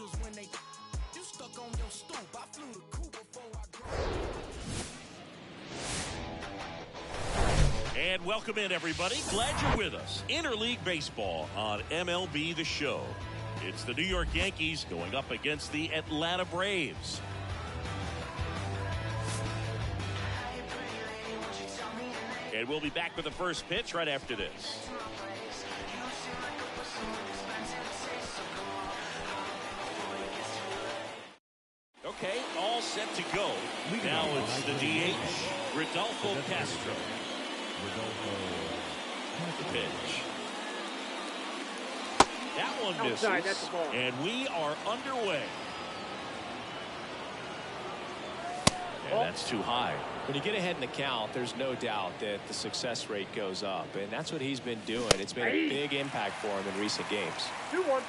was when they you stuck on your stoop. I flew the coop before I go. And welcome in, everybody. Glad you're with us. Interleague Baseball on MLB The Show. It's the New York Yankees going up against the Atlanta Braves. And we'll be back with the first pitch right after this. Okay, all set to go. Now it's the DH, Rodolfo Castro. The pitch. That one misses. Outside, that's the ball. And we are underway. And that's too high. When you get ahead in the count, there's no doubt that the success rate goes up, and that's what he's been doing. It's been a big impact for him in recent games. 2-1.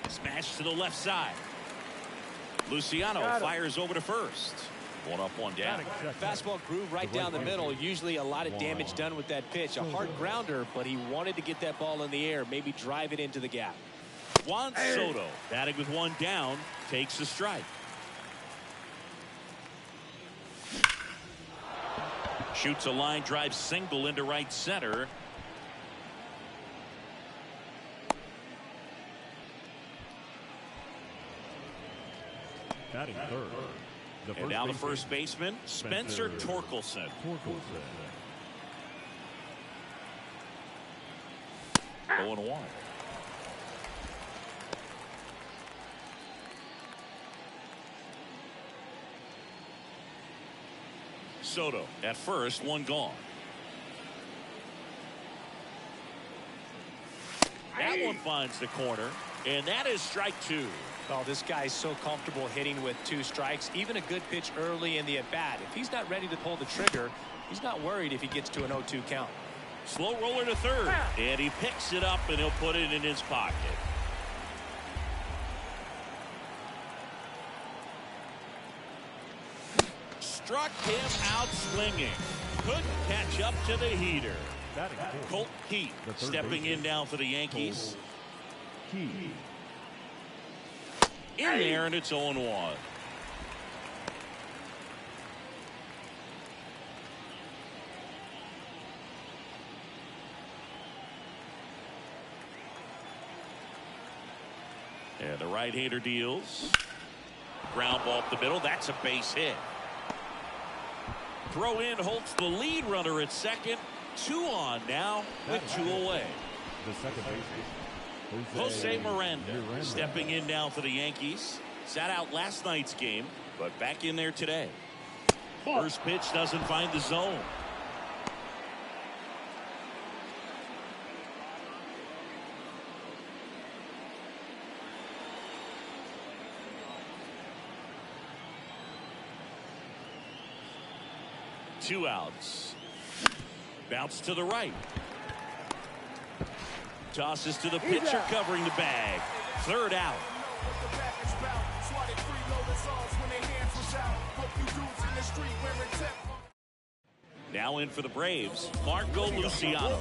Smash to the left side. Luciano fires over to first. One up, one down. Fastball groove right down the middle. Usually a lot of damage done with that pitch. A hard grounder, but he wanted to get that ball in the air, maybe drive it into the gap. Juan Soto, batting with one down, takes the strike. Shoots a line drive single into right center. Batting third. And now the first baseman, Spencer Torkelson. 0-1. Soto at first, one gone. That one finds the corner, and that is strike two. Oh, this guy's so comfortable hitting with 2 strikes. Even a good pitch early in the at-bat. If he's not ready to pull the trigger, he's not worried if he gets to an 0-2 count. Slow roller to third, and he picks it up, and he'll put it in his pocket. Struck him out swinging. Couldn't catch up to the heater. Colt Heat stepping in now for the Yankees. In there, and it's 0-1. And the right-hander deals. Ground ball up the middle. That's a base hit. Throw in holds the lead runner at second. 2 on now with 2 away. The second baseman, Jose Miranda stepping in now for the Yankees. Sat out last night's game, but back in there today. First pitch doesn't find the zone. Two outs. Bounce to the right. Tosses to the pitcher covering the bag. Third out. Now in for the Braves, Marco Luciano.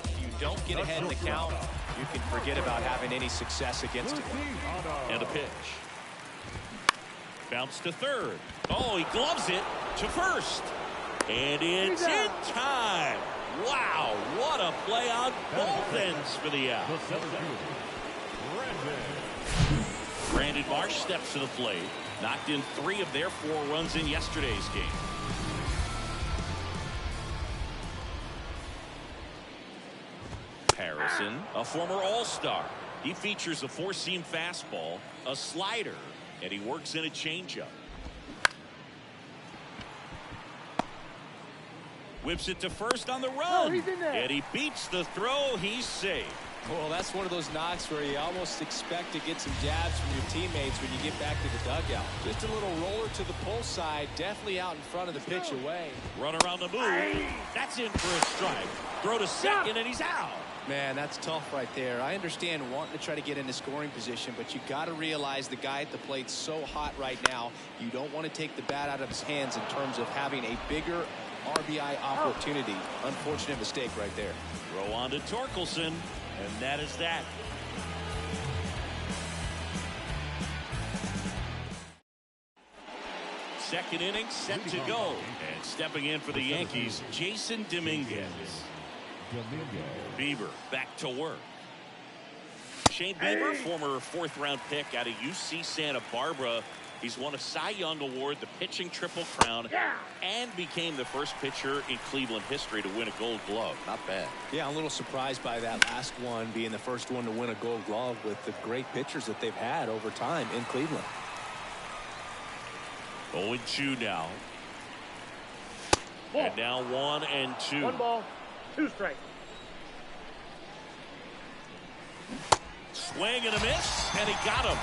If you don't get ahead in the count, you can forget about having any success against him. And a pitch. Bounce to third. Oh, he gloves it to first. And it's in time. Wow, what a play on both ends for the out. Brandon Marsh steps to the plate. Knocked in 3 of their 4 runs in yesterday's game. Harrison, a former All-Star. He features a 4-seam fastball, a slider, and he works in a changeup. Whips it to first on the run. And he beats the throw. He's safe. Well, that's one of those knocks where you almost expect to get some jabs from your teammates when you get back to the dugout. Just a little roller to the pull side, definitely out in front of the pitch away. Runner on the move. That's in for a strike. Throw to second, and he's out. Man, that's tough right there. I understand wanting to try to get into scoring position, but you got to realize the guy at the plate's so hot right now. You don't want to take the bat out of his hands in terms of having a bigger RBI opportunity. Unfortunate mistake right there. Throw on to Torkelson, and that is that. Second inning set to go. And stepping in for the Yankees, Jason Dominguez. Bieber back to work. Shane Bieber, former fourth-round pick out of UC Santa Barbara. He's won a Cy Young Award, the pitching triple crown, and became the first pitcher in Cleveland history to win a Gold Glove. Not bad. Yeah, I'm a little surprised by that last one being the first one to win a Gold Glove with the great pitchers that they've had over time in Cleveland. 0-2 now. And now 1-2. 1 ball, 2 strikes. Swing and a miss, and he got him.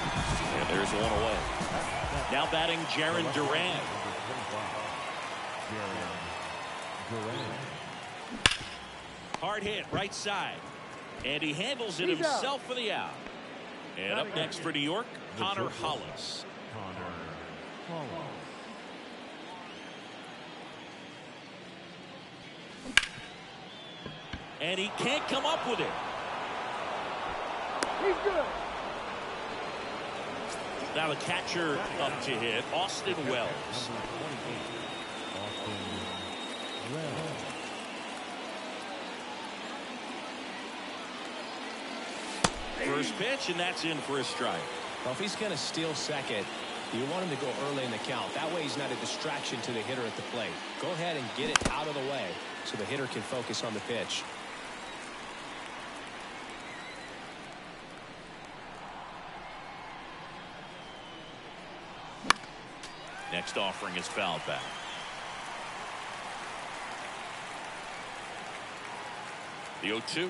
And there's one away. Now batting Jaron Duran. Hard hit, right side. And he handles it himself for the out. And up next for New York, Connor Hollis. And he can't come up with it. He's good. Now the catcher up to hit, Austin Wells. First pitch, and that's in for a strike. Well, if he's going to steal second, you want him to go early in the count. That way he's not a distraction to the hitter at the plate. Go ahead and get it out of the way so the hitter can focus on the pitch. Next offering is fouled back. The 0-2.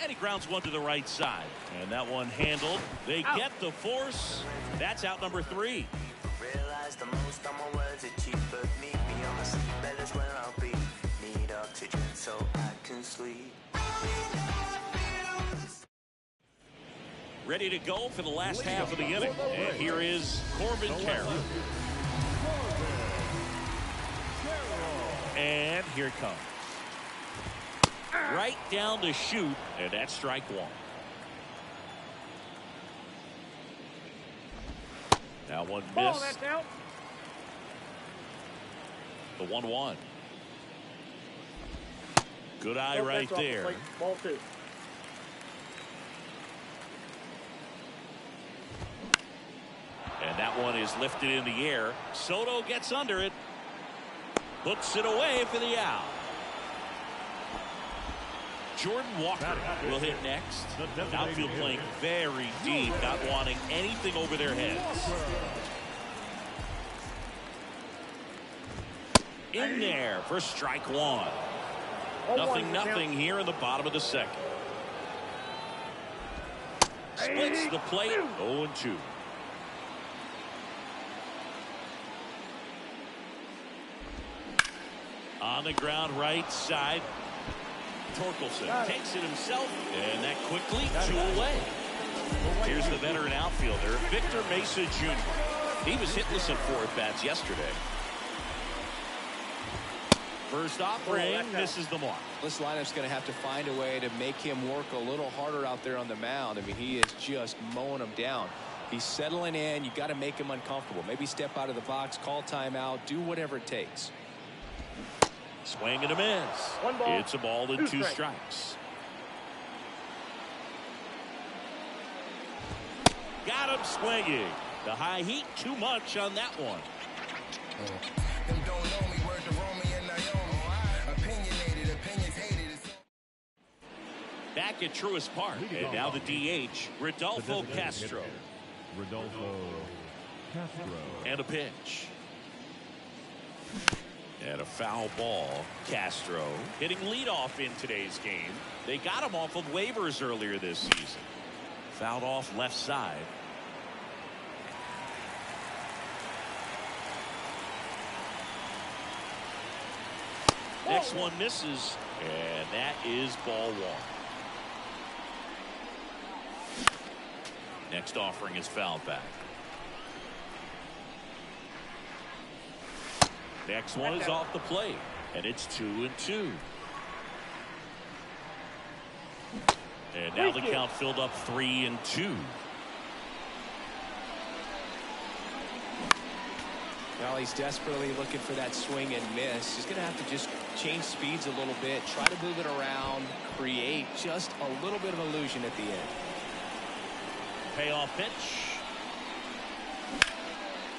And he grounds one to the right side. And that one handled. They get the force. That's out number 3. Realize the most of my words are cheap, but meet me on the seatbelt is where I'll be. Need oxygen so I can sleep. Ready to go for the last half of the inning. And here is Corbin Carroll. And here it comes. Right down the chute, and that's strike 1. Now one Ball, miss. that's out. The 1-1. Good eye Nope, right that's off the there. plate. Ball 2. And that one is lifted in the air. Soto gets under it. Hooks it away for the out. Jordan Walker will hit next. Outfield playing very deep, not wanting anything over their heads. In there for strike 1. 0-0 here in the bottom of the second. Splits the plate. 0-2. On the ground right side. Torkelson takes it himself, and that quickly 2 away. Here's the veteran outfielder, Victor Mesa Jr. He was hitless in 4 at-bats yesterday. First offering misses the mark. This lineup's going to have to find a way to make him work a little harder out there on the mound. I mean, he is just mowing them down. He's settling in. You got to make him uncomfortable. Maybe step out of the box, call timeout, do whatever it takes. Swing and a miss. 1 ball. It's a ball and 2 strikes. Got him swinging. The high heat, too much on that one. Them don't know me, word to Romy and Naomi. Opinionated, opinions hated. Back at Truist Park, and now the DH, Rodolfo Castro. And a pitch. And a foul ball. Castro hitting leadoff in today's game. They got him off of waivers earlier this season. Fouled off left side. Next one misses, and that is ball 1. Next offering is fouled back. Next one is off the plate, and it's 2-2. And now the count filled up 3-2. Well, he's desperately looking for that swing and miss. He's going to have to just change speeds a little bit, try to move it around, create just a little bit of illusion at the end. Payoff pitch.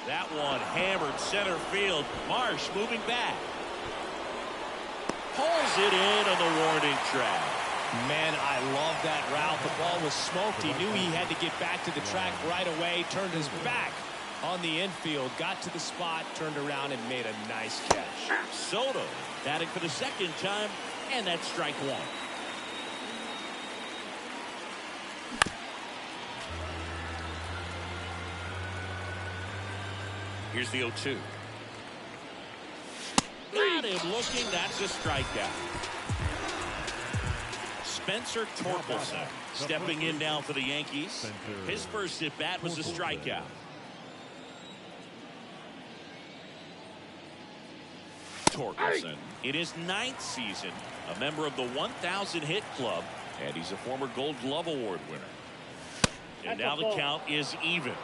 That one hammered center field. Marsh moving back. Pulls it in on the warning track. Man, I love that route. The ball was smoked. He knew he had to get back to the track right away. Turned his back on the infield. Got to the spot, turned around, and made a nice catch. Soto batting for the second time, and that's strike one. Here's the 0-2. Got him looking. That's a strikeout. Spencer Torkelson stepping in now for the Yankees. His first at bat was a strikeout. Torkelson in his 9th season, a member of the 1,000 hit club, and he's a former Gold Glove Award winner. And now the count is even.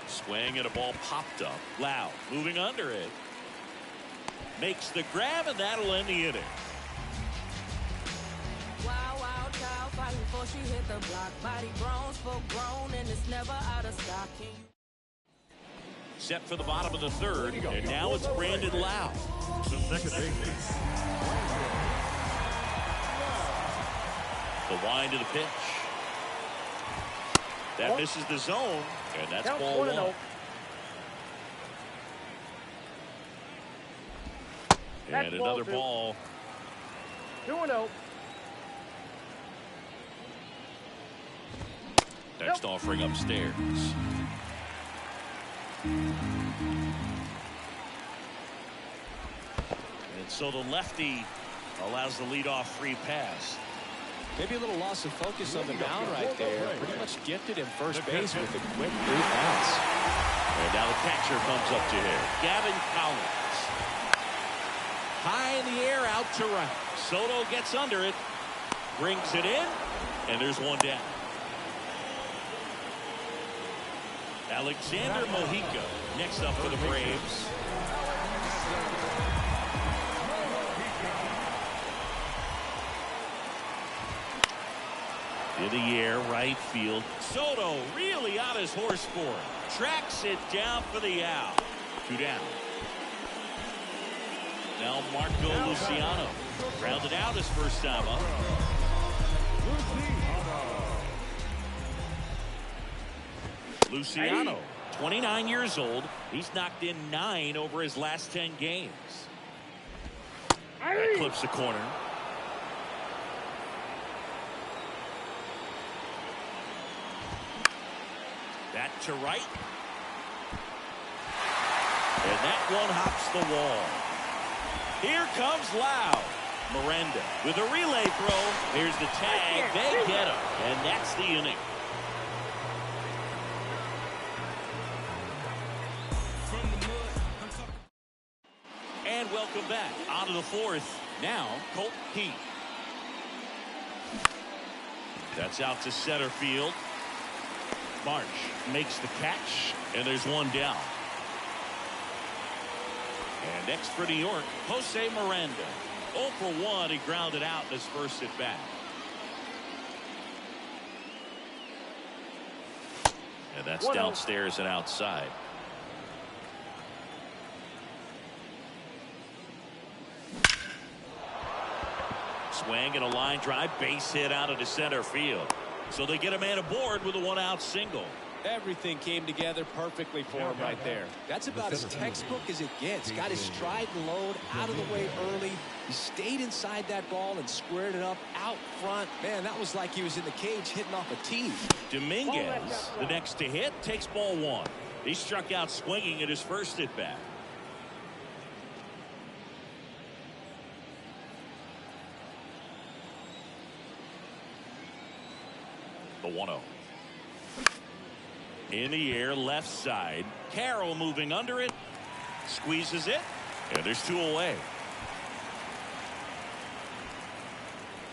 Swing and a ball popped up. Loud moving under it. Makes the grab, and that'll end the inning. Wow, wow, child fighting before she hit the block. Body grown, spoke grown, and it's never out of stock. Set for the bottom of the third, and now it's Brandon Lowe. The second base. The wind of the pitch. That misses the zone, and that's ball one. And another ball. 2-0. Next offering upstairs. And so the lefty allows the leadoff free pass. Maybe a little loss of focus on the mound right there. Pretty much gifted him first base with a quick through pass. And now the catcher comes up to him. Gavin Collins. High in the air, out to right. Soto gets under it. Brings it in. And there's one down. Alexander Mojica next up for the Braves. In the air, right field. Soto really on his horse for it. Tracks it down for the out. 2 down. Now Marco Luciano grounded out his first time up. Luciano, 29 years old. He's knocked in 9 over his last 10 games. That clips the corner. That to right. And that one hops the wall. Here comes Lowe. Miranda with a relay throw. Here's the tag. They get him. And that's the inning. And welcome back. On to the 4th. Now, Colt Heath. That's out to center field. Marsh makes the catch, and there's one down. And next for New York, Jose Miranda. 0 for 1. He grounded out in his first at bat. And that's downstairs and outside. Swing and a line drive, base hit out into center field. So they get a man aboard with a 1-out single. Everything came together perfectly for him right there. That's about as textbook as it gets. Got his stride and load out of the way early. He stayed inside that ball and squared it up out front. Man, that was like he was in the cage hitting off a tee. Dominguez, the next to hit, takes ball 1. He struck out swinging at his first at bat. The 1-0. In the air, left side. Carroll moving under it. Squeezes it. And there's 2 away.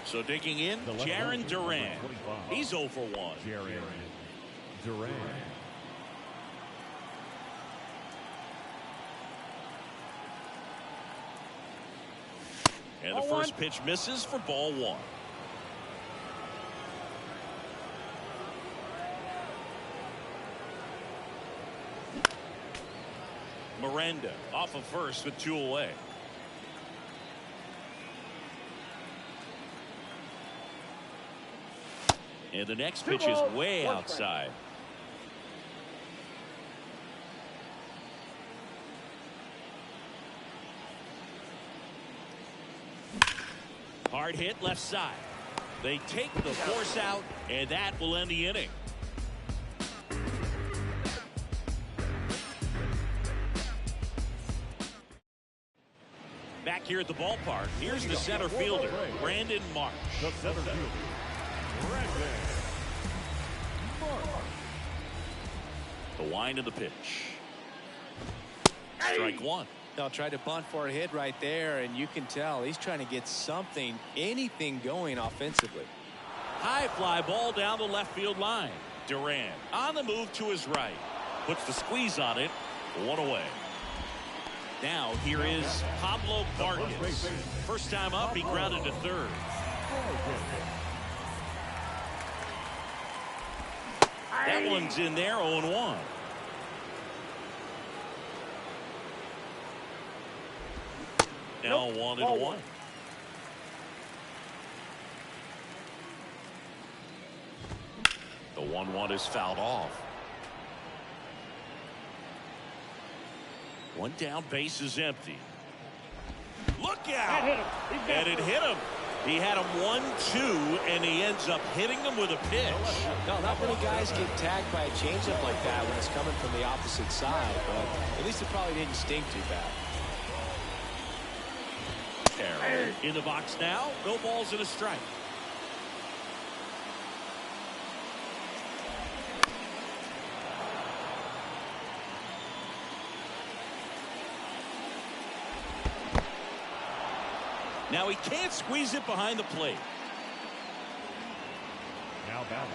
So digging in, Jarren Duran. He's 0 for 1. Jarren Duran. And the first pitch misses for ball 1. Miranda off of first with 2 away. And the next pitch is way outside. Hard hit left side. They take the force out, and that will end the inning. Back here at the ballpark, here's the center fielder, Brandon Marsh. The center fielder, Brandon Marsh. The wind of the pitch. Strike 1. Now tried to bunt for a hit right there, and you can tell he's trying to get something, anything going offensively. High fly ball down the left field line. Duran on the move to his right. Puts the squeeze on it. 1 away. Now here is Pablo Vargas. First time up, he grounded to third. That one's in there, 0-1. Now 1-1. The 1-1 is fouled off. One down, base is empty. Look out! And it hit him. He had him 1-2, and he ends up hitting him with a pitch. No, not many guys get tagged by a changeup like that when it's coming from the opposite side, but at least it probably didn't sting too bad. Carroll in the box now. No balls and a strike. Now he can't squeeze it behind the plate. Now batting,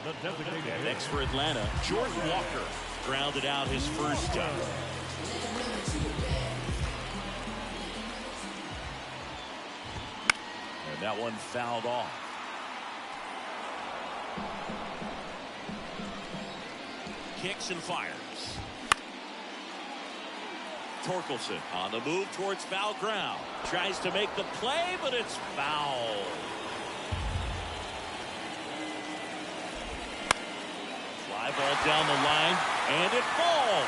the designated Next for Atlanta, Jordan Walker grounded out his first time. And that one fouled off. Kicks and fires. Torkelson on the move towards foul ground. Tries to make the play, but it's foul. Fly ball down the line, and it falls.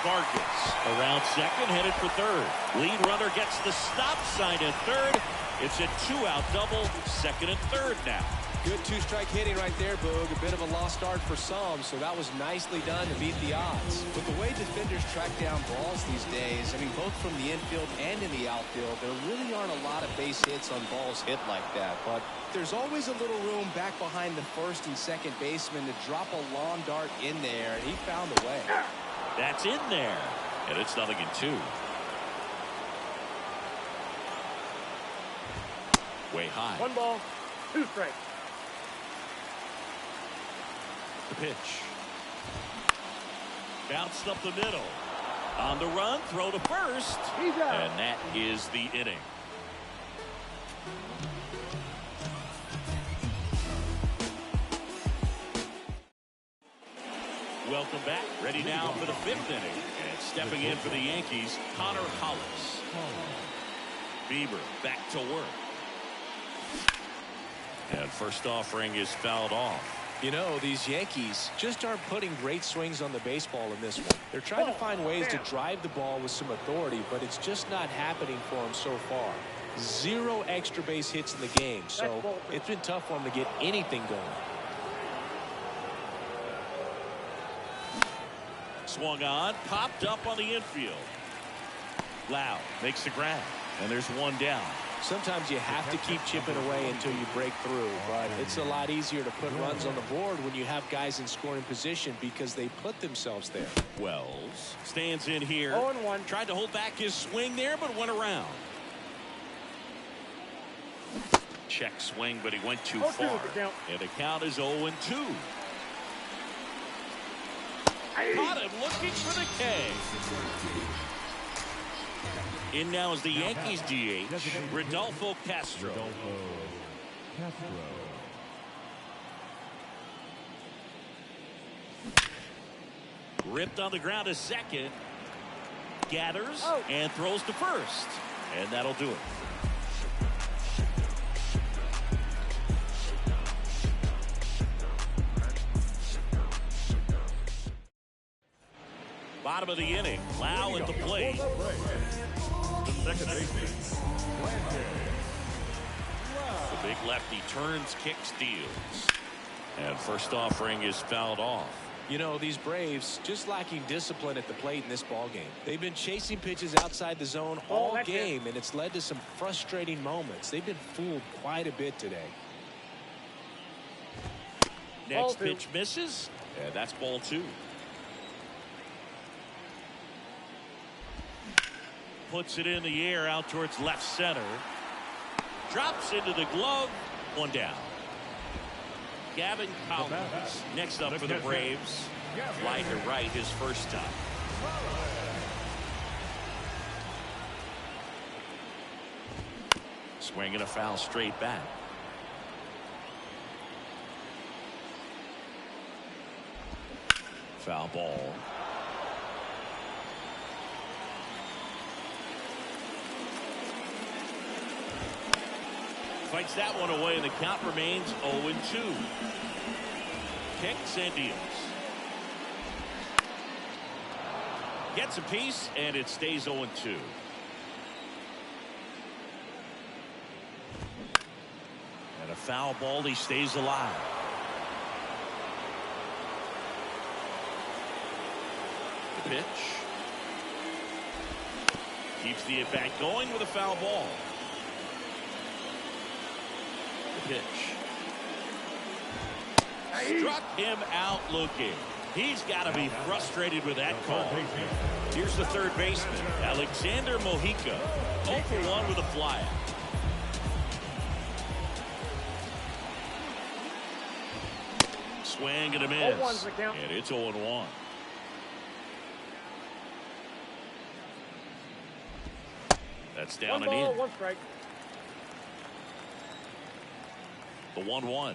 Vargas around second, headed for third. Lead runner gets the stop sign at third. It's a 2-out double, second and third now. Good 2-strike hitting right there, Boog. A bit of a lost start for some, so that was nicely done to beat the odds. With the way defenders track down balls these days, I mean, both from the infield and in the outfield, there really aren't a lot of base hits on balls hit like that. But there's always a little room back behind the first and second baseman to drop a long dart in there, and he found a way. That's in there, and it's 0-2. Way high. 1 ball, 2 strikes. The pitch. Bounced up the middle. On the run, throw to first. He's out. And that is the inning. Welcome back. Ready now for the 5th inning. And stepping in for the Yankees, Connor Hollis. Bieber back to work. And first offering is fouled off. You know, these Yankees just aren't putting great swings on the baseball in this one. They're trying to find ways to drive the ball with some authority, but it's just not happening for them so far. 0 extra base hits in the game, so it's been tough for them to get anything going. Swung on, popped up on the infield. Loud makes the grab. And there's one down. Sometimes you have to keep chipping away until you break through, but it's a lot easier to put runs on the board when you have guys in scoring position because they put themselves there. Wells stands in here. 0-1. Tried to hold back his swing there, but went around. Check swing, but he went too 0-2 far. the count. And the count is 0-2. Caught him looking for the K. In now is the Yankees DH, Rodolfo Castro. Ripped on the ground to second. Gathers and throws to first. And that'll do it. Bottom of the inning. Lau at the plate. The second baseman, The big lefty turns, kicks, deals. And first offering is fouled off. You know, these Braves just lacking discipline at the plate in this ball game. They've been chasing pitches outside the zone all game, and it's led to some frustrating moments. They've been fooled quite a bit today. Next pitch misses, and that's ball 2. Puts it in the air out towards left center. Drops into the glove. One down. Gavin Collins next up for the Braves. Fly to right his first time. Swinging a foul straight back. Foul ball. Fights that one away, and the count remains 0-2. Kicks and deals. Gets a piece, and it stays 0-2. And a foul ball, he stays alive. The pitch. Keeps the at-bat going with a foul ball. Pitch. Struck him out looking. He's got to be frustrated with that call. Here's the third baseman, Alexander Mojica. 0-for-1 with a flyout. Swing and a miss. And it's 0-1. That's down and in. 1 strike. The 1-1.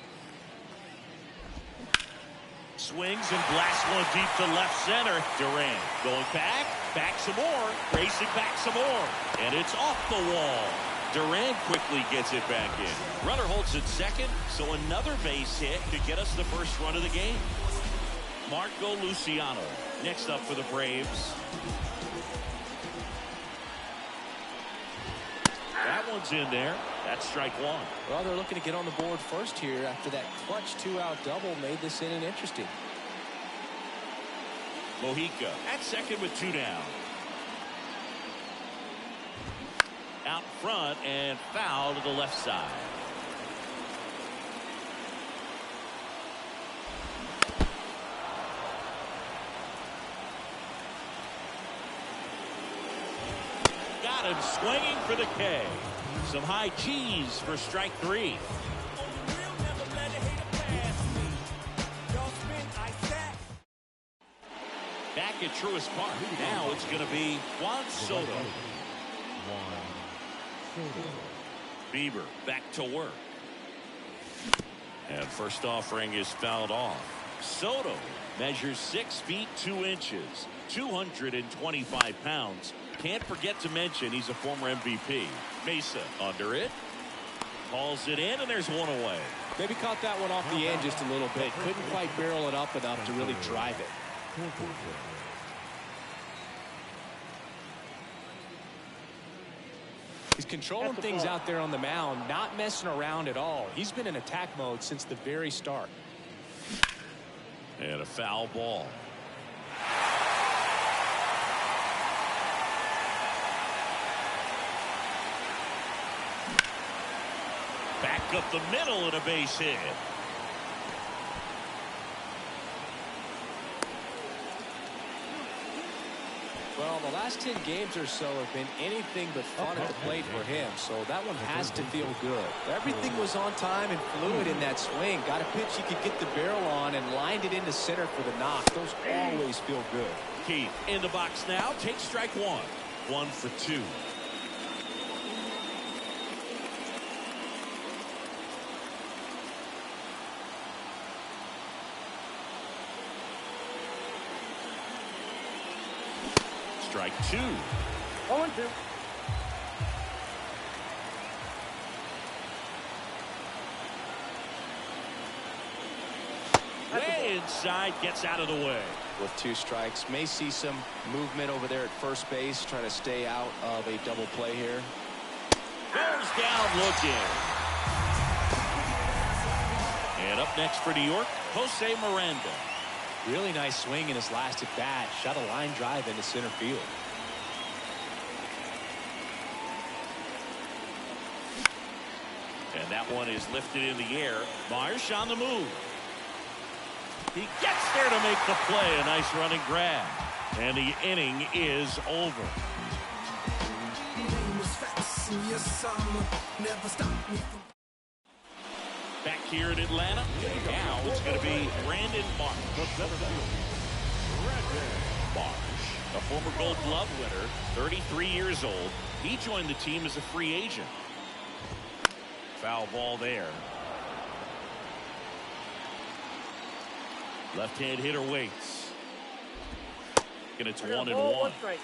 Swings and blasts one deep to left center. Durant going back some more, racing back some more, and it's off the wall. Durant quickly gets it back in. Runner holds at second, so another base hit to get us the first run of the game. Marco Luciano next up for the Braves. That one's in there. That's strike 1. Well, they're looking to get on the board first here after that clutch 2-out double made this inning interesting. Mojica at second with 2 down. Out front and foul to the left side. Got him swinging for the K. Some high cheese for strike 3. Back at Truist Park. Now it's going to be Juan Soto. Bieber back to work. And first offering is fouled off. Soto measures 6 feet 2 inches, 225 pounds. Can't forget to mention he's a former MVP. Mesa under it. Calls it in, and there's one away. Maybe caught that one off the end just a little bit. Couldn't quite barrel it up enough to really drive it. He's controlling things out there on the mound, not messing around at all. He's been in attack mode since the very start. And a foul ball. up the middle and a base hit. Well, the last 10 games or so have been anything but fun at the plate for him, so that one has to feel good. Everything was on time and fluid in that swing. Got a pitch he could get the barrel on and lined it into center for the knock. Those always feel good. Keith in the box now. Take strike one. 1 for 2. Strike 2. 0-2. Way inside, gets out of the way. With 2 strikes, may see some movement over there at first base, trying to stay out of a double play here. Goes down looking. And up next for New York, Jose Miranda. Really nice swing in his last at bat. Shot a line drive into center field. And that one is lifted in the air. Marsh on the move. He gets there to make the play. A nice running grab. And the inning is over. Back here in Atlanta. Now it's going to be Brandon Marsh. Marsh, a former Gold Glove winner, 33 years old. He joined the team as a free agent. Foul ball there. Left-hand hitter waits. And it's 1-1. 1 strike.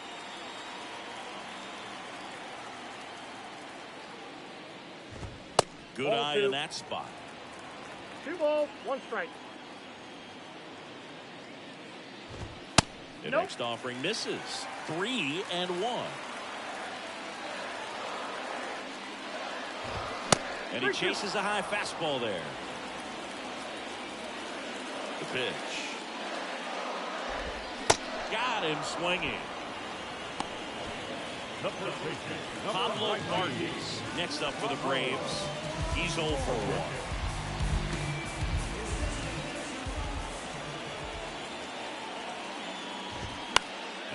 Good Ball eye 2. in that spot. 2 balls, 1 strike. The Nope. next offering misses. 3-1. And he chases a high fastball there. The pitch. Got him swinging. Pablo Vargas next up for the Braves. He's 0 for 1.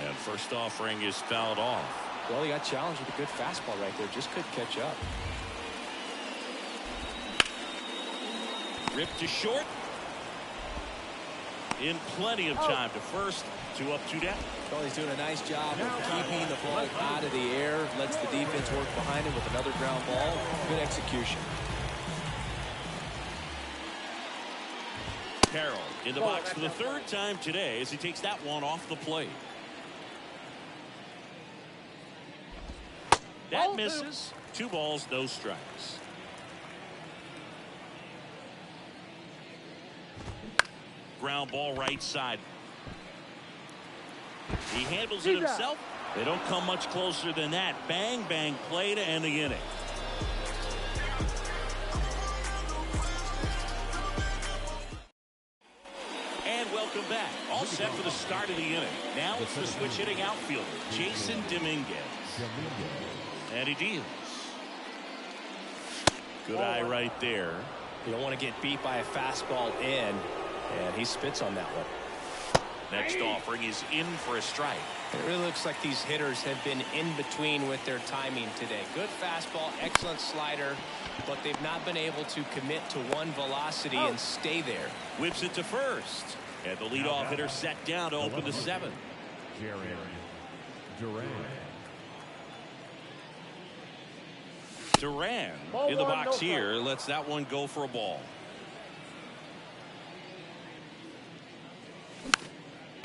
And first offering is fouled off. Well, he got challenged with a good fastball right there. Just couldn't catch up. Ripped to short. In plenty of time to first. 2 up, 2 down. Well, he's doing a nice job of keeping the ball out of the air. Lets the defense work behind him with another ground ball. Good execution. Carroll in the box for the 3rd time today as he takes that one off the plate. That misses. 2 balls, no strikes. Ground ball right side. He handles it himself. They don't come much closer than that. Bang, bang play to end the inning. And welcome back. All set for the start of the inning. Now it's the switch hitting outfielder, Jason Dominguez. And he deals. Good eye right there. You don't want to get beat by a fastball in, and he spits on that one. Next offering is in for a strike. It really looks like these hitters have been in between with their timing today. Good fastball, excellent slider, but they've not been able to commit to one velocity and stay there. Whips it to first. And the leadoff hitter set down to open the 7th. Duran in the box here lets that one go for a ball.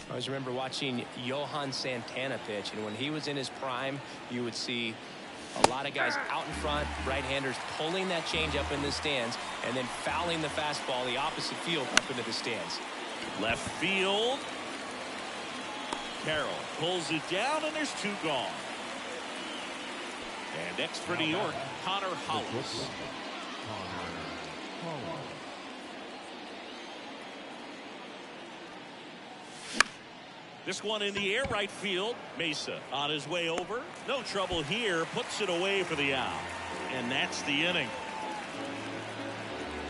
I always remember watching Johan Santana pitch, and when he was in his prime, you would see a lot of guys out in front, right-handers pulling that change up in the stands and then fouling the fastball the opposite field up into the stands. Left field. Carroll pulls it down, and there's 2 gone. And next for New York, Connor Hollis. This one in the air, right field. Mesa on his way over. No trouble here. Puts it away for the out. And that's the inning.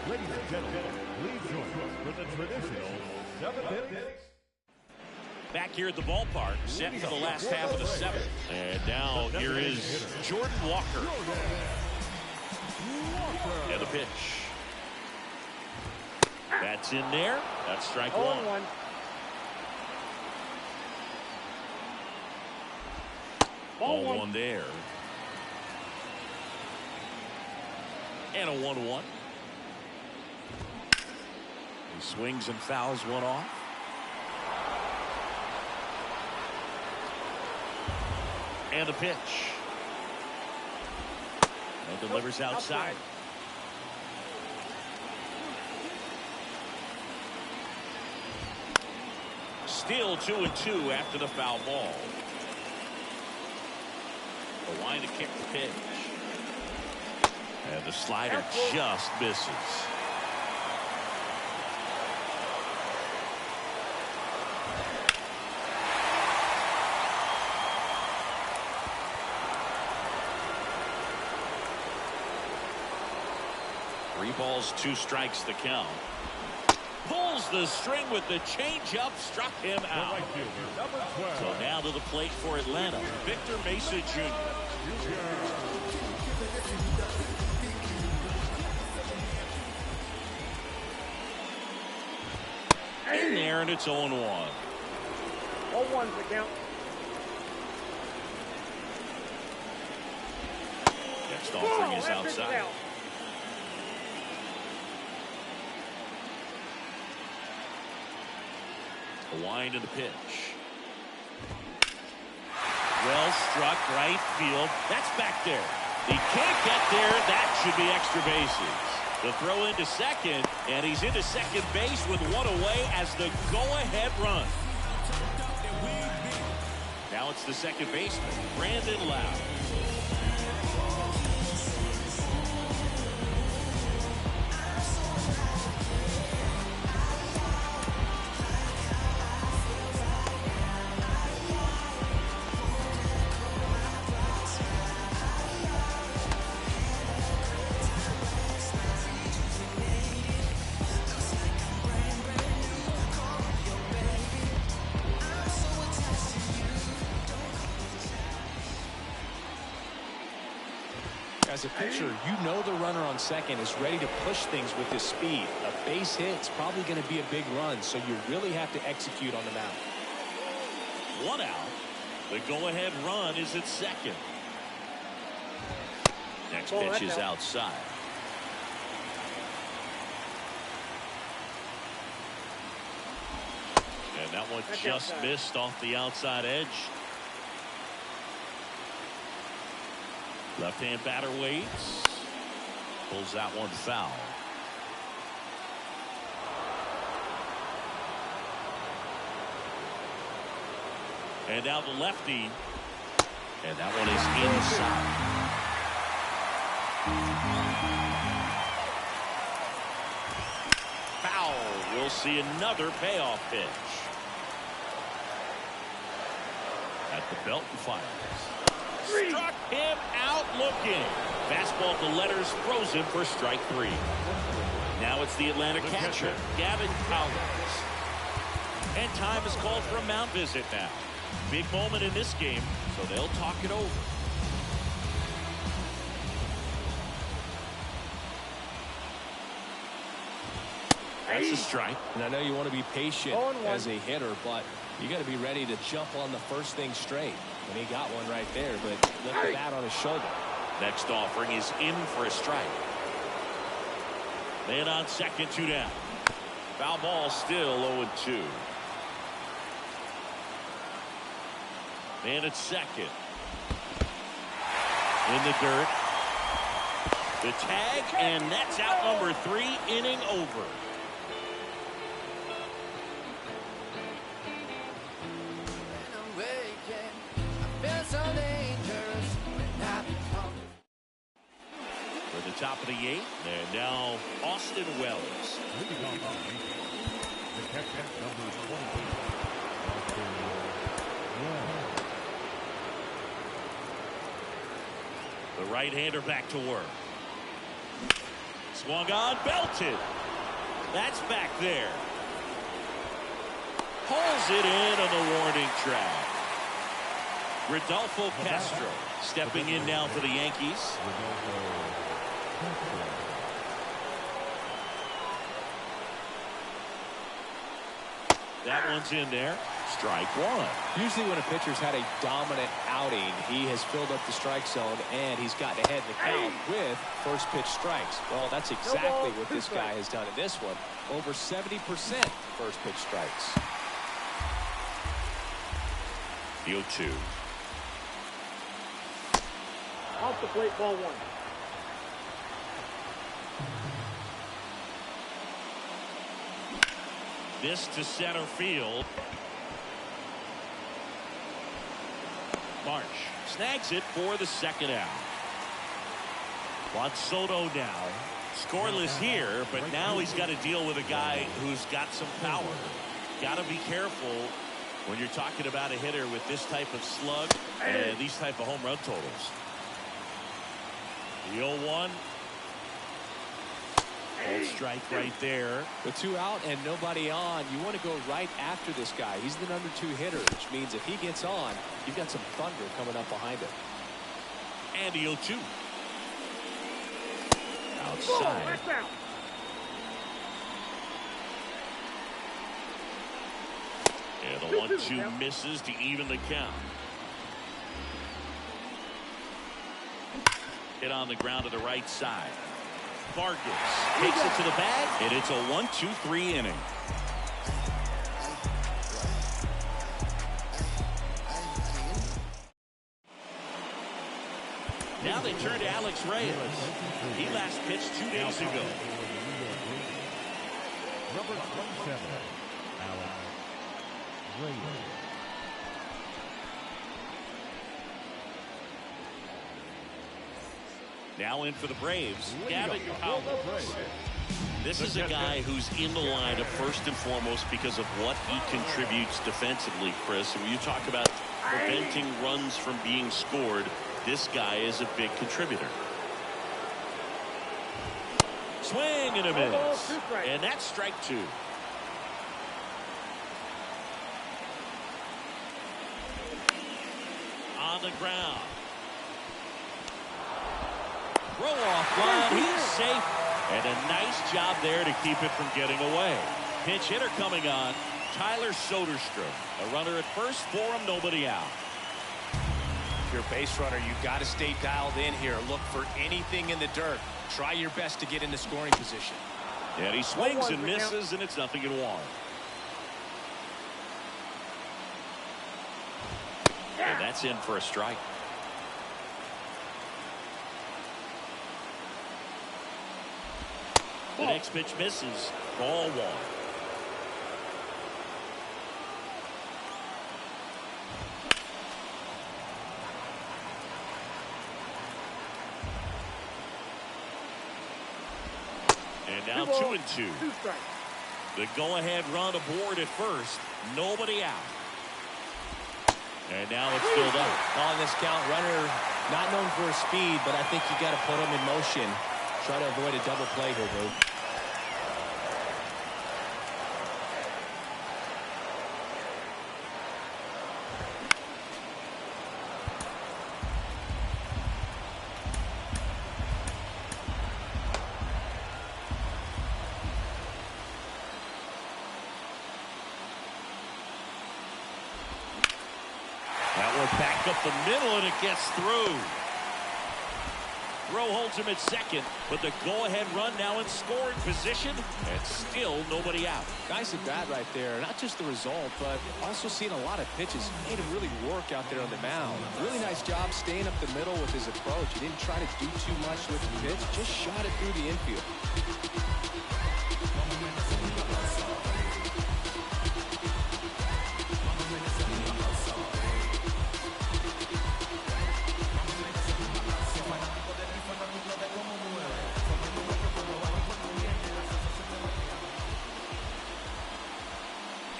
Ladies and gentlemen, please join us for the traditional 7th inning. Back here at the ballpark, set for the last half of the 7th. And now here is Jordan Walker. And the pitch. That's in there. That's strike 1. 0-1. Ball 1 there. And a 1-1. He swings and fouls one off. And the pitch. And delivers outside. Still 2-2 after the foul ball. The line to kick the pitch. And the slider just misses. Three balls, 2 strikes the count. Pulls the string with the changeup, struck him out. Right fielder, number 12. So now to the plate for Atlanta, Victor Mesa Jr. In there, and it's 0-1. 0-1's the count. Next offering is That pitch outside. out. A wind in the pitch. Well struck, right field. That's back there. He can't get there. That should be extra bases. The throw into second, and he's into second base with 1 away as the go-ahead run. Now it's the second baseman, Brandon Lowe. As a pitcher, you know the runner on second is ready to push things with his speed. A base hit's probably going to be a big run, so you really have to execute on the mound. 1 out. The go-ahead run is at second. Next pitch is outside. And that one just missed off the outside edge. Left-hand batter waits. Pulls that one foul. And now the lefty. And that one is inside. Foul. We'll see another payoff pitch. At the belt and fires. Struck him out looking. Fastball to letters, throws him for strike 3. Now it's the Atlanta catcher, Gavin Collins. And time is called for a mound visit now. Big moment in this game, so they'll talk it over. That's a strike. And I know you want to be patient as a hitter, but you got to be ready to jump on the first thing straight. And he got one right there, but left the bat on his shoulder. Next offering is in for a strike. Man on second, 2 down. Foul ball, still 0-2. Man at second. In the dirt. The tag, and that's out number 3, inning over. For the top of the 8th, and now Austin Wells. The catcher, number 28. The right-hander back to work. Swung on, belted. That's back there. Pulls it in on the warning track. Rodolfo Castro stepping in now for the Yankees. That one's in there. Strike one. Usually when a pitcher's had a dominant outing, he has filled up the strike zone and he's gotten ahead in the count with first pitch strikes. Well, that's exactly what this guy has done in this one. Over 70% first pitch strikes. The 0-2. Off the plate, ball one. This to center field. Marsh snags it for the second out. Juan Soto now scoreless here, but now he's got to deal with a guy who's got some power. Got to be careful when you're talking about a hitter with this type of slug and these type of home run totals. The 0-1. Old strike right there. With two out and nobody on, you want to go right after this guy. He's the number 2 hitter, which means if he gets on, you've got some thunder coming up behind him. And the 0-2. Outside. And the 1-2 misses to even the count. Hit on the ground to the right side. Vargas takes it to the bag, and it's a 1-2-3 inning. Now they turn to Alex Reyes. He last pitched 2 days ago. Number 27, Alex Reyes. Now in for the Braves, Gavin Powell. This is a guy who's in the lineup first and foremost because of what he contributes defensively, Chris. And when you talk about preventing runs from being scored, this guy is a big contributor. Swing and a miss. And that's strike 2. On the ground. Throw off line. He's safe. And a nice job there to keep it from getting away. Pinch hitter coming on. Tyler Soderstrom. A runner at first for him. Nobody out. If you're a base runner, you've got to stay dialed in here. Look for anything in the dirt. Try your best to get in the scoring position. And he swings and misses, and it's 0-1. And that's in for a strike. The next pitch misses. Ball 1. And now 2-2. The go-ahead run aboard at first. Nobody out. And now it's filled up. On this count, runner not known for his speed, but I think you got to put him in motion. Try to avoid a double play here, dude. That one back up the middle, and it gets through. Throw holds him at second, but the go-ahead run now in scoring position, and still nobody out. Nice at bat right there. Not just the result, but also seeing a lot of pitches. Made him really work out there on the mound. Really nice job staying up the middle with his approach. He didn't try to do too much with the pitch, just shot it through the infield.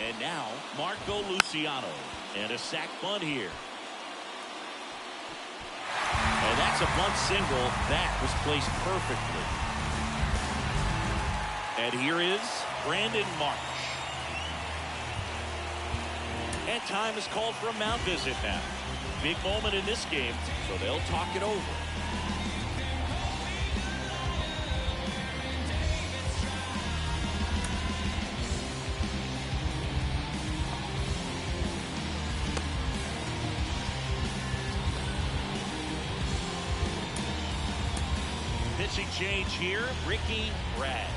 And now, Marco Luciano. And a sac bunt here. And that's a bunt single. That was placed perfectly. And here is Brandon Marsh. And time is called for a mound visit now. Big moment in this game, so they'll talk it over. Pitching change here, Ricky Brad.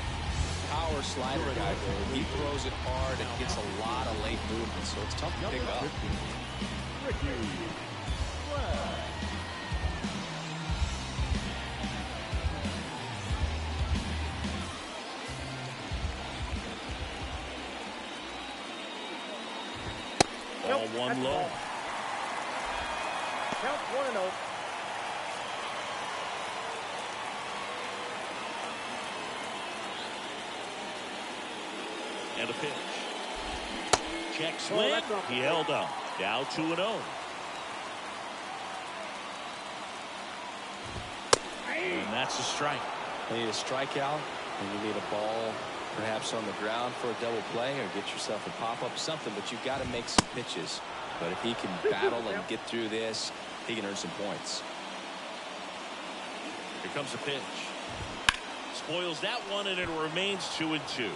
Power slider guy. He throws it hard and gets a lot of late movement, so it's tough to pick up. Ricky Brad. Ball one low. Count 1-0. And a pitch. Check swing. He held up. Now 2-0. And that's a strike. You need a strikeout, and you need a ball perhaps on the ground for a double play, or get yourself a pop-up, something, but you've got to make some pitches. But if he can battle and get through this, he can earn some points. Here comes a pitch. Spoils that one, and it remains 2-2.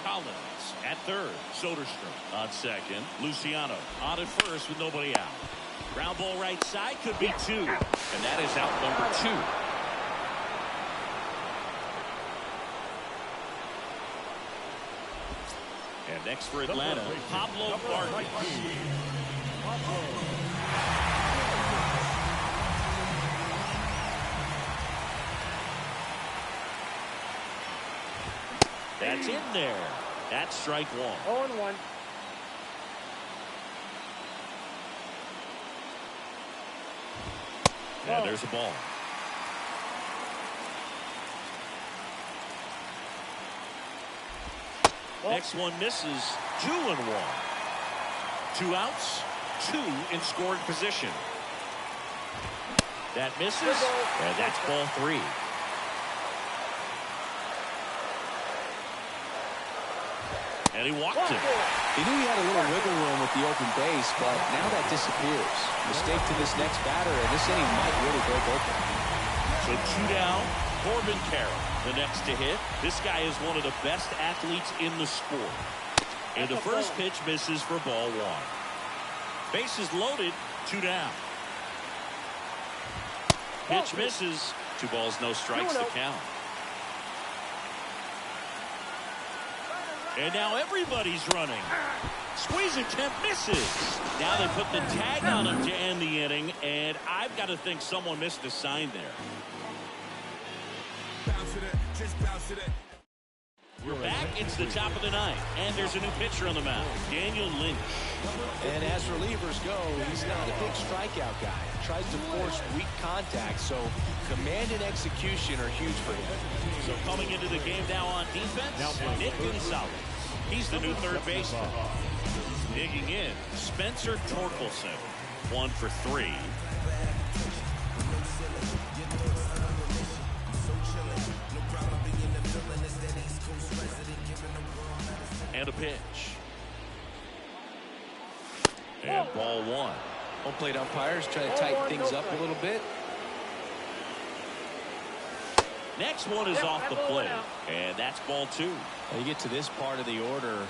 Collins at third. Soderstrom on second. Luciano on at first with nobody out. Ground ball right side, could be 2. And that is out number 2. And next for Atlanta, Pablo Vargas. That's in there. That's strike 1. 0-1. And there's a ball. Next one misses. 2-1. 2 outs, 2 in scoring position. That misses, and that's ball 3. And he walked it. He knew he had a little wiggle room with the open base, but now that disappears. Mistake to this next batter, and this inning might really break open. So 2 down. Corbin Carroll, the next to hit. This guy is one of the best athletes in the sport. And the first pitch misses for ball 1. Bases loaded, 2 down. Pitch misses. 2 balls, no strikes to count. And now everybody's running. Squeeze attempt misses. Now they put the tag on him to end the inning, and I've got to think someone missed a sign there. We're back. It's the top of the 9th, and there's a new pitcher on the mound, Daniel Lynch. And as relievers go, he's not a big strikeout guy. Tries to force weak contact, so command and execution are huge for him. So coming into the game now on defense, Nick Gonzalez. He's the new third baseman. Digging in, Spencer Torkelson. 1 for 3. And a pitch. And ball 1. Home plate umpires try to tighten things up a little bit. Next one is off the plate. And that's ball 2. When you get to this part of the order,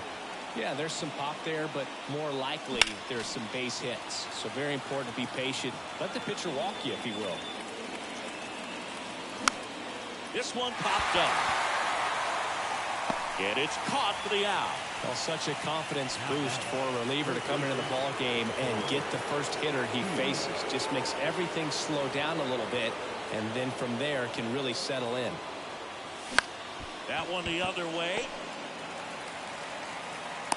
yeah, there's some pop there, but more likely there's some base hits. So very important to be patient. Let the pitcher walk you, if he will. This one popped up. And it's caught for the out. Well, such a confidence boost for a reliever to come into the ball game and get the first hitter he faces. Just makes everything slow down a little bit, and then from there can really settle in. That one the other way.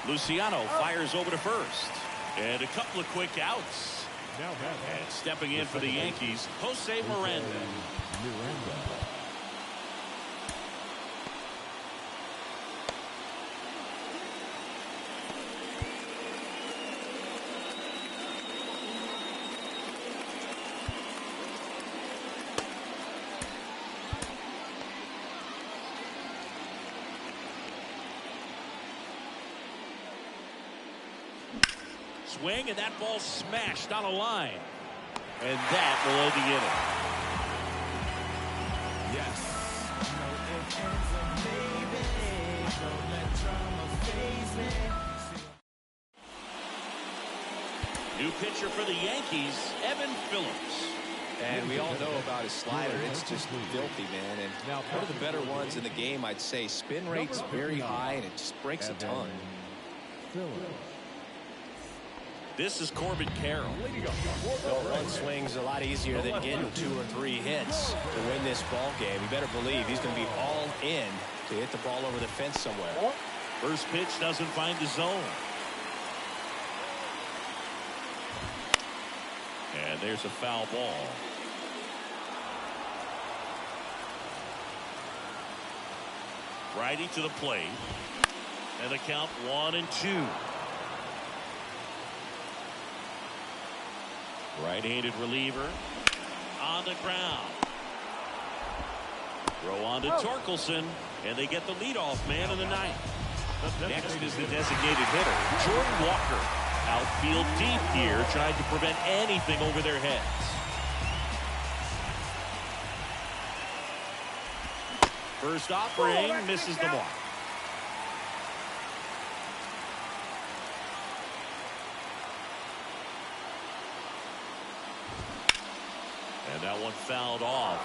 Luciano fires over to first. And a couple of quick outs. And stepping in for the Yankees, Jose Miranda. swing, and that ball smashed on a line. And that will end the inning. Yes. No ifs, ands, or maybe. Don't let drama faze me. New pitcher for the Yankees, Evan Phillips. And we all know about his slider. It's just filthy, man. And one of the better ones in the game, I'd say. Spin rate's very high, and it just breaks a ton. This is Corbin Carroll. One swing's a lot easier than getting 2 or 3 hits to win this ball game. You better believe he's going to be all in to hit the ball over the fence somewhere. First pitch doesn't find the zone. And there's a foul ball. Righty to the plate. And the count 1-2. Right-handed reliever on the ground. Throw on to Torkelson, and they get the leadoff man in the ninth. Next is the designated hitter, Jordan Walker. Outfield deep here, trying to prevent anything over their heads. First offering misses the mark. And that one fouled off.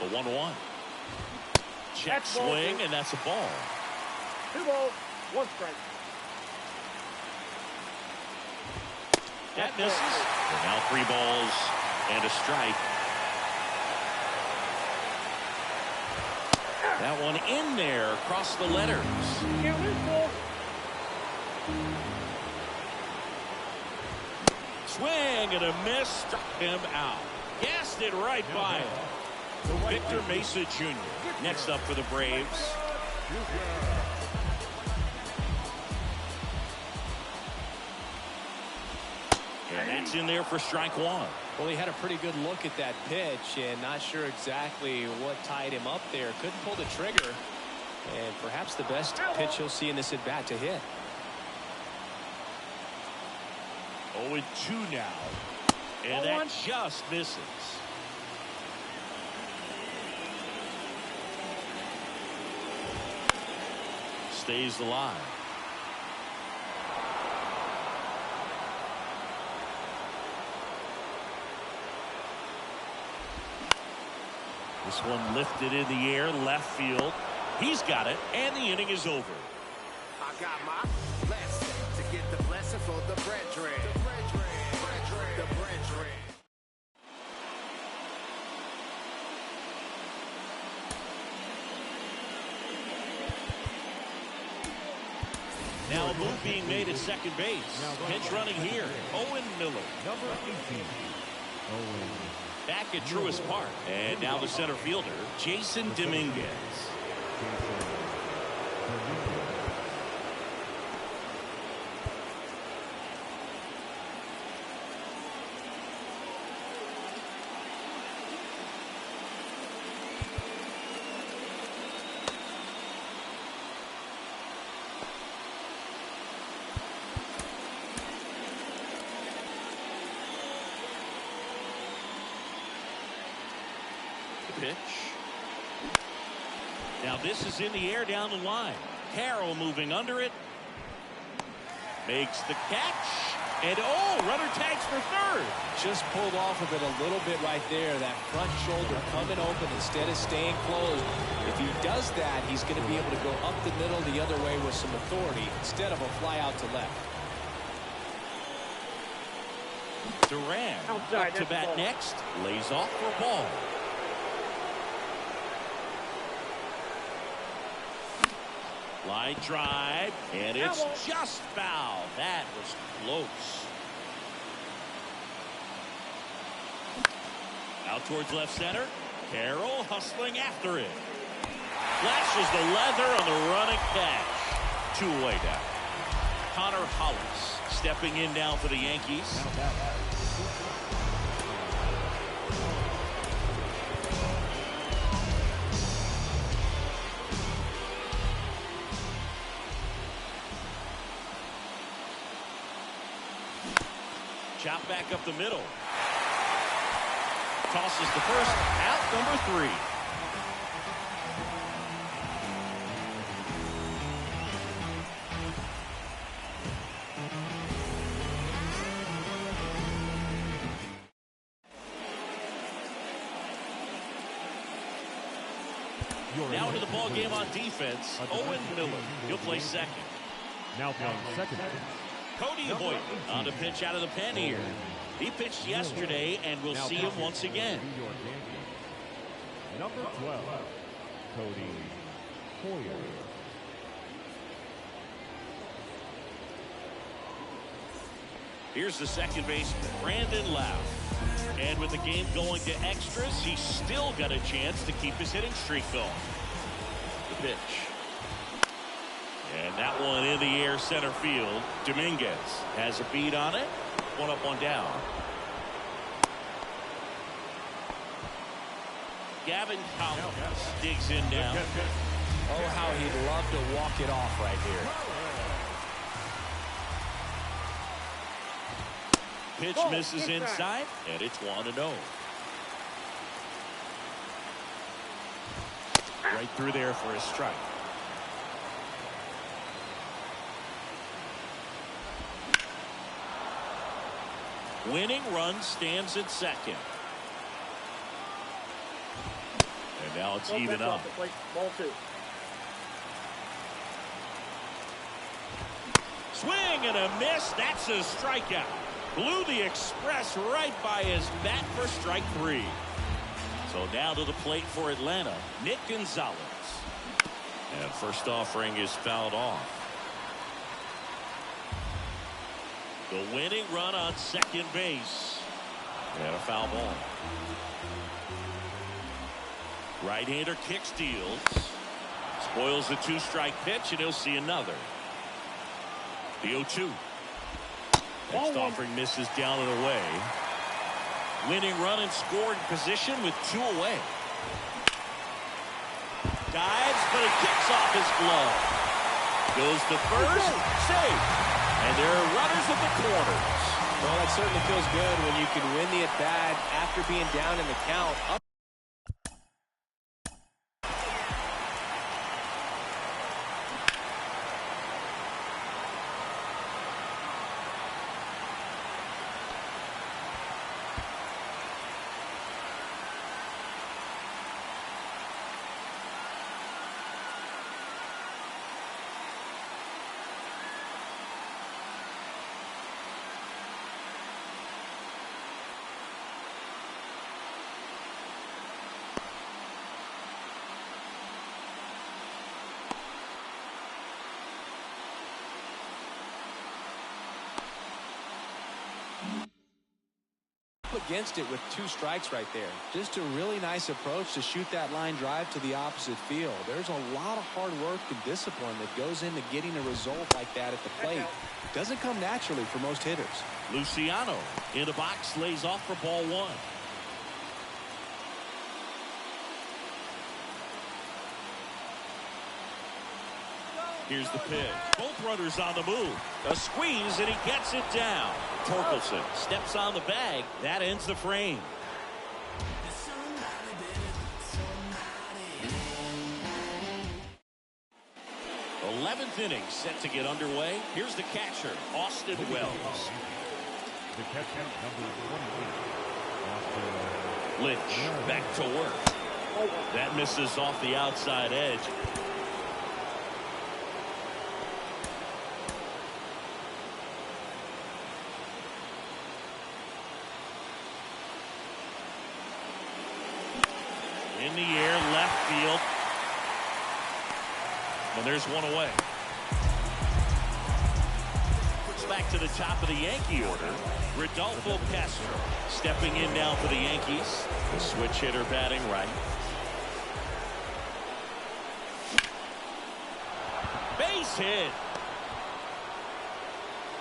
The 1-1. Check swing, and that's a ball. 2 balls, 1 strike. That misses. And now 3 balls and a strike. That one in there across the letters. Swing and a miss, struck him out. Gassed it right by him. Victor Mesa Jr. next up for the Braves. And that's in there for strike 1. Well, he had a pretty good look at that pitch and not sure exactly what tied him up there. Couldn't pull the trigger. And perhaps the best pitch he'll see in this at-bat to hit. 0-2 now. And that just misses. Stays alive. This one lifted in the air, left field. He's got it, and the inning is over. I got my blessing to get the blessing for the brethren. The brethren. The brethren. Now a move being made at second base. Pinch running here. Owen Miller. Number 18. Owen. Back at Truist Park. And now the center fielder, Jason Dominguez. Pitch. Now this is in the air down the line. Carroll moving under it. Makes the catch. And runner tags for third. Just pulled off of it a little bit right there. That front shoulder coming open instead of staying closed. If he does that, he's going to be able to go up the middle the other way with some authority instead of a fly out to left. Duran Outside, up to that's bat ball. next. Lays off for a ball. Line drive, and it's just foul. That was close. Out towards left center. Carroll hustling after it. Flashes the leather on the running catch. 2 away down. Connor Hollis stepping in now for the Yankees. Chop back up the middle. Tosses the first, out number 3. Now into the ball game on defense, Owen Miller. He'll play second. Now playing second. Cody Hoyt on the pitch out of the pen here. He pitched yesterday, and we'll see him once again. New York Yankees. Number 12, Cody Hoyer. Here's the second baseman, Brandon Lau. And with the game going to extras, he's still got a chance to keep his hitting streak going. The pitch. And that one in the air center field. Dominguez has a beat on it. 1 up, 1 down. Gavin Collins digs in now. Oh, how he'd love to walk it off right here. Pitch misses inside, and it's 1-0. Right through there for a strike. Winning run stands at second. And now it's even up. Ball 2. Swing and a miss. That's a strikeout. Blew the express right by his bat for strike 3. So now to the plate for Atlanta, Nick Gonzalez. And first offering is fouled off. The winning run on second base. And a foul ball. Right-hander kick steals. Spoils the 2-strike pitch, and he'll see another. The 0-2. Next offering misses down and away. Winning run and scored position with 2 away. Dives, but it kicks off his glove. Goes to first, safe. And there are runners at the corners. Well, that certainly feels good when you can win the at-bat after being down in the count. Up against it with 2 strikes right there. Just a really nice approach to shoot that line drive to the opposite field. There's a lot of hard work and discipline that goes into getting a result like that at the plate. Doesn't come naturally for most hitters. Luciano in the box, lays off for ball 1. Here's the pitch. Both runners on the move. A squeeze, and he gets it down. Torkelson steps on the bag. That ends the frame. The 11th inning set to get underway. Here's the catcher, Austin Wells. The catcher, number 28, Lynch back to work. That misses off the outside edge. In the air, left field. And there's 1 away. Back to the top of the Yankee order. Rodolfo Castro stepping in now for the Yankees. The switch hitter batting right. Base hit.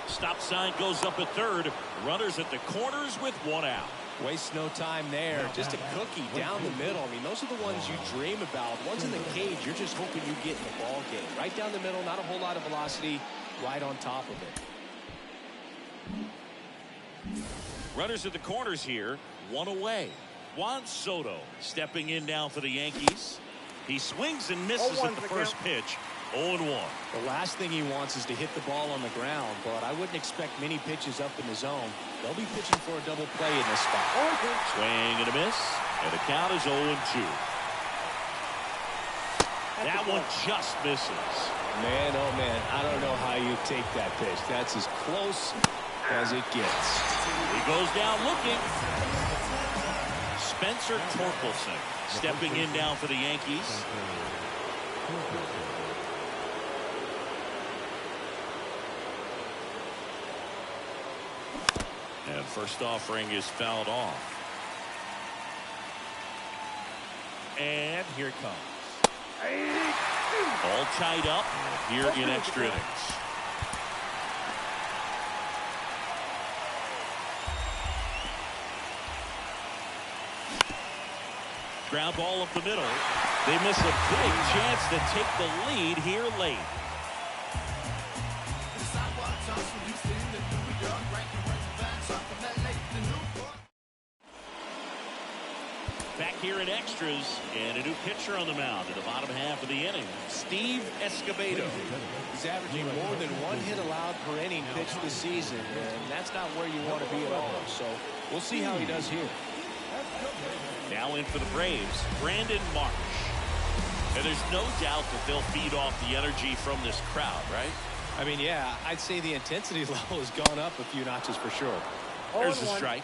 Stop sign goes up at third. Runners at the corners with 1 out. Waste no time there. Just a cookie down the middle. I mean, those are the ones you dream about. Ones in the cage, you're just hoping you get in the ball game. Right down the middle, not a whole lot of velocity, right on top of it. Runners at the corners here, one away. Juan Soto stepping in now for the Yankees. He swings and misses at the first pitch. 0-1. The last thing he wants is to hit the ball on the ground, but I wouldn't expect many pitches up in the zone. They'll be pitching for a double play in this spot. Swing and a miss, and the count is 0-2. That one just misses. Man, oh man, I don't know how you take that pitch. That's as close as it gets. He goes down looking. Spencer Torkelson stepping in now for the Yankees. And first offering is fouled off. And here it comes. All tied up here in extra innings. Ground ball up the middle. They miss a big chance to take the lead here late. Back here in extras, and a new pitcher on the mound in the bottom half of the inning, Steve Escobedo. He's averaging more than one hit allowed per inning pitched this season, and that's not where you want to be at all. So we'll see how he does here. Now in for the Braves, Brandon Marsh. And there's no doubt that they'll feed off the energy from this crowd, right? I mean, yeah, I'd say the intensity level has gone up a few notches for sure. There's the strike.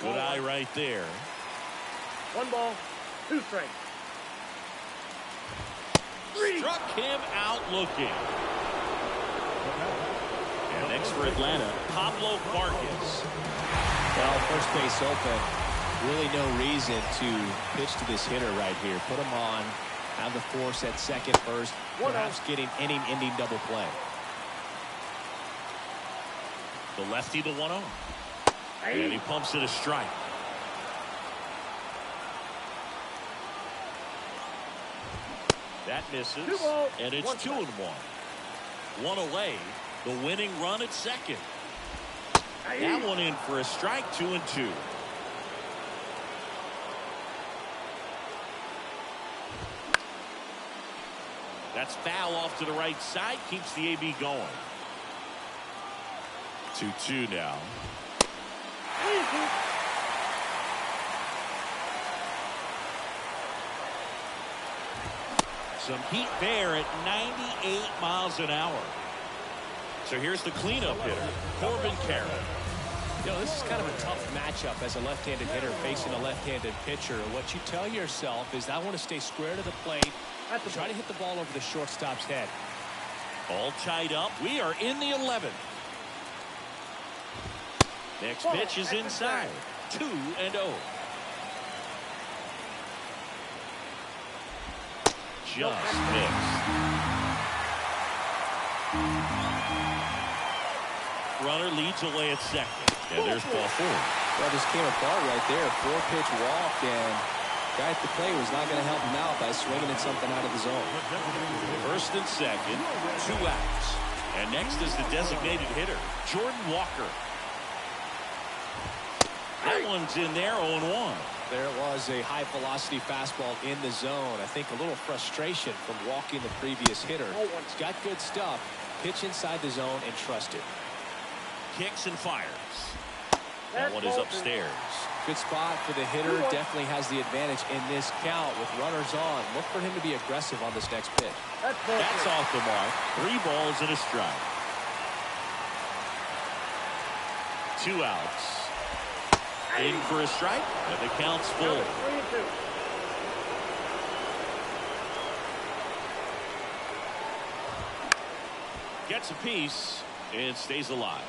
Good eye right there. 1 ball, 2 strikes. Struck him out looking. And next for Atlanta, Pablo Vargas. Well, first base open. Really no reason to pitch to this hitter right here. Put him on. Have the force at second first. Perhaps getting inning-ending double play. The lefty to 1-0. And he pumps it a strike. That misses, and it's 2-1. One away, the winning run at second. That one in for a strike, 2-2. That's foul off to the right side, keeps the AB going. 2-2 now. Some heat there at 98 miles an hour. So here's the cleanup hitter, Corbin Carroll. You know, this is kind of a tough matchup as a left-handed hitter facing a left-handed pitcher. What you tell yourself is I want to stay square to the plate, try to hit the ball over the shortstop's head. All tied up. We are in the 11th. Next pitch is inside. 2-0. Just missed. Runner leads away at second. And there's ball 4. Well, this came apart right there. 4-pitch walk, and guy at the plate was not going to help him out by swinging at something out of the zone. First and second, 2 outs. And next is the designated hitter, Jordan Walker. That one's in there, 0-1. There was a high-velocity fastball in the zone. I think a little frustration from walking the previous hitter. He's got good stuff. Pitch inside the zone and trust it. Kicks and fires. That one is upstairs. Good spot for the hitter. Definitely has the advantage in this count with runners on. Look for him to be aggressive on this next pitch. That's off the mark. 3 balls and a strike. 2 outs. In for a strike, and the count's full. Gets a piece and stays alive.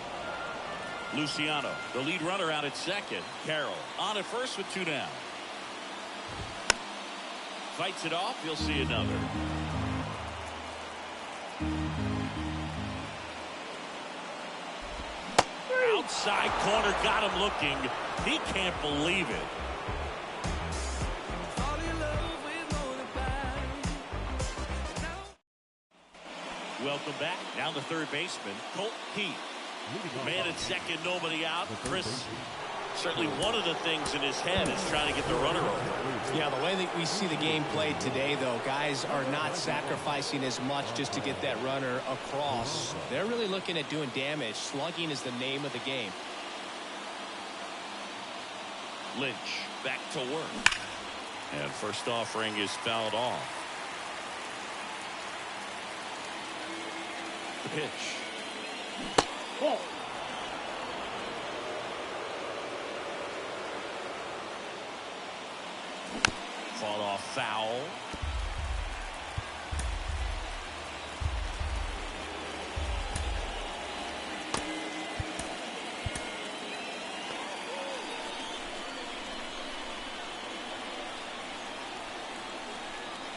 Luciano, the lead runner, out at second. Carroll on at first with 2 down. Fights it off. You'll see another. Outside corner, got him looking. He can't believe it. welcome back. Now the third baseman, Colt Heath. Man at second, nobody out. Chris, certainly one of the things in his head is trying to get the runner over. Yeah, the way that we see the game played today, though, guys are not sacrificing as much just to get that runner across. They're really looking at doing damage. Slugging is the name of the game. Lynch back to work. And first offering is fouled off. The pitch. Ball. Fought off foul.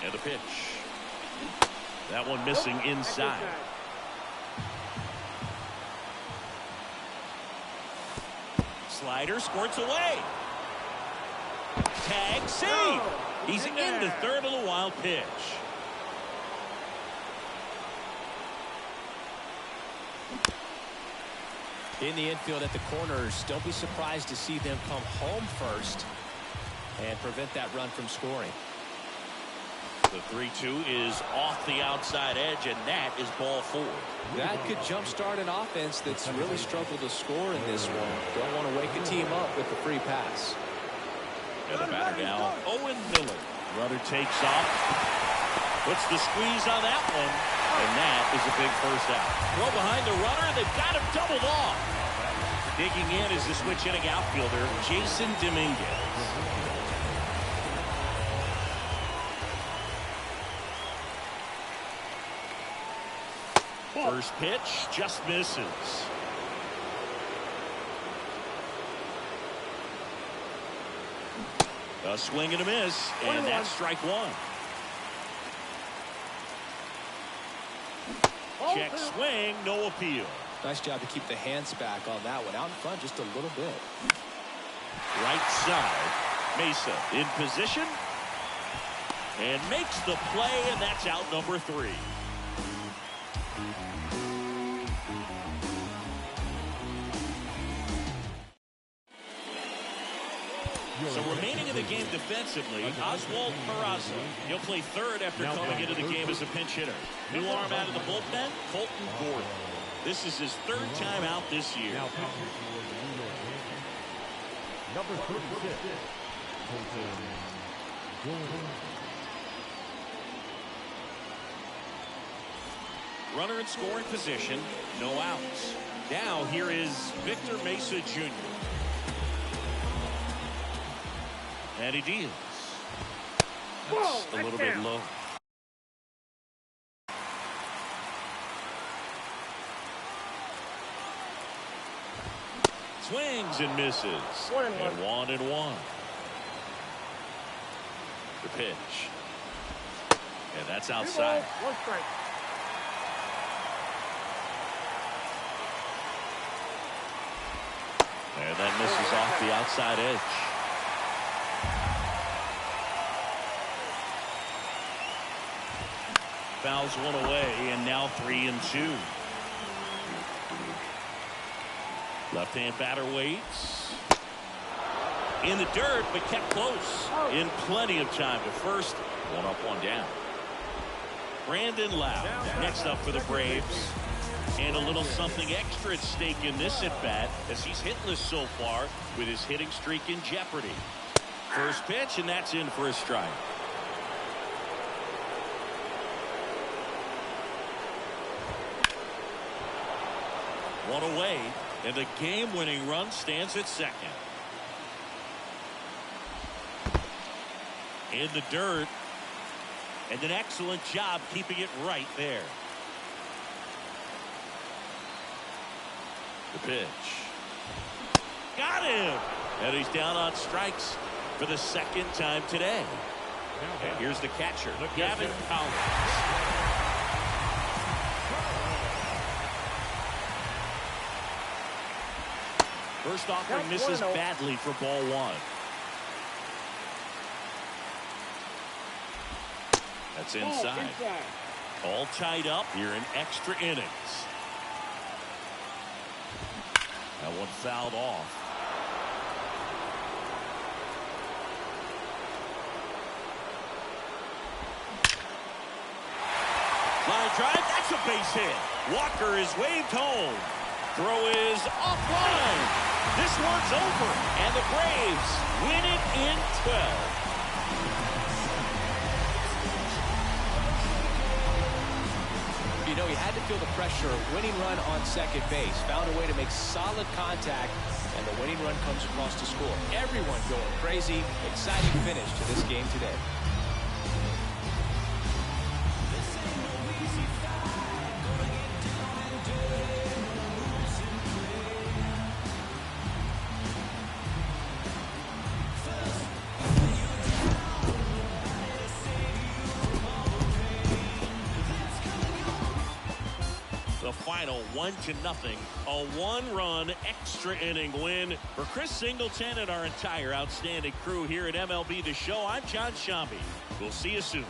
And the pitch. That one missing inside. Slider squirts away. Tag save. He's into third on the wild pitch. In the infield at the corners, don't be surprised to see them come home first and prevent that run from scoring. The 3-2 is off the outside edge, and that is ball 4. That could jumpstart an offense that's really struggled to score in this one. Don't want to wake a team up with the free pass. And the batter now, Owen Miller. Runner takes off, puts the squeeze on that one, and that is a big first out. Throw behind the runner, they've got him doubled off. Digging in is the switch hitting outfielder, Jason Dominguez. First pitch just misses. A swing and a miss, and that's strike one. Check swing, no appeal. Nice job to keep the hands back on that one. Out in front just a little bit. Right side, Mesa in position and makes the play, and that's out number 3. So remaining in the game defensively, Oswald Peraza. He'll play third after coming into the game as a pinch hitter. New arm out of the bullpen, Colton Gordon. This is his third time out this year. Number 36. Runner in scoring position, no outs. Now here is Victor Mesa Jr. And he deals. That's a little bit low. Swings and misses. 1-1. The pitch. And that's outside. 1 strike. And that misses off the outside edge. Fouls one away, and now 3-2. Left-hand batter waits. In the dirt, but kept close. In plenty of time to first. 1 up, 1 down. Brandon Lowe next up for the Braves. And a little something extra at stake in this at-bat as he's hitless so far with his hitting streak in jeopardy. First pitch, and that's in for a strike. One away, and the game-winning run stands at second. In the dirt, and an excellent job keeping it right there. The pitch. Got him! And he's down on strikes for the second time today. And here's the catcher, Gavin Collins. First offering misses badly for ball 1. That's inside. All tied up here in extra innings. That one fouled off. Line drive, that's a base hit. Walker is waved home. Throw is offline. This one's over, and the Braves win it in 12. You know, he had to feel the pressure. Winning run on second base. Found a way to make solid contact, and the winning run comes across to score. Everyone going crazy. Exciting finish to this game today. The final 1-0, a one-run extra inning win for Chris Singleton and our entire outstanding crew here at MLB The Show. I'm John Shambi. We'll see you soon.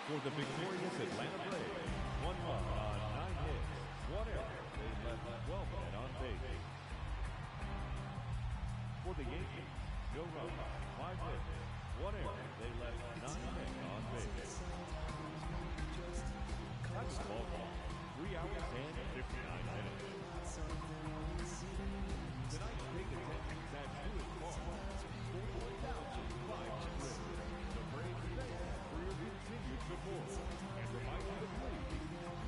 For the victorious Atlanta Braves, 1 run on 9 hits, 1 error. They left 12 men on base. For the Yankees, no runs, 5 hits, 1 error. They left 9 men on base. Time of ball game, 3 hours and 59 minutes. Tonight's big attendance at Lewis Park, 4,500. The Braves thank you for your continued support and remind you to please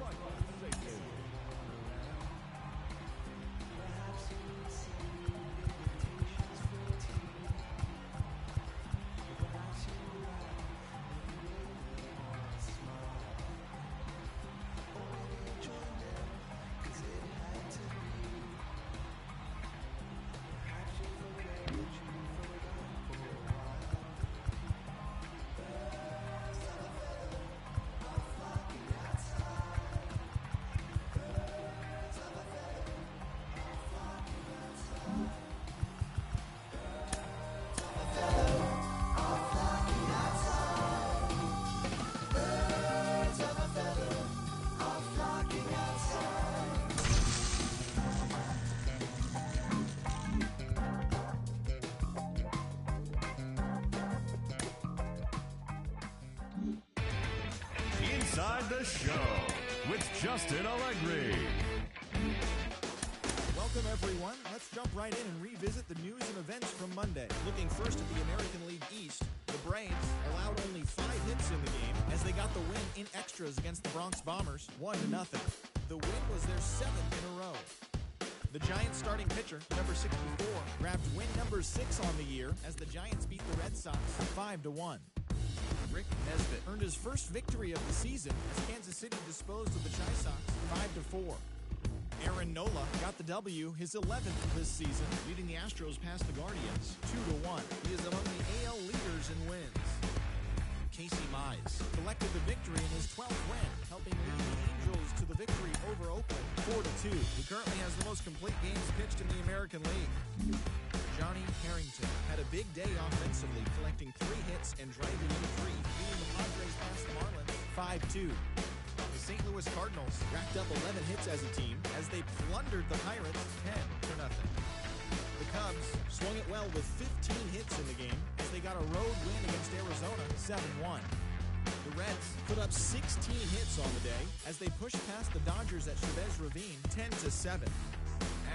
like us safely. Inside the Show with Justin Allegri. Welcome, everyone. Let's jump right in and revisit the news and events from Monday. Looking first at the American League East, the Braves allowed only 5 hits in the game as they got the win in extras against the Bronx Bombers, 1-0. The win was their 7th in a row. The Giants starting pitcher, number 64, grabbed win number 6 on the year as the Giants beat the Red Sox 5-1. Rick Nesbitt earned his first victory of the season as Kansas City disposed of the Chi Sox 5-4. Aaron Nola got the W, his 11th this season, leading the Astros past the Guardians 2-1. He is among the AL leaders in wins. Casey Mize collected the victory in his 12th win, helping lead the Angels to the victory over Oakland 4-2. He currently has the most complete games pitched in the American League. Johnny Harrington had a big day offensively, collecting 3 hits and driving in 3, leading the Padres past the Marlins 5-2. The St. Louis Cardinals racked up 11 hits as a team as they plundered the Pirates 10-0. The Cubs swung it well with 15 hits in the game as they got a road win against Arizona 7-1. The Reds put up 16 hits on the day as they pushed past the Dodgers at Chavez Ravine 10-7.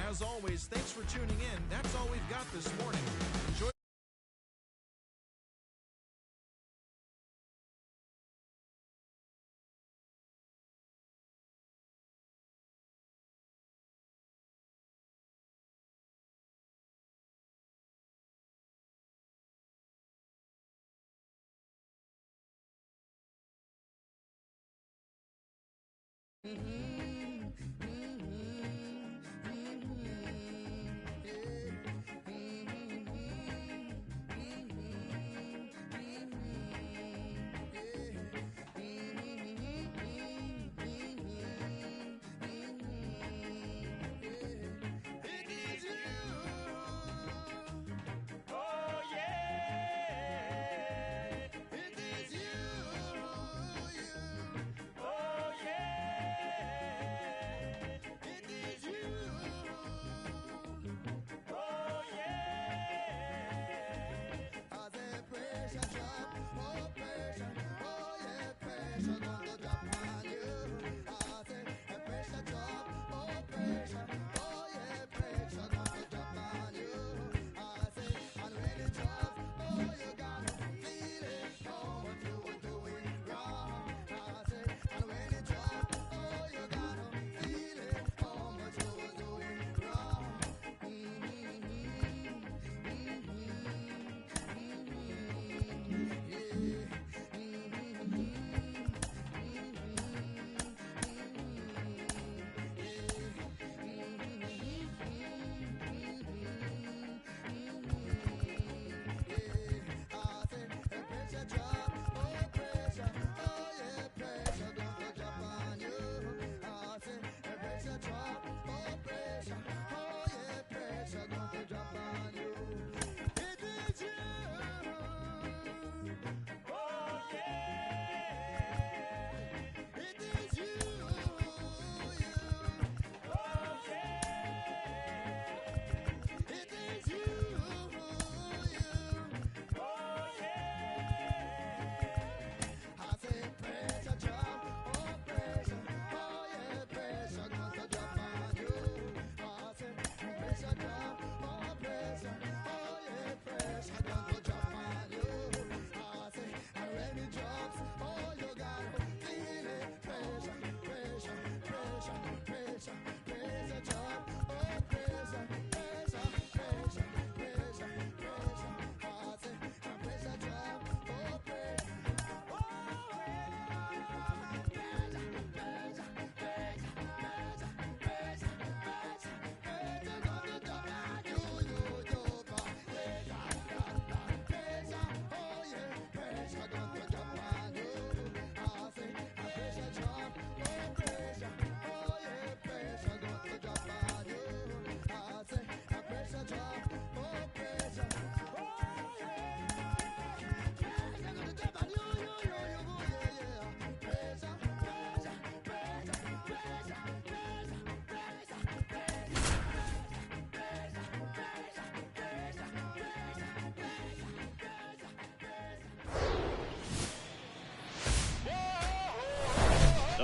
As always, thanks for tuning in. That's all we've got this morning. Enjoy.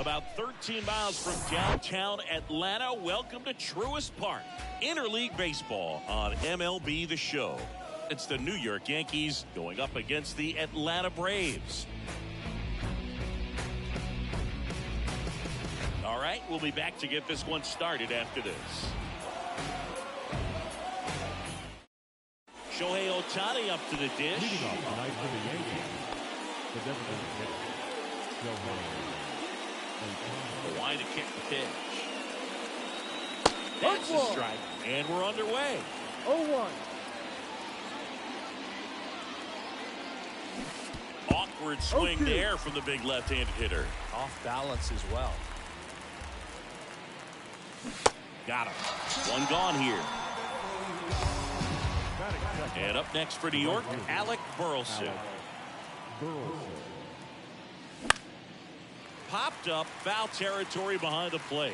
About 13 miles from downtown Atlanta, welcome to Truist Park. Interleague Baseball on MLB The Show. It's the New York Yankees going up against the Atlanta Braves. All right, we'll be back to get this one started after this. Shohei Ohtani up to the dish. Leading off tonight for the Yankees, the designated hitter, Shohei Ohtani. The line to kick the pitch. That's a strike, and we're underway. 0-1. Awkward swing there from the big left-handed hitter. Off balance as well. Got him. One gone here. And up next for New York, Alec Burleson. Popped up, foul territory behind the plate.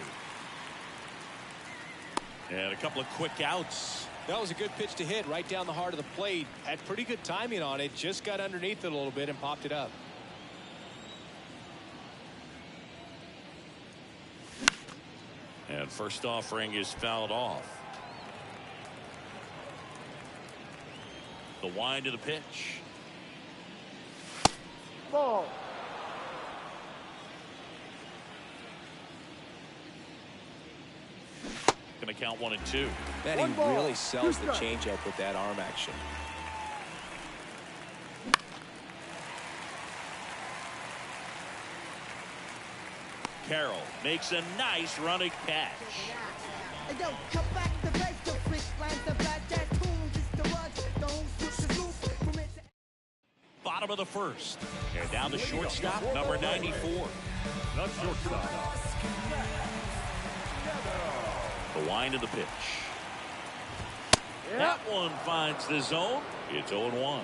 And a couple of quick outs. That was a good pitch to hit right down the heart of the plate. Had pretty good timing on it. Just got underneath it a little bit and popped it up. And first offering is fouled off. The wind to the pitch. Ball. Going to count 1 and 2. Man, he really sells the changeup with that arm action. Carroll makes a nice running catch. Bottom of the first. And down the shortstop, number 94. The shortstop. The wind of the pitch. That one finds the zone. It's 0-1.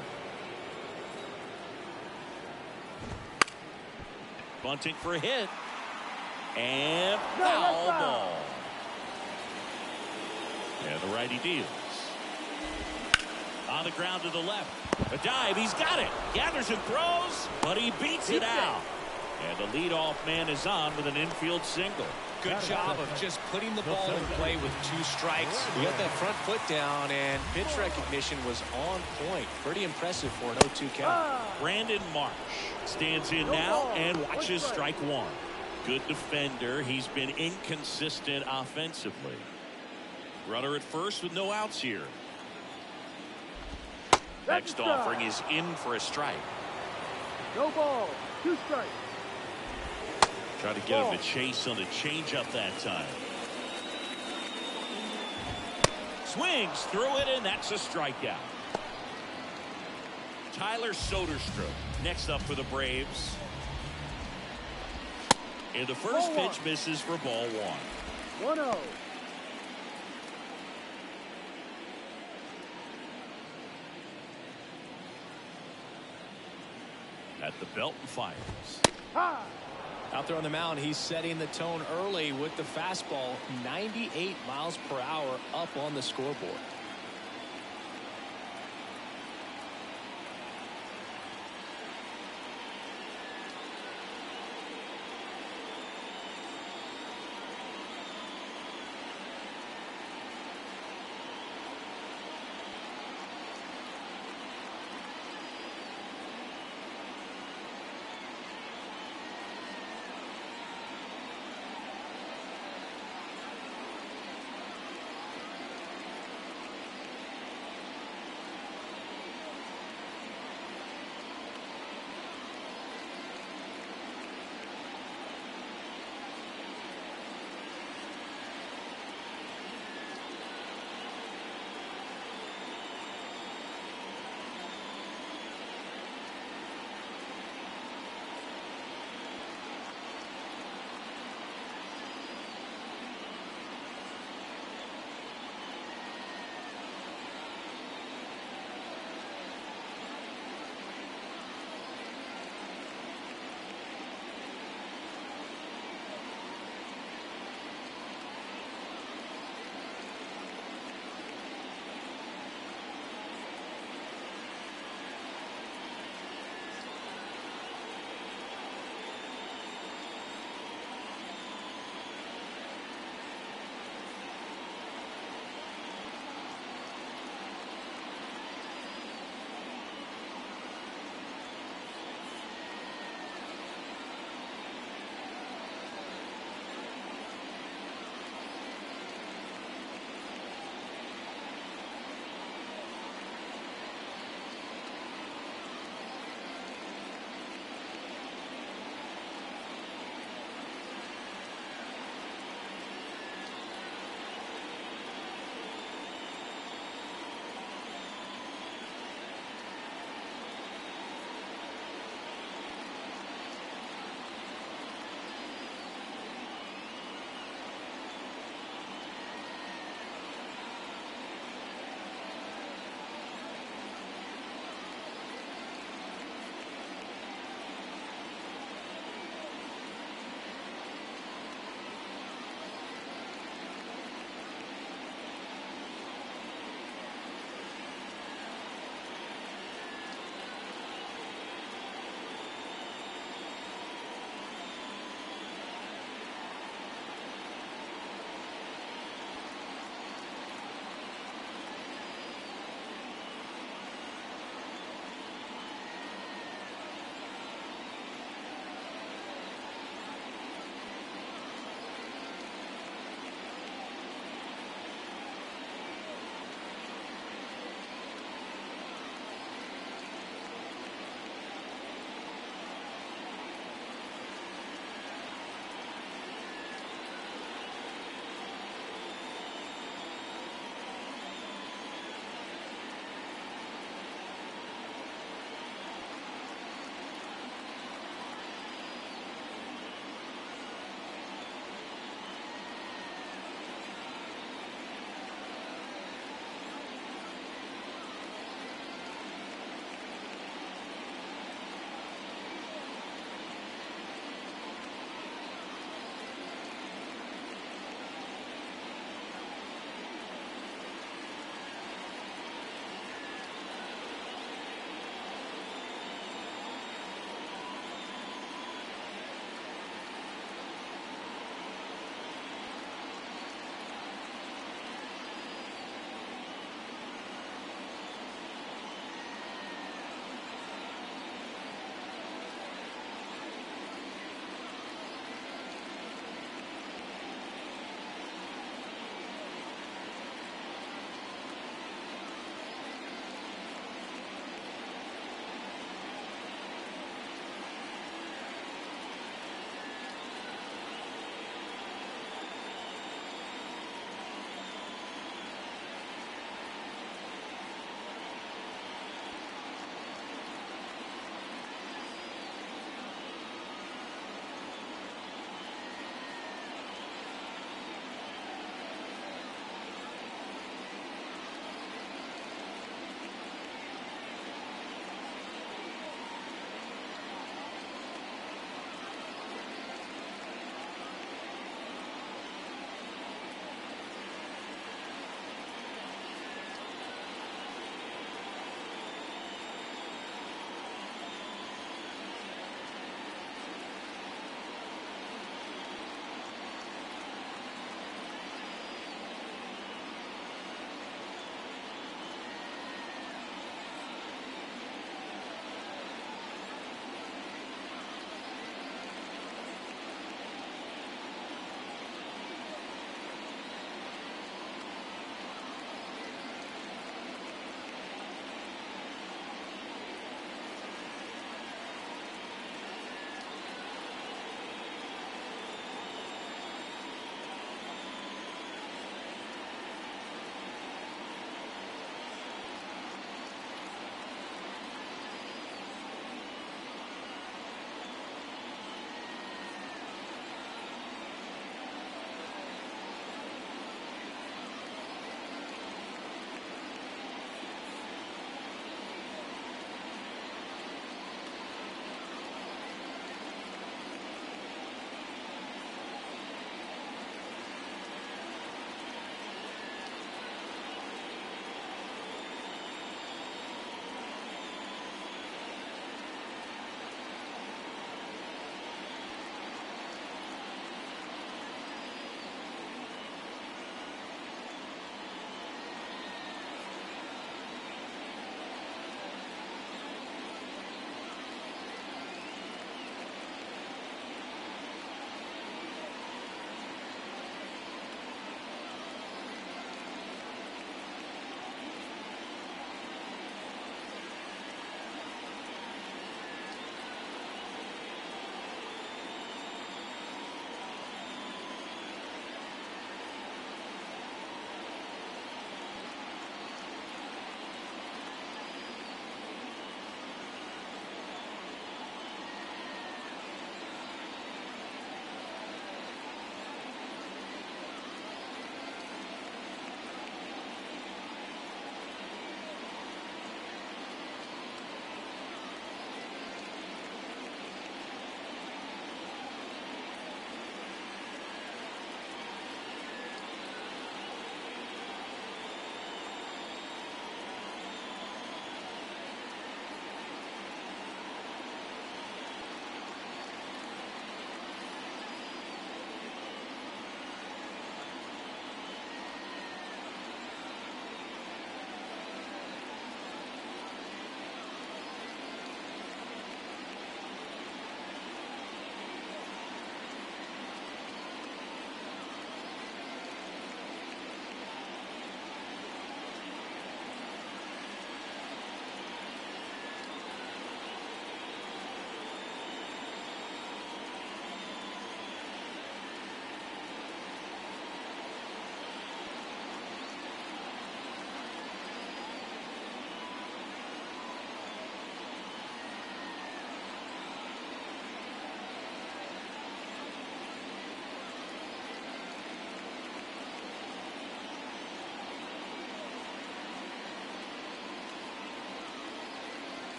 Bunting for a hit. And foul ball. And the righty deals. On the ground to the left. A dive. He's got it. Gathers and throws, but he beats it out. And the leadoff man is on with an infield single. Good job of just putting the ball in play with 2 strikes. He got that front foot down, and pitch recognition was on point. Pretty impressive for an 0-2 count. Brandon Marsh stands in now and watches strike one. Good defender. He's been inconsistent offensively. Runner at first with no outs here. Next offering is in for a strike. No ball. 2 strikes. Try to get him to chase on the changeup that time. Swings through it, and that's a strikeout. Tyler Soderstrom next up for the Braves. And the first pitch misses for ball 1. 1-0. At the belt and fires. Out there on the mound, he's setting the tone early with the fastball. 98 miles per hour up on the scoreboard.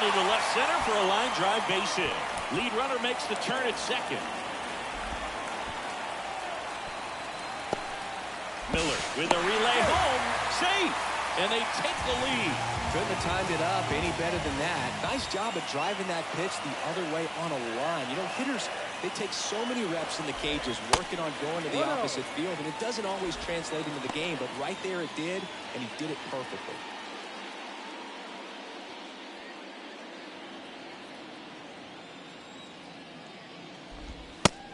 into left center for a line drive base hit. Lead runner makes the turn at second. Miller with a relay home. Safe. And they take the lead. Couldn't have timed it up any better than that. Nice job of driving that pitch the other way on a line. You know, hitters, they take so many reps in the cages working on going to the opposite field, and it doesn't always translate into the game, but right there it did, and he did it perfectly.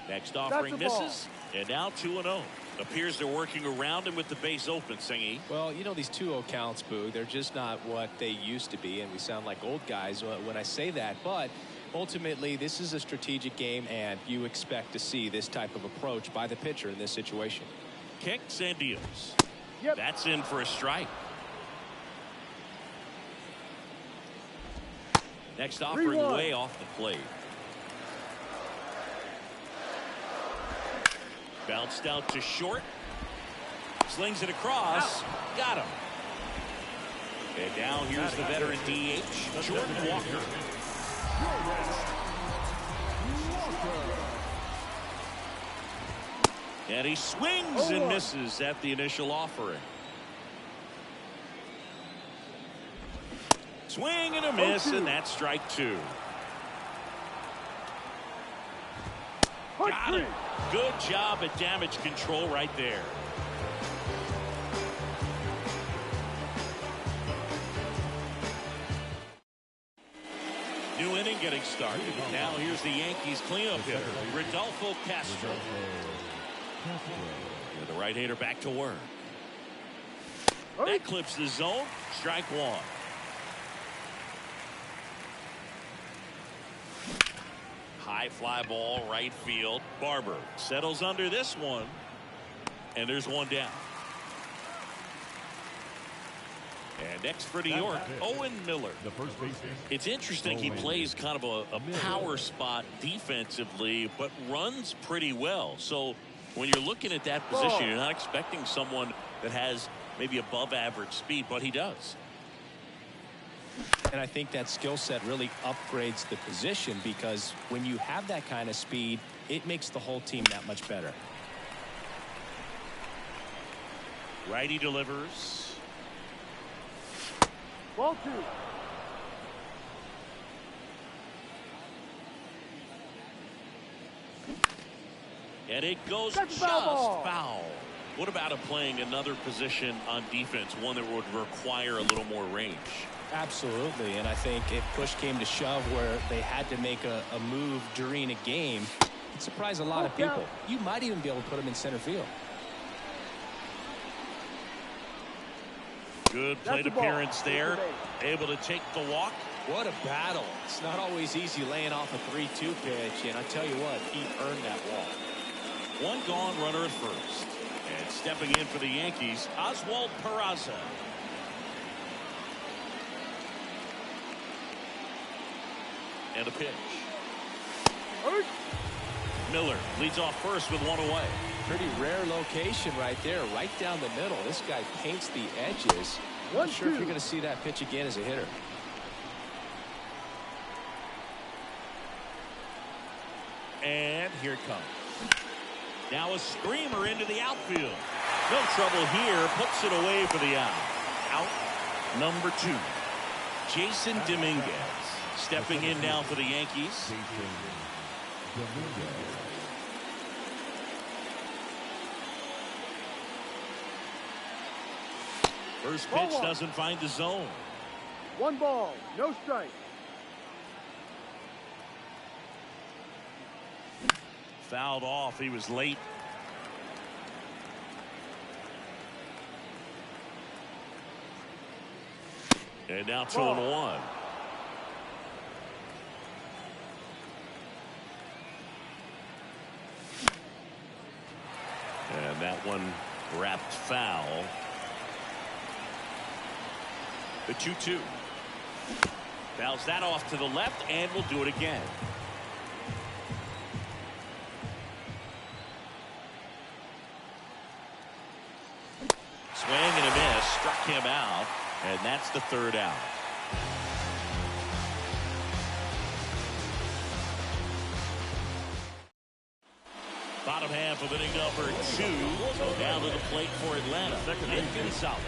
Next offering misses, and now 2-0. Appears they're working around him with the base open, Singy. Well, you know, these 2-0 counts, Boo, they're just not what they used to be, and we sound like old guys when I say that, but ultimately this is a strategic game, and you expect to see this type of approach by the pitcher in this situation. Kicks and deals. That's in for a strike. Next offering way off the plate. Bounced out to short. Slings it across. Got him. And now here's the veteran DH, Jordan Walker. And he swings and misses at the initial offering. Swing and a miss, and that's strike two. Got it. Good job at damage control right there. New inning getting started. Now here's the Yankees cleanup hitter, Rodolfo Castro. And the right-hander back to work. That clips the zone. Strike one. High fly ball, right field. Barber settles under this one. And there's one down. And next for New York, Owen Miller. The first baseman. It's interesting he plays kind of a power spot defensively, but runs pretty well. So when you're looking at that position, you're not expecting someone that has maybe above average speed, but he does. And I think that skill set really upgrades the position, because when you have that kind of speed, it makes the whole team that much better. Righty delivers. Ball two. And it goes That's just foul. foul. What about him playing another position on defense, one that would require a little more range? Absolutely, and I think if push came to shove where they had to make a move during a game, it surprised a lot of people. You might even be able to put him in center field. Good plate appearance there. Able to take the walk. What a battle. It's not always easy laying off a 3-2 pitch, and I tell you what, he earned that walk. One gone runner at first. And stepping in for the Yankees, Oswald Peraza. And a pitch. Miller leads off first with one away. Pretty rare location right there, right down the middle. This guy paints the edges. I'm not sure if you're going to see that pitch again as a hitter. And here it comes. Now a screamer into the outfield. No trouble here. Puts it away for the out. Out number 2. Jason Dominguez stepping in now for the Yankees. First pitch doesn't find the zone. 1 ball, no strike. Fouled off. He was late. And now 2-1. And that one wrapped foul. The 2-2. Fouls that off to the left, and will do it again. Swing and a miss. Struck him out, and that's the 3rd out. Bottom half of inning number 2. So down to the plate for Atlanta. Nick Gonzalez.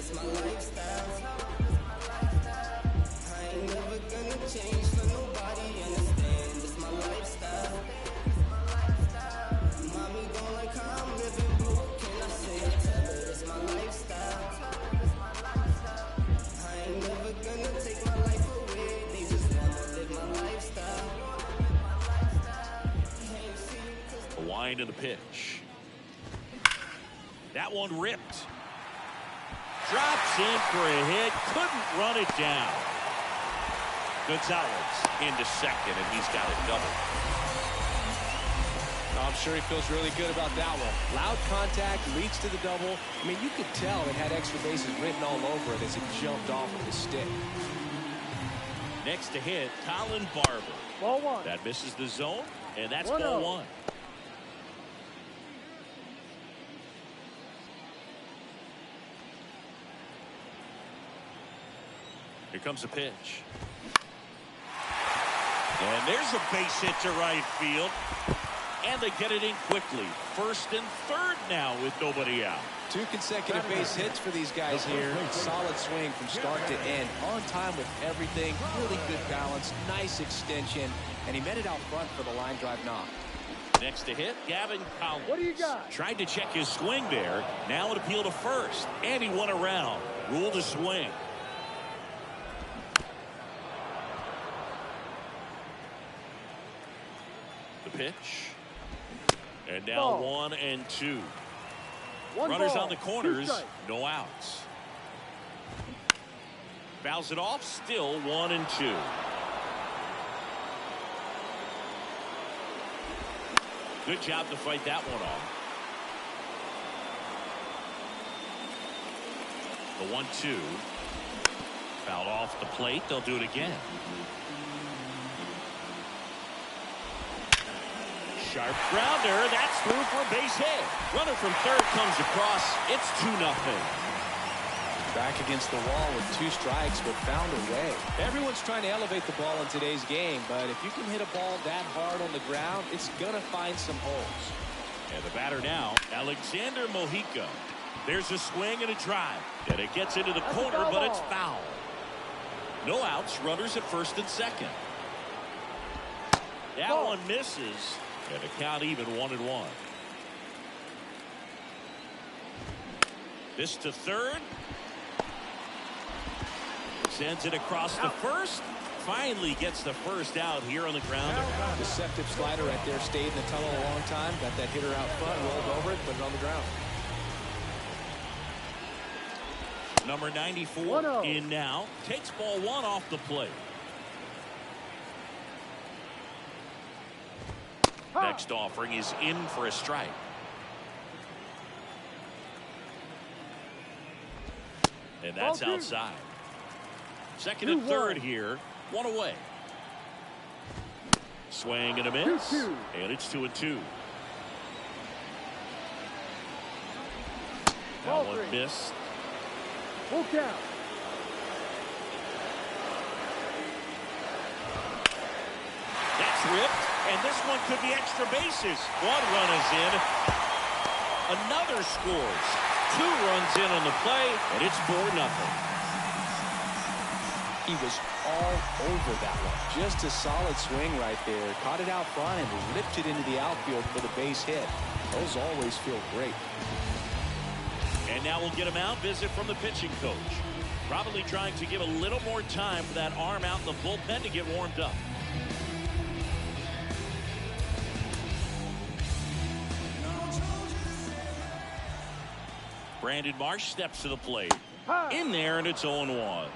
this my lifestyle. I ain't never gonna change for nobody, understand this my lifestyle. Mommy don't like how I'm living, but what can I say? I tell her this my lifestyle. I ain't never gonna take my life away, they just wanna live my lifestyle. The wind of the pitch. That one ripped. Drops in for a hit. Couldn't run it down. Gonzalez into second, and he's got a double. I'm sure he feels really good about that one. Loud contact leads to the double. I mean, you could tell it had extra bases written all over it as it jumped off of his stick. Next to hit, Colin Barber. Ball one. That misses the zone, and that's 1-0. ball one. Here comes a pitch. And there's a base hit to right field. And they get it in quickly. First and third now with nobody out. 2 consecutive base hits for these guys here. Solid swing from start to end. On time with everything. Really good balance. Nice extension. And he met it out front for the line drive knock. Next to hit, Gavin Collins. What do you got? Tried to check his swing there. Now an appeal to first. And he won around. Ruled a swing. The pitch. And now Ball. 1-2. One Runners ball, on the 2 corners. strikes. No outs. Fouls it off. Still 1-2. Good job to fight that one off. The 1-2. Fouled off the plate. They'll do it again. Sharp grounder. That's through for a base hit. Runner from third comes across. It's 2-0. Back against the wall with 2 strikes, but found a way. Everyone's trying to elevate the ball in today's game, but if you can hit a ball that hard on the ground, it's going to find some holes. And the batter now, Alexander Mojica. There's a swing and a drive. And it gets into the corner, but it's foul. No outs. Runners at first and second. That one misses. And the count even 1-1. This to third. Sends it across the first. Finally gets the first out here on the ground. Deceptive slider right there. Stayed in the tunnel a long time. Got that hitter out front. Rolled over it. Put it on the ground. Number 94 1-0. in now. Takes ball 1 off the plate. Next offering is in for a strike. And that's outside. Second and third here. 1 away. Swing and a miss. 2-2. And it's 2-2. That one missed. Full count. That's ripped. And this one could be extra bases. 1 run is in. Another scores. 2 runs in on the play, and it's 4-0. He was all over that one. Just a solid swing right there. Caught it out front and ripped it into the outfield for the base hit. Those always feel great. And now we'll get him out. Visit from the pitching coach. Probably trying to give a little more time for that arm out in the bullpen to get warmed up. Brandon Marsh steps to the plate. In there, and it's 0-1.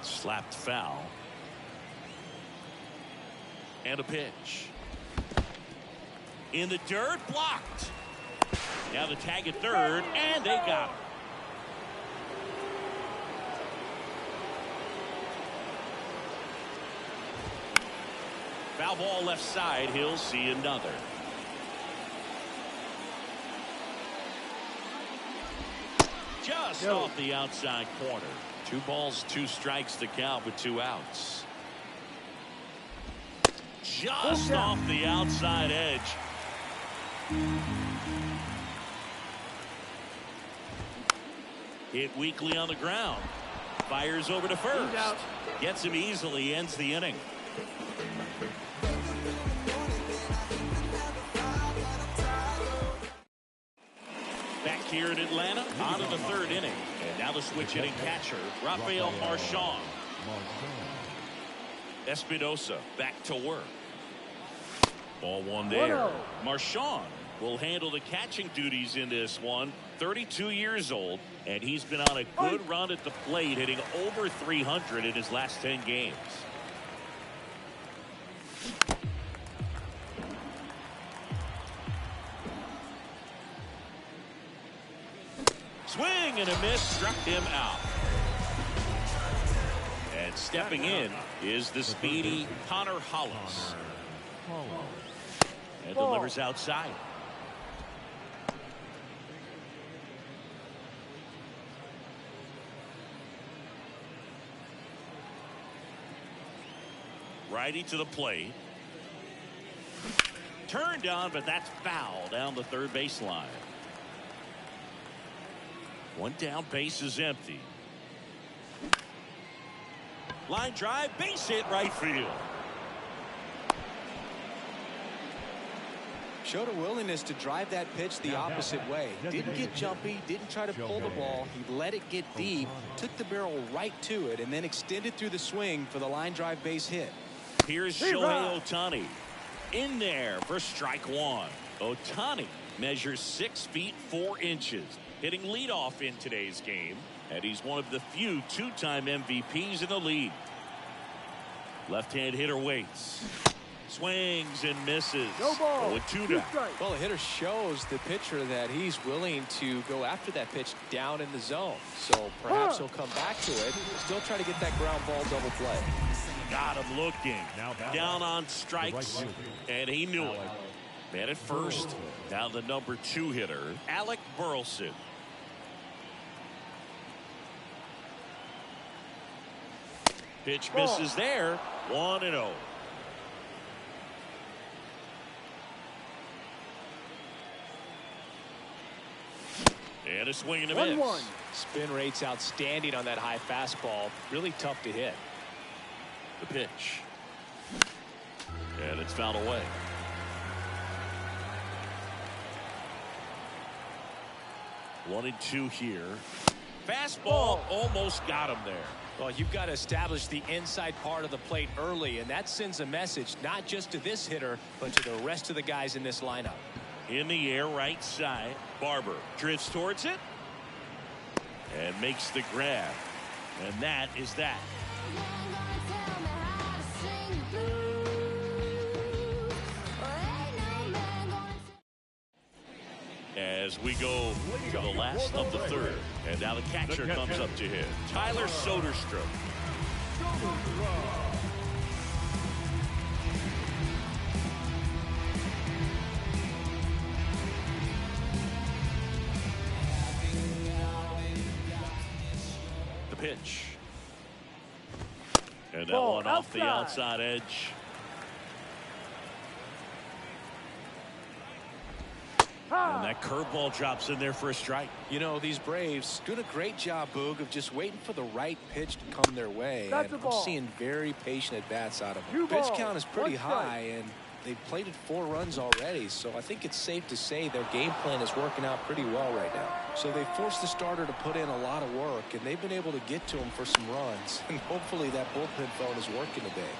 Slapped foul. And a pitch. In the dirt, blocked. Now the tag at third, and they got him. Foul ball left side. He'll see another. Just off the outside corner. 2 balls, 2 strikes to count with 2 outs. Just off the outside edge. Hit weakly on the ground. Fires over to first. Gets him easily, ends the inning. Back here in Atlanta, on to the 3rd inning. And now the switch hitting catcher, Rafael Marchand. Espinosa back to work. Ball 1 there. Marchand will handle the catching duties in this one. 32 years old, and he's been on a good run at the plate, hitting over 300 in his last 10 games. Swing and a miss, struck him out. And stepping in is the speedy Connor Hollis. And delivers outside. Righty to the plate. Turned on, but that's foul down the 3rd baseline. 1 down, base is empty. Line drive, base hit, right field. Showed a willingness to drive that pitch the opposite way. Didn't get jumpy, didn't try to pull the ball. He let it get deep, took the barrel right to it, and then extended through the swing for the line drive base hit. Here's Shohei Ohtani in there for strike 1. Ohtani measures 6 feet 4 inches, hitting leadoff in today's game, and he's one of the few 2-time MVPs in the league. Left-hand hitter waits. Swings and misses. No ball. 0-2 down. Well, the hitter shows the pitcher that he's willing to go after that pitch down in the zone. So perhaps he'll come back to it. Still try to get that ground ball double play. Got him looking. Down on strikes, and he knew it. Man at first. Now the number 2 hitter, Alec Burleson. Pitch misses there. 1-0. And a swing and a miss. 1-1. Spin rate's outstanding on that high fastball. Really tough to hit. The pitch. And it's fouled away. One and 2 here. Fastball almost got him there. Well, you've got to establish the inside part of the plate early, and that sends a message not just to this hitter, but to the rest of the guys in this lineup. In the air, right side. Barber drifts towards it and makes the grab. And that is that. As we go to the last of the 3rd. And now the catcher comes up to hit. Tyler Soderstrom. The pitch. And that one off the outside edge. And that curveball drops in there for a strike. You know, these Braves doing a great job, Boog, of just waiting for the right pitch to come their way. And I'm seeing very patient at-bats out of them. Pitch count is pretty high, and they've plated 4 runs already. So I think it's safe to say their game plan is working out pretty well right now. So they forced the starter to put in a lot of work, and they've been able to get to him for some runs. And hopefully that bullpen phone is working today.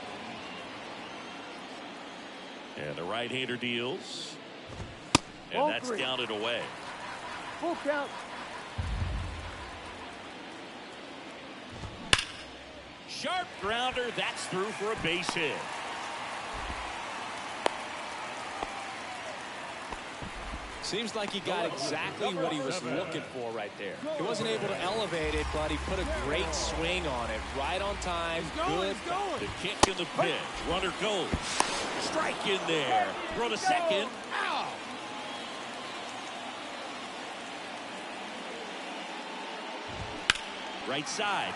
And the right-hander deals. And that's down and away. Full count. Sharp grounder. That's through for a base hit. Seems like he got exactly what he was looking for right there. He wasn't able to elevate it, but he put a great swing on it. Right on time. Good. The kick and the pitch. Runner goes. Strike in there. Throw to second. Ow! Right side.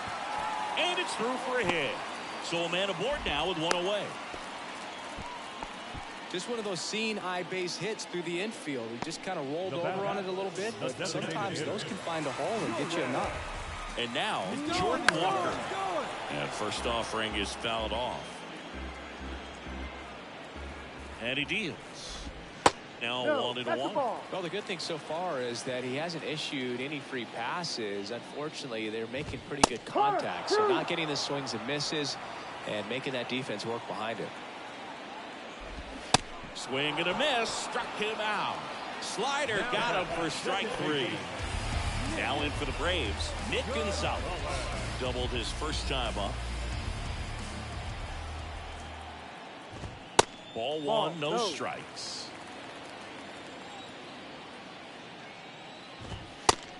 And it's through for a hit. So a man aboard now with one away. Just one of those seeing eye base hits through the infield. He just kind of rolled over on it a little bit, but sometimes those can find a hole and get you a knock. And now Jordan Walker. And first offering is fouled off. And he deals. Now 1-1. Well, the good thing so far is that he hasn't issued any free passes. Unfortunately, they're making pretty good contact, so not getting the swings and misses and making that defense work behind him. Swing and a miss. Struck him out. Slider got him for strike 3. Now in for the Braves, Nick Gonzalez. Doubled his first time up. Ball 1, no strikes.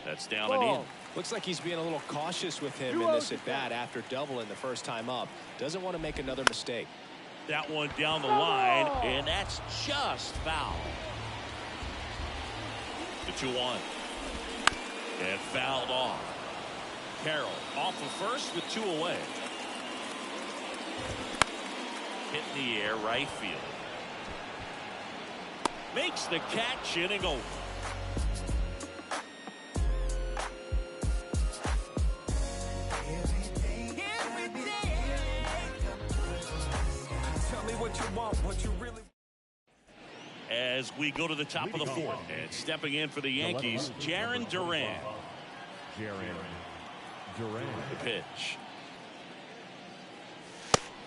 That's down and in. Looks like he's being a little cautious with him in this at bat after doubling the first time up. Doesn't want to make another mistake. That one down the line, and that's just foul. The 2-1. And fouled off. Carroll off of first with 2 away. Hit in the air, right field. Makes the catch, inning over. As we go to the top of the 4th, and stepping in for the Yankees, Jarren Duran. The pitch.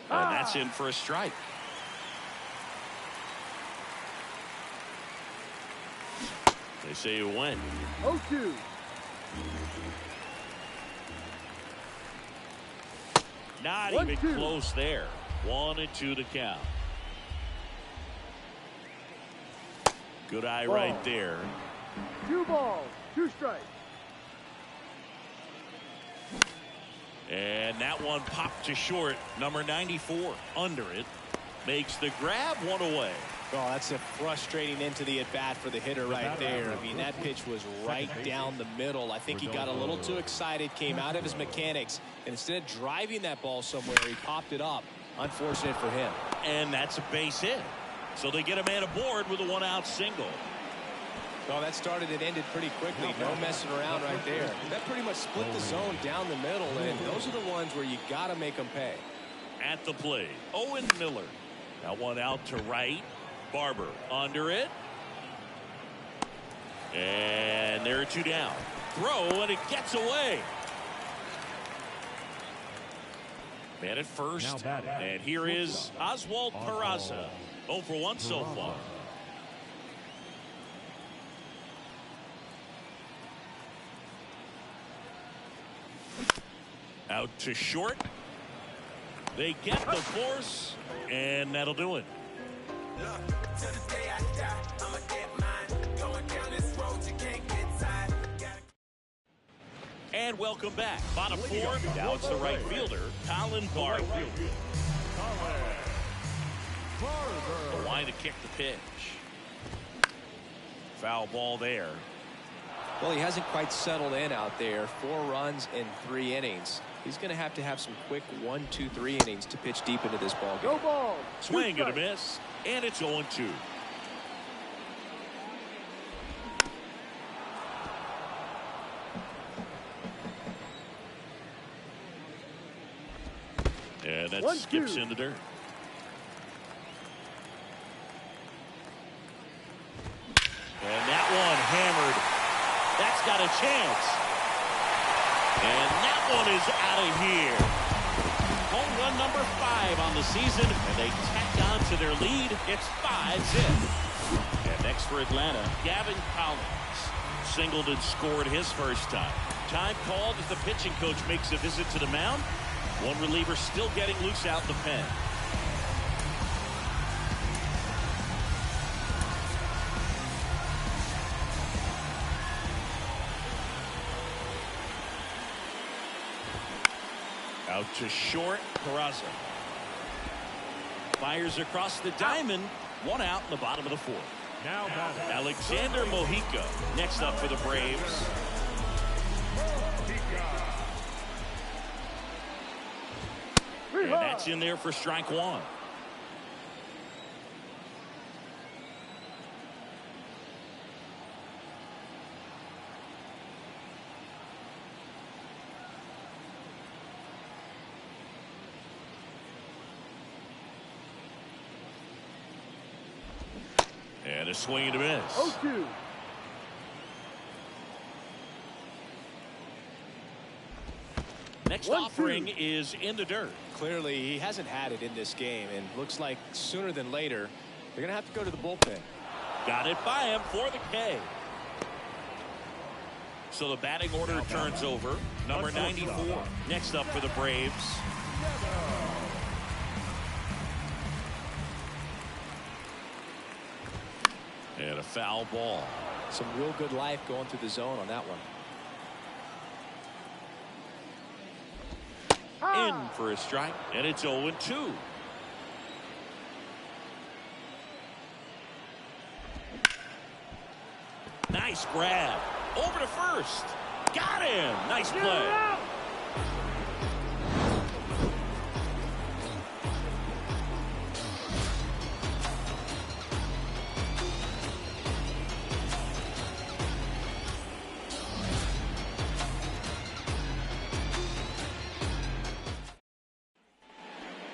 And that's in for a strike. They say you win. 0-2. Not even close there. 1-2 to count. Good eye right there. 2 balls, 2 strikes. And that one popped to short. Number 94 under it. Makes the grab, 1 away. Oh, that's a frustrating end to the at-bat for the hitter right there. I mean, that pitch was right down the middle. I think he got a little too excited, came out of his mechanics, and instead of driving that ball somewhere, he popped it up. Unfortunate for him. And that's a base hit. So they get a man aboard with a 1-out single. Oh, that started and ended pretty quickly. No messing around right there. That pretty much split the zone down the middle, and those are the ones where you got to make them pay. At the plate, Owen Miller. That one out to right. Barber under it. And there are 2 down. Throw, and it gets away. Man at first. And here is Oswald Peraza. 0 for 1 so far. Out to short. They get the force, and that'll do it. And welcome back. Bottom 4. Now it's the right fielder, Colin Barber. The line to kick the pitch. Foul ball there. Well, he hasn't quite settled in out there. 4 runs in 3 innings. He's going to have some quick 1, 2, 3 innings to pitch deep into this ball game. Go ball. Swing and a miss, and it's 0-2. And that skips in the dirt. And that one hammered. That's got a chance. And that one is out of here. Home run number 5 on the season, and they tack on to their lead. It's 5-zip. And next for Atlanta, Gavin Collins. Singled and scored his first time. Time called as the pitching coach makes a visit to the mound. One reliever still getting loose out in the pen. Out to short, Peraza. Fires across the diamond. 1 out in the bottom of the 4th. Now Alexander Mojica next up for the Braves. And that's in there for strike one. And a swing and a miss. 0-2. Next 1-2. offering is in the dirt. Clearly, he hasn't had it in this game, and looks like sooner than later, they're going to have to go to the bullpen. Got it by him for the K. So the batting order turns over. Number 94 next up for the Braves. And a foul ball. Some real good life going through the zone on that one. In for a strike, and it's 0-2. Nice grab. Over to first. Got him. Nice play.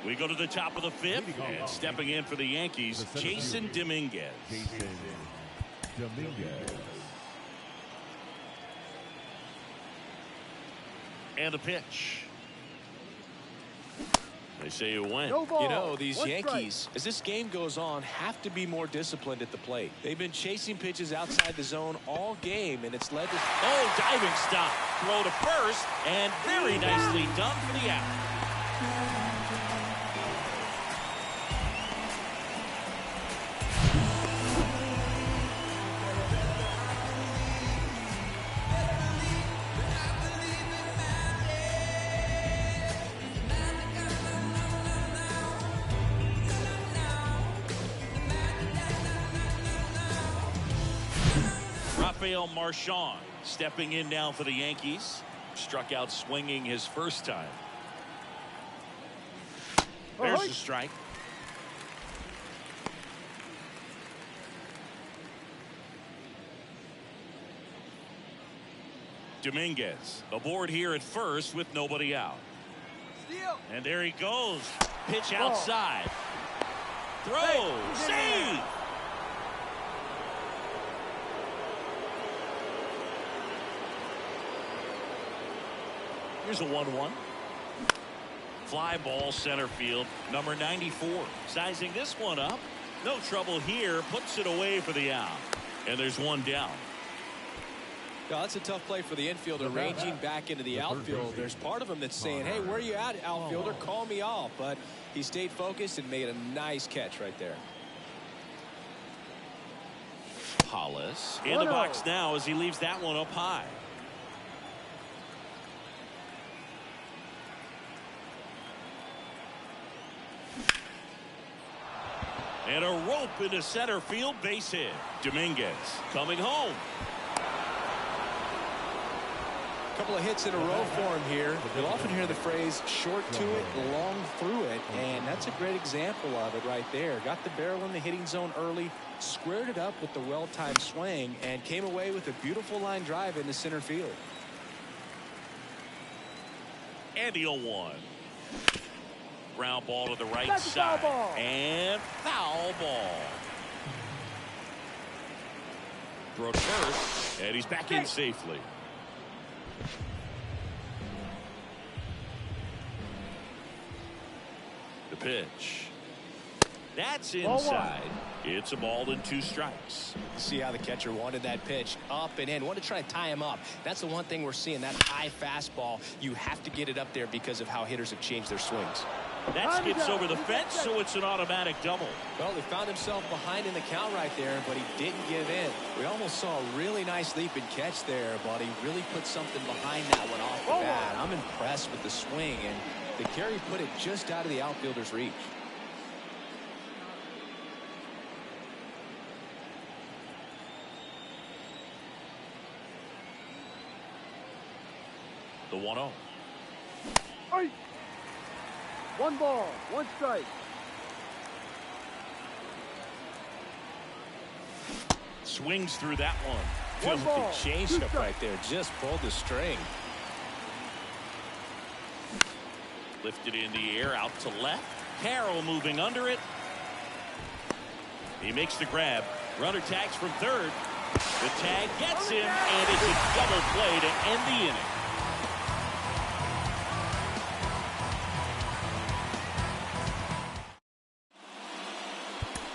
We go to the top of the fifth, and stepping in for the Yankees, Jason Dominguez. And a pitch. They say you win. No ball. You know, these 1 Yankees, strike. as this game goes on, have to be more disciplined at the plate. They've been chasing pitches outside the zone all game, and it's led to... Oh, diving stop. Throw to first, and very nicely done for the out. Rafael Marchand stepping in now for the Yankees. Struck out swinging his first time. There's the strike. Dominguez aboard here at first with nobody out. And there he goes. Pitch outside. Throw. Save. Here's a 1-1. Fly ball center field. Number 94 sizing this one up. No trouble here. Puts it away for the out. And there's one down. Yeah, that's a tough play for the infielder, ranging back into the outfield. There's part of him that's saying, hey, where are you at, outfielder? Call me off. But he stayed focused and made a nice catch right there. Hollis in the box now as he leaves that one up high. And a rope into center field, base hit. Dominguez coming home. A couple of hits in a row for him here. You'll often hear the phrase short to it, long through it, and that's a great example of it right there. Got the barrel in the hitting zone early, squared it up with the well-timed swing, and came away with a beautiful line drive into center field. And the 0-1. Ground ball to the right side. And foul ball. Throw to first. And he's back in safely. The pitch. That's inside. It's a ball and 2 strikes. See how the catcher wanted that pitch up and in. Wanted to try to tie him up. That's the one thing we're seeing, that high fastball. You have to get it up there because of how hitters have changed their swings. That skips over the fence, so it's an automatic double. Well, he found himself behind in the count right there, but he didn't give in. We almost saw a really nice leap and catch there, but he really put something behind that one off the bat. I'm impressed with the swing, and the carry put it just out of the outfielder's reach. The 1-0. 1 ball, 1 strike. Swings through that one. One ball, Change 2 up strikes. right there. Just pulled the string. Lifted in the air out to left. Carroll moving under it. He makes the grab. Runner tags from third. The tag gets him, and it's a double play to end the inning.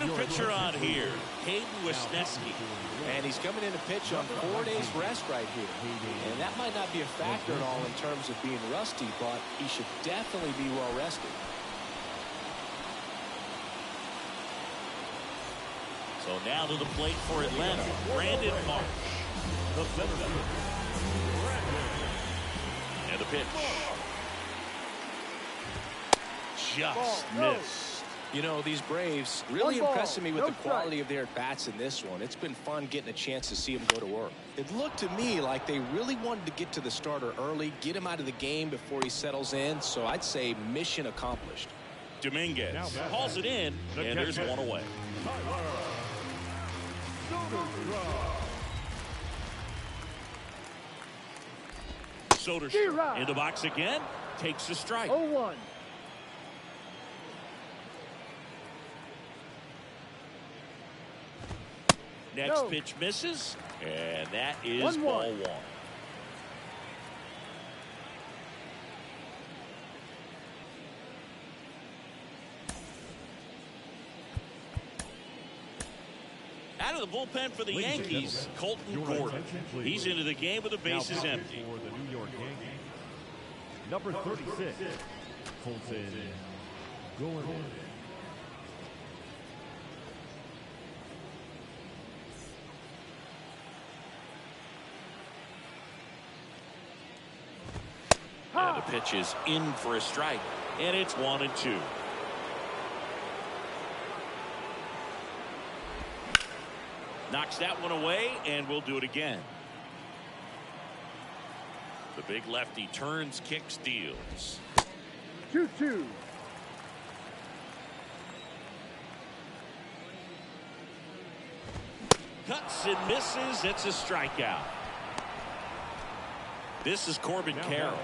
The pitcher on here, Hayden Wisniewski. And he's coming in to pitch on 4 days rest right here. And that might not be a factor at all in terms of being rusty, but he should definitely be well rested. So now to the plate for Atlanta, Brandon Marsh. The center fielder, And the pitch. Just missed. You know, these Braves really 1 ball, impressing me with no the quality of their at-bats in this one. It's been fun getting a chance to see them go to work. It looked to me like they really wanted to get to the starter early, get him out of the game before he settles in. So I'd say mission accomplished. Dominguez hauls it in, and there's one away. Soderstrom in the box again, takes a strike. 0-1. Next No. pitch misses, and that is 1-1. ball one. Out of the bullpen for the Ladies and Yankees, Colton your Gordon. attention, please. He's into the game with the bases Now empty. for the New York Yankees, number 36, Colton Gordon. And the pitch is in for a strike, and it's 1-2. Knocks that one away, and we'll do it again. The big lefty turns, kicks, deals. 2-2. Cuts and misses. It's a strikeout. This is Corbin Carroll.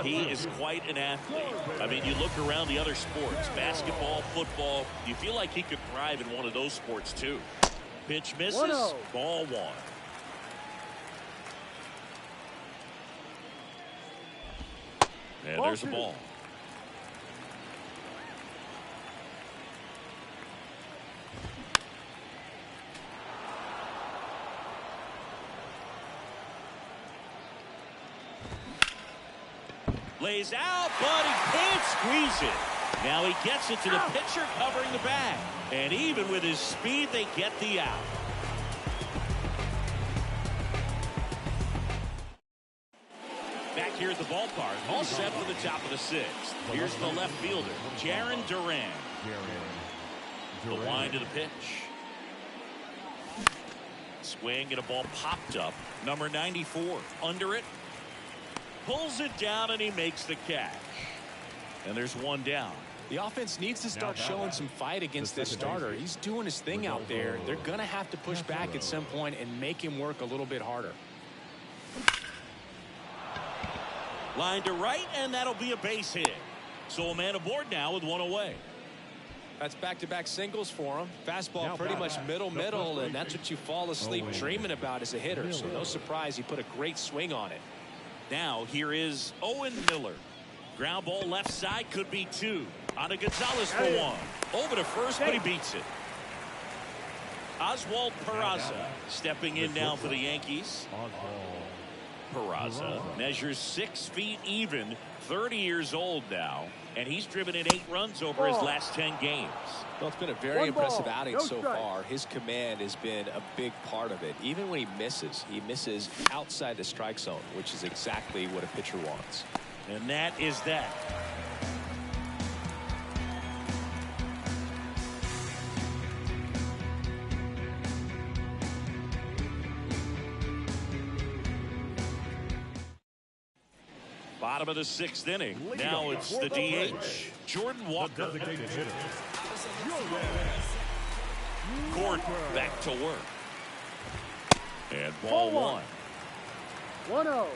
He is quite an athlete. I mean, you look around the other sports, basketball, football, you feel like he could thrive in one of those sports too. Pitch misses, 1-0. ball one. And there's a ball. Lays out, but he can't squeeze it. Now he gets it to the pitcher covering the bag. And even with his speed, they get the out. Back here at the ballpark, all set for the top of the sixth. Here's the left fielder, Jaron Duran. The wind to the pitch. Swing and a ball popped up. Number 94 under it. Pulls it down and he makes the catch. And there's one down. The offense needs to start showing some fight against this starter. He's doing his thing out there. They're going to have to push back at some point and make him work a little bit harder. Line to right, and that'll be a base hit. So a man aboard now with one away. That's back-to-back singles for him. Fastball pretty much middle, and that's what you fall asleep dreaming about as a hitter. So no surprise he put a great swing on it. Now here is Owen Miller. Ground ball left side, could be two. On to Gonzalez for one. Over to first, but he beats it. Oswald Peraza stepping in now for the Yankees. Peraza measures 6 feet even, 30 years old now, and he's driven in 8 runs over his last 10 games. Well, it's been a very impressive outing so far. His command has been a big part of it. Even when he misses outside the strike zone, which is exactly what a pitcher wants. And that is that. Bottom of the 6th inning. Now it's the DH, Jordan Walker. Designated hitter. Gordon back to work. And ball one. 1-0.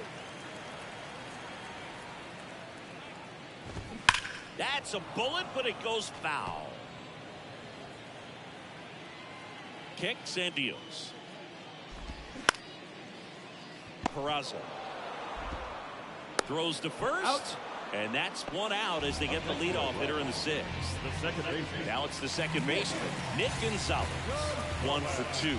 That's a bullet, but it goes foul. Kicks and deals. Peraza throws to first. Out. And that's one out as they get the leadoff hitter in the 6th. The second baseman. Now it's the second baseman, Nick Gonzalez. 1 for 2.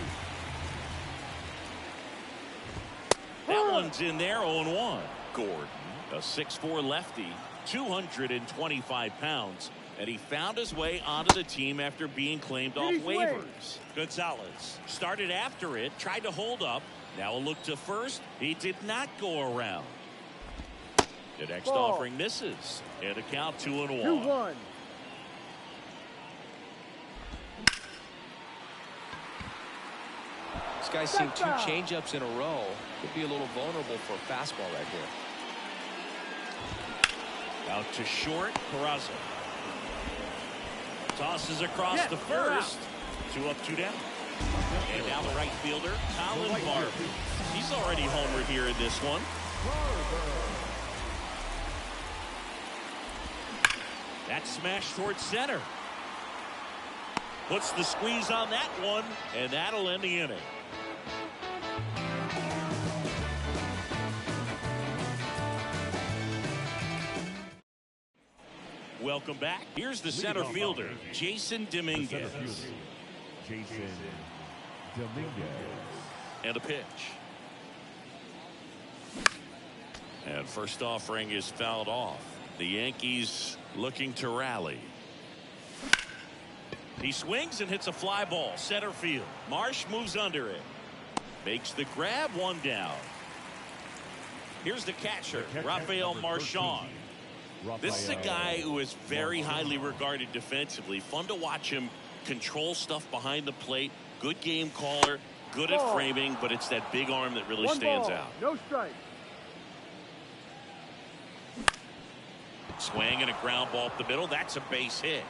That one's in there, 0-1. Gordon, a 6'4" lefty, 225 pounds. And he found his way onto the team after being claimed off waivers. Gonzalez started after it, tried to hold up. Now a look to first. He did not go around. The next offering misses. And a count 2-1. 2-1. This guy's seen 2 changeups in a row. Could be a little vulnerable for a fastball right here. Out to short, Peraza. Tosses across the first. 2 up, 2 down. And now the right fielder, Colin Barber. He's already homered here in this one. That smash towards center. Puts the squeeze on that one, and that'll end the inning. Welcome back. Here's the center fielder, Jason Dominguez. Jason Dominguez. And a pitch. And first offering is fouled off. The Yankees looking to rally. He swings and hits a fly ball, center field. Marsh moves under it. Makes the grab, 1 down. Here's the catcher, Rafael Marchand. This is a guy who is very highly regarded defensively. Fun to watch him control stuff behind the plate. Good game caller, good at framing, but it's that big arm that really stands out. No strike. Swing and a ground ball up the middle. That's a base hit.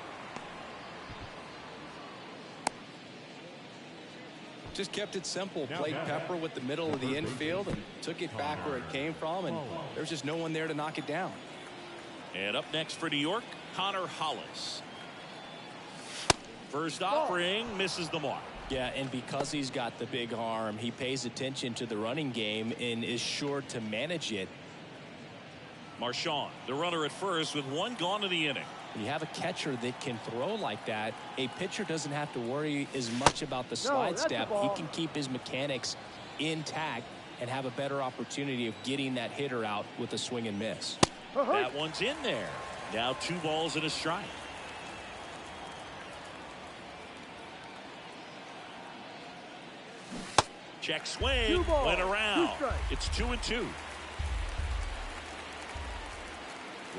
Just kept it simple. Played pepper with the middle of the infield and took it back where it came from, and there's just no one there to knock it down. And up next for New York, Connor Hollis. First offering misses the mark. Yeah, and because he's got the big arm, he pays attention to the running game and is sure to manage it. Marchand, the runner at first with 1 gone in the inning. When you have a catcher that can throw like that, a pitcher doesn't have to worry as much about the slide step. He can keep his mechanics intact and have a better opportunity of getting that hitter out with a swing and miss. That one's in there. Now 2 balls and a strike. Check swing, went around. It's 2-2.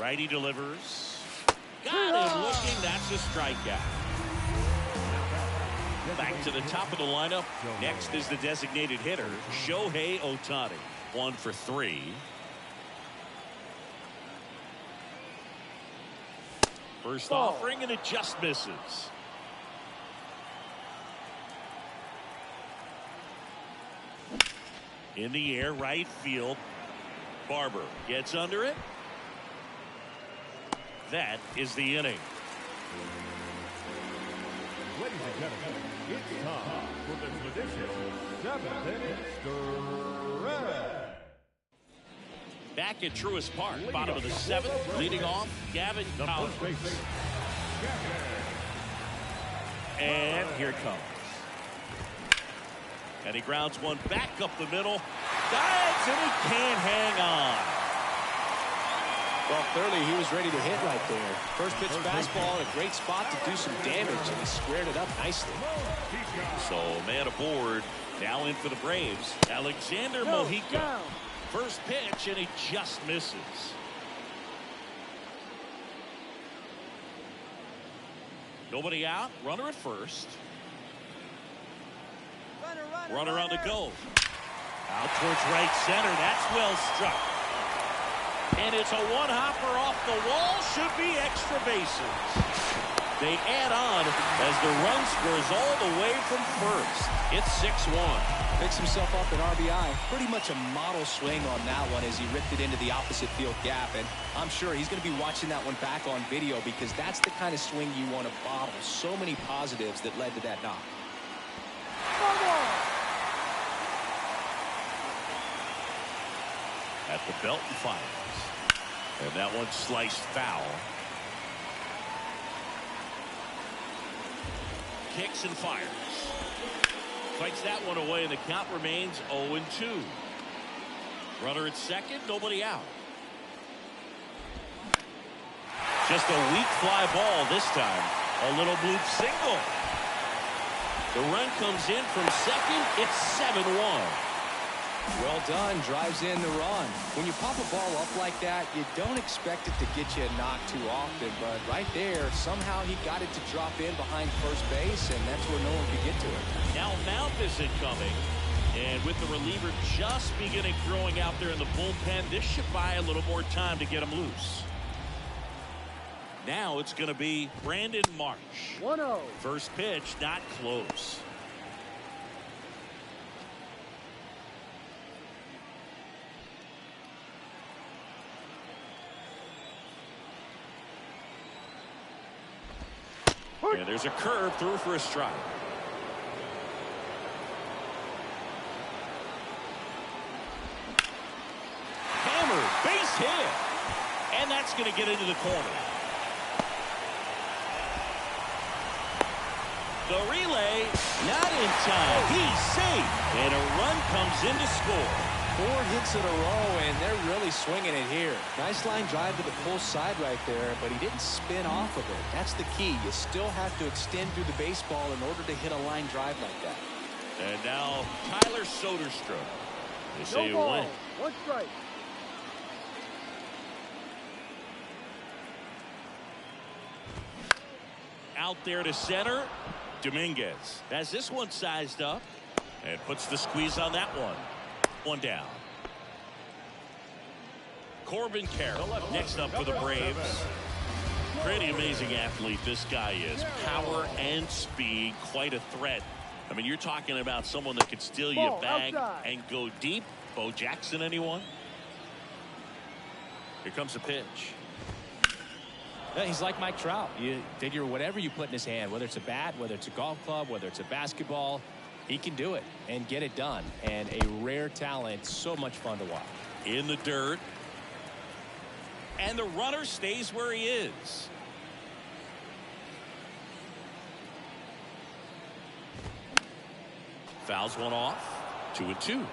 Righty delivers. Got him looking. That's a strikeout. Back to the top of the lineup. Next is the designated hitter, Shohei Ohtani. 1 for 3. First offering, and it just misses. In the air, right field. Barber gets under it. That is the inning. Ladies and gentlemen, it's time for this edition 7th Stretch. Back at Truist Park, bottom of the 7th, leading off, Gavin Collins. And here it comes. And he grounds one back up the middle. Dives, and he can't hang on. Well, clearly he was ready to hit right there. First pitch fastball in a great spot to do some damage, and he squared it up nicely. So, man aboard. Now in for the Braves, Alexander Mojica. First pitch, and he just misses. Nobody out. Runner at first. Runner on the go. Out towards right center. That's well struck. And it's a one-hopper off the wall. Should be extra bases. They add on as the run scores all the way from first. It's 6-1. Picks himself up an RBI. Pretty much a model swing on that one as he ripped it into the opposite field gap. And I'm sure he's going to be watching that one back on video because that's the kind of swing you want to bottle. So many positives that led to that knock. At the belt and fires. And that one sliced foul. Kicks and fires. Fights that one away, and the count remains 0-2. Runner at second, nobody out. Just a weak fly ball this time. A little bloop single. The run comes in from second. It's 7-1. Well done. Drives in the run. When you pop a ball up like that, you don't expect it to get you a knock too often. But right there, somehow he got it to drop in behind first base, and that's where no one could get to it. Now Mount is incoming. And with the reliever just beginning throwing out there in the bullpen, this should buy a little more time to get him loose. Now it's going to be Brandon Marsh. 1-0. First pitch, not close. And there's a curve through for a strike. Hammer, base hit. And that's going to get into the corner. The relay, not in time. He's safe. And a run comes in to score. 4 hits in a row, and they're really swinging it here. Nice line drive to the pull side right there, but he didn't spin off of it. That's the key. You still have to extend through the baseball in order to hit a line drive like that. And now Tyler Soderstrom. They say you win. 1 strike. Out there to center. Dominguez has this one sized up and puts the squeeze on that one. One down. Corbin Carroll next up for the Braves. Pretty amazing athlete this guy is. Power and speed, quite a threat. I mean, you're talking about someone that could steal you a bag and go deep. Bo Jackson, anyone? Here comes the pitch. Yeah, he's like Mike Trout. You figure whatever you put in his hand, whether it's a bat, whether it's a golf club, whether it's a basketball, he can do it and get it done. And a rare talent, so much fun to watch. In the dirt. And the runner stays where he is. Fouls one off. 2-2. And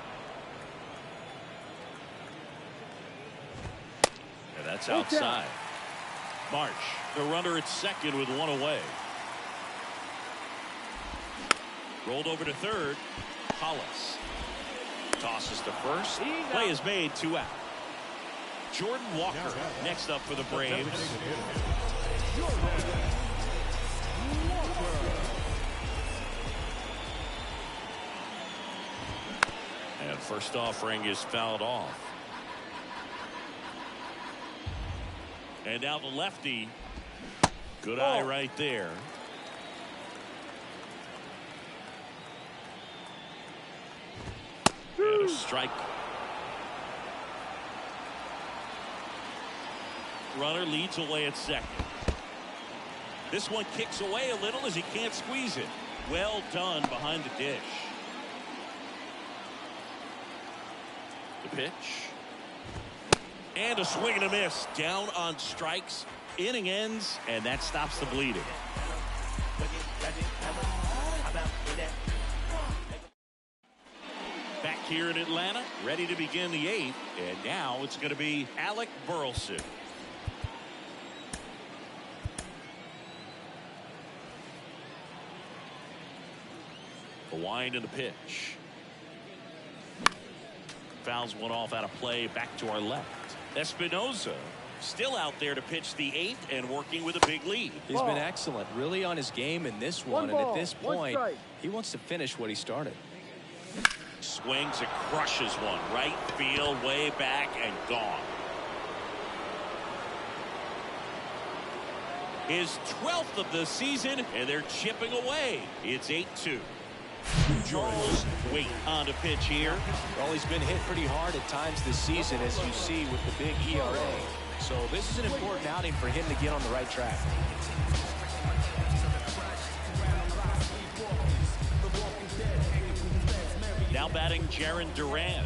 that's outside. March, the runner at second with one away. Rolled over to third. Hollis tosses to first. Play is made, 2 out. Jordan Walker next up for the Braves. And first offering is fouled off. And now the lefty. Good eye right there. And a strike. Runner leads away at second. This one kicks away a little as he can't squeeze it. Well done behind the dish. The pitch. And a swing and a miss. Down on strikes. Inning ends, and that stops the bleeding. Back here in Atlanta, ready to begin the 8th. And now it's going to be Alec Burleson. The wind and the pitch. Fouls one off out of play. Back to our left. Espinosa still out there to pitch the 8th and working with a big lead. He's been excellent, really on his game in this one, and at this point, he wants to finish what he started. Swings and crushes one. Right field, way back, and gone. his 12th of the season, and they're chipping away. It's 8-2. Charles wait on to pitch here. Well, he's been hit pretty hard at times this season, as you see with the big ERA. So this is an important outing for him to get on the right track. Now batting Jarren Duran.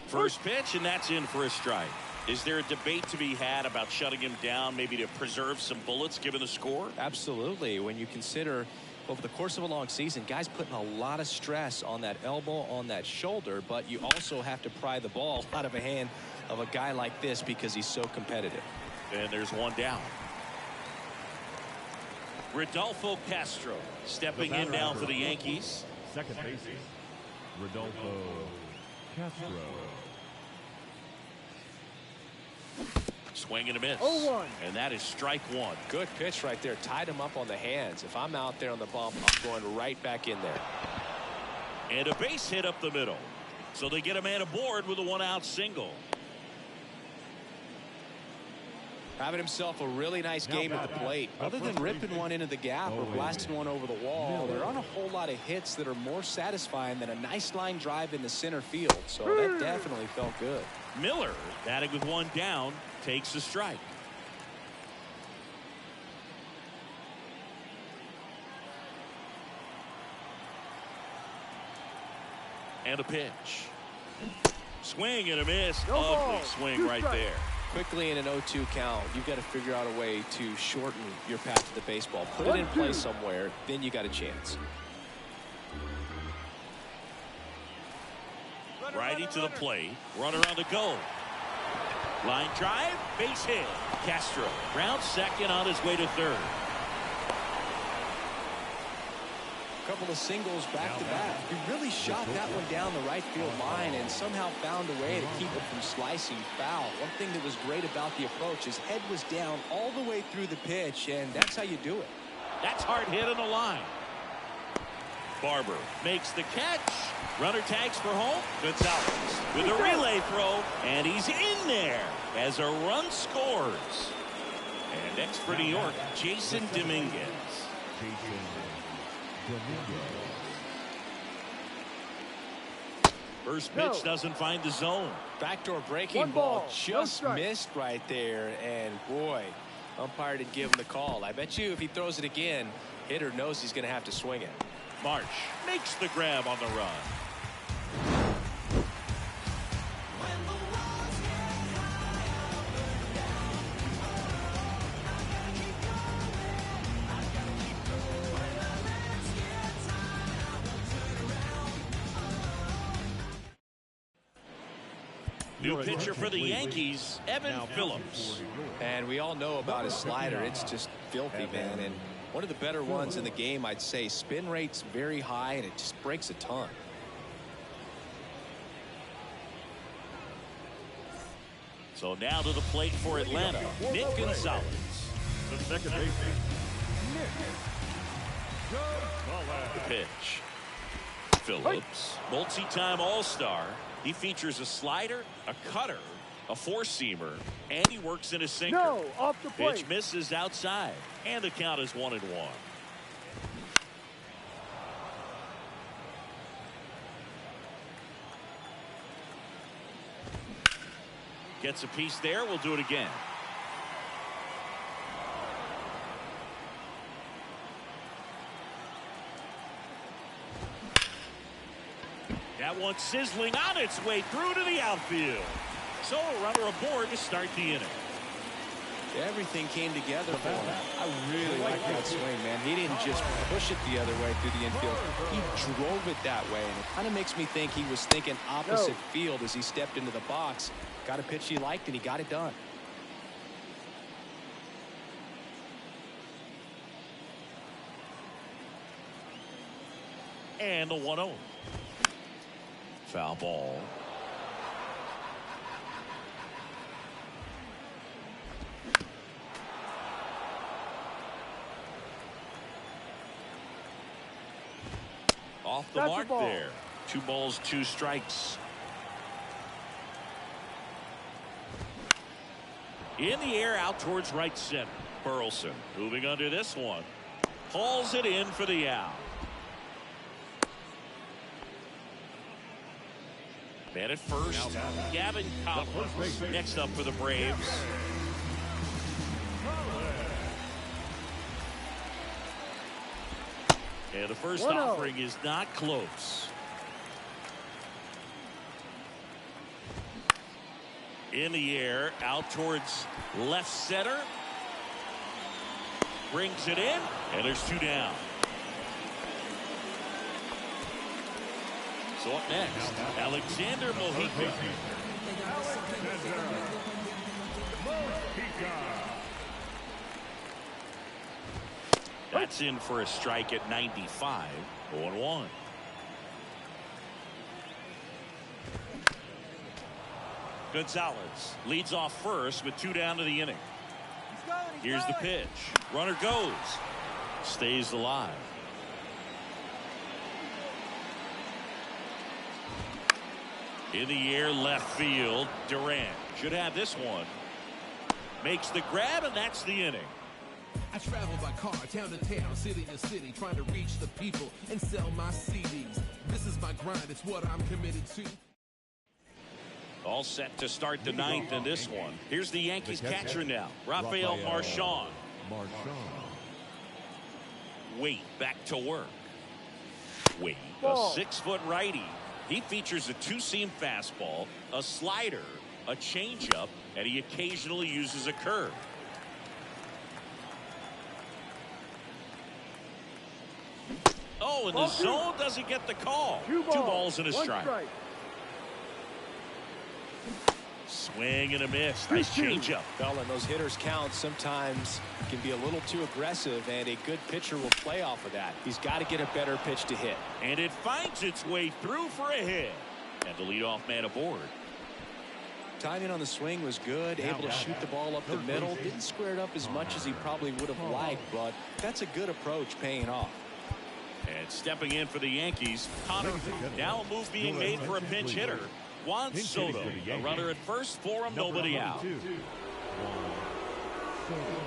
First pitch, and that's in for a strike. Is there a debate to be had about shutting him down, maybe to preserve some bullets given the score? Absolutely. When you consider over the course of a long season, guys putting a lot of stress on that elbow, on that shoulder, but you also have to pry the ball out of a hand of a guy like this because he's so competitive. And there's one down. Rodolfo Castro stepping in now for the Yankees. Second baseman, Rodolfo Castro. Swing and a miss. 0-1. And that is strike one. Good pitch right there. Tied him up on the hands. If I'm out there on the bump, I'm going right back in there. And a base hit up the middle. So they get a man aboard with a one-out single. Having himself a really nice game at the plate. Other than ripping one into the gap or blasting one over the wall, there aren't a whole lot of hits that are more satisfying than a nice line drive in the center field. So that definitely felt good. Miller, batting with one down, takes a strike. And a pitch. Swing and a miss. Ugly swing right there. Quickly in an 0-2 count, you've got to figure out a way to shorten your path to the baseball. Put it in play somewhere, then you got a chance. Righty to the plate. Runner on the go. Line drive. Base hit. Castro ground second on his way to third. Couple of singles back to back. He really shot that one down the right field line and somehow found a way to keep it from slicing foul. One thing that was great about the approach, his head was down all the way through the pitch, and that's how you do it. That's hard hit on the line. Barber makes the catch. Runner tags for home. Gonzalez with a relay throw, and he's in there as a run scores. And next for New York, Jason Dominguez. First pitch doesn't find the zone. Backdoor breaking ball just missed right there, and boy, umpire didn't give him the call. I bet you if he throws it again, hitter knows he's going to have to swing it. Marsh makes the grab on the run. New pitcher for the Yankees, Evan Phillips. And we all know about his slider. It's just filthy, man. And one of the better ones in the game, I'd say. Spin rate's very high, and it just breaks a ton. So now to the plate for Atlanta, Nick Gonzalez. The second baseman, Nick Gonzalez. The pitch. Phillips, multi-time All-Star. He features a slider, a cutter, a four-seamer, and he works in a sinker. No, off the plate. Pitch misses outside, and the count is 1-1. Gets a piece there. We'll do it again. That one sizzling on its way through to the outfield. So a runner aboard to start the inning. Everything came together for him. I really like that swing, man. He didn't just push it the other way through the infield. He drove it that way, and it kind of makes me think he was thinking opposite field as he stepped into the box. Got a pitch he liked, and he got it done. And the 1-0. Foul ball. Off the mark there. 2 balls, 2 strikes. In the air out towards right center. Burleson moving under this one. Hauls it in for the out. Man at first. Gavin Collins next up for the Braves. And the first offering is not close. In the air out towards left center. Brings it in, and there's 2 down. So up next, Alexander Mojica. That's in for a strike at 95. 0-1. Gonzalez leads off first with 2 down to the inning. Here's the pitch. Runner goes. Stays alive. In the air left field. Durant should have this one. Makes the grab, and that's the inning. I travel by car, town to town, city to city, trying to reach the people and sell my CDs. This is my grind, it's what I'm committed to. All set to start the 9th in this one. Here's the Yankees catcher now, Rafael Marchand. Wait, back to work. Wait, a 6-foot righty. He features a 2-seam fastball, a slider, a changeup, and he occasionally uses a curve. Oh, and the zone doesn't get the call. 2 balls and a strike. Swing and a miss. Nice changeup. Well, and those hitters count sometimes can be a little too aggressive, and a good pitcher will play off of that. He's got to get a better pitch to hit. And it finds its way through for a hit. And the leadoff man aboard. Timing on the swing was good, able to shoot the ball up the middle. Didn't square it up as much as he probably would have liked, but that's a good approach paying off. And stepping in for the Yankees, Connor. Now a move being made for a pinch hitter. Juan Soto, a runner at first for him, nobody out.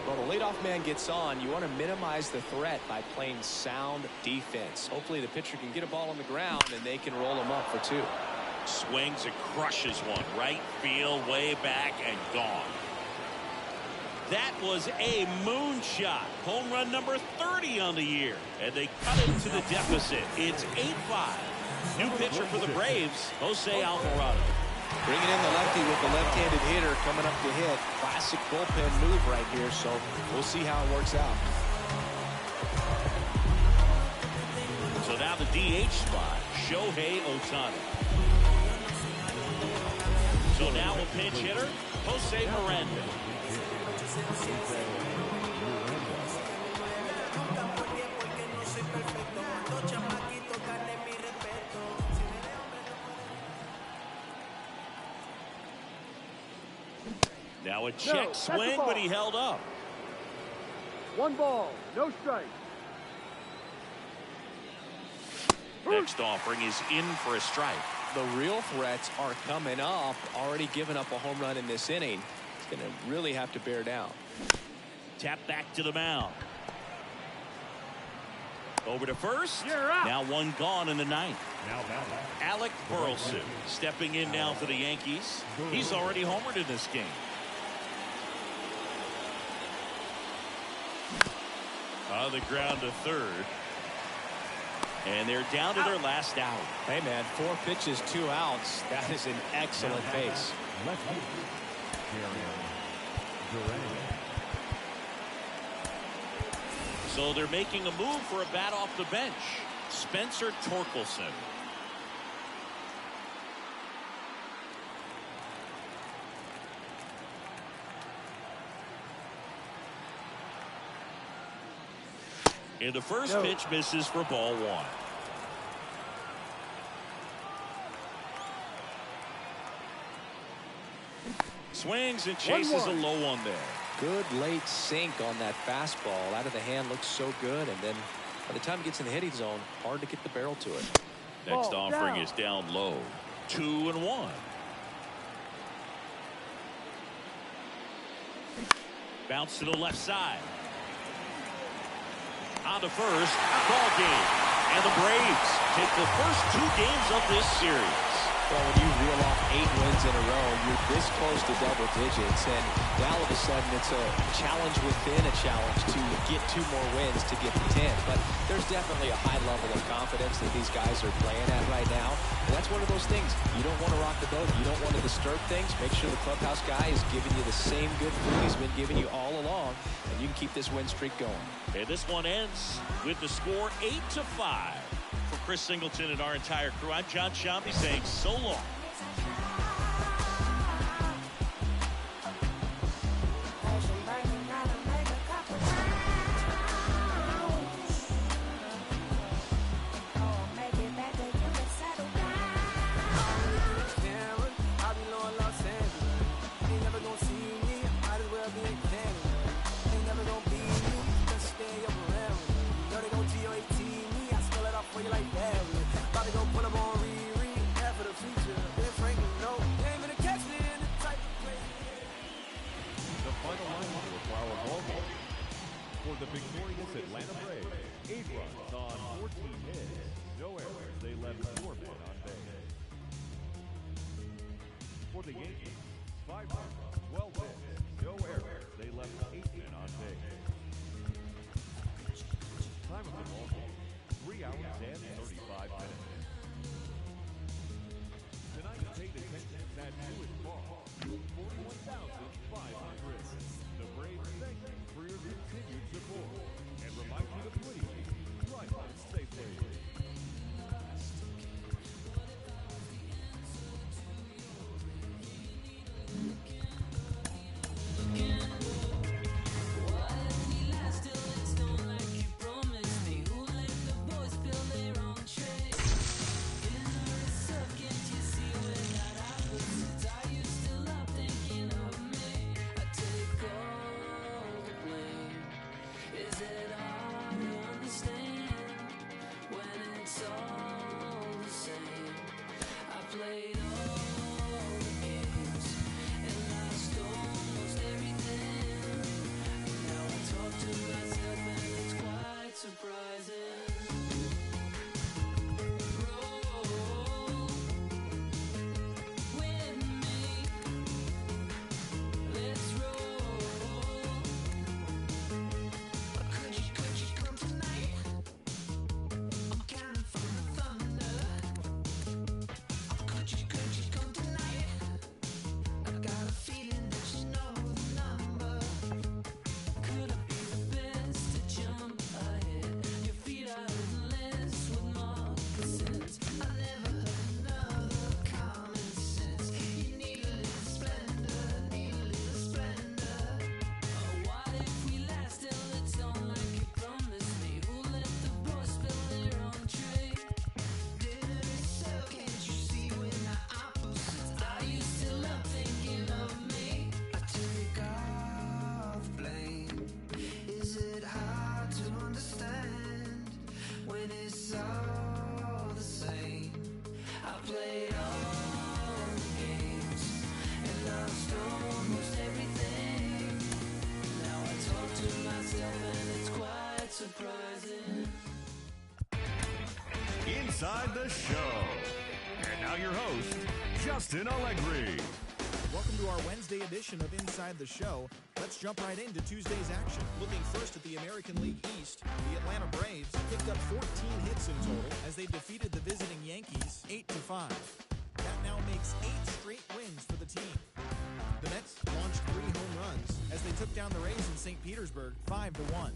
Well, the leadoff man gets on. You want to minimize the threat by playing sound defense. Hopefully the pitcher can get a ball on the ground and they can roll him up for 2. Swings and crushes one. Right field, way back, and gone. That was a moonshot. Home run number 30 on the year. And they cut it to the deficit. It's 8-5. New pitcher for the Braves, Jose Alvarado. Bringing in the lefty with the left-handed hitter coming up to hit. Classic bullpen move right here, so we'll see how it works out. So now the DH spot, Shohei Ohtani. So now a pinch hitter, Jose Miranda. Now a check swing, but he held up. 1 ball, no strike. Next offering is in for a strike. The real threats are coming up. Already given up a home run in this inning. It's going to really have to bear down. Tap back to the mound. Over to first. Now 1 gone in the 9th. Alec Burleson stepping in now for the Yankees. He's already homered in this game. On the ground to third. And they're down to their last out. Hey, man, 4 pitches, 2 outs. That is an excellent pace. So they're making a move for a bat off the bench. Spencer Torkelson. And the first pitch misses for ball 1. Swings and chases a low one there. Good late sink on that fastball. Out of the hand, looks so good. And then by the time it gets in the hitting zone, hard to get the barrel to it. Next offering is down low. 2-1. Bounce to the left side. On to first. Ball game. And the Braves take the first 2 games of this series. Well, when you reel off 8 wins in a row, you're this close to double digits, and now all of a sudden it's a challenge within a challenge to get 2 more wins to get to 10. But there's definitely a high level of confidence that these guys are playing at right now, and that's one of those things. You don't want to rock the boat. You don't want to disturb things. Make sure the clubhouse guy is giving you the same good food he's been giving you all along, and you can keep this win streak going. And this one ends with the score 8-5. For Chris Singleton and our entire crew, I'm John Shambi saying so long. For the victorious Atlanta Braves, 8 runs on 14 hits, no errors. They left 4 men on base. For the Yankees, 5 runs, 12 hits, no errors. They left 8 men on base. Time of the ball game, 3 hours and 35 minutes. Tonight, paid attendance at Newest Park, 41,500. The Braves thank you for your continued support and remind you to please drive safely. Inside the show. And now your host, Justin Allegri. Welcome to our Wednesday edition of Inside the Show. Let's jump right into Tuesday's action. Looking first at the American League East, the Atlanta Braves picked up 14 hits in total as they defeated the visiting Yankees 8-5. That now makes 8 straight wins for the team. The Mets launched 3 home runs as they took down the Rays in St. Petersburg 5-1.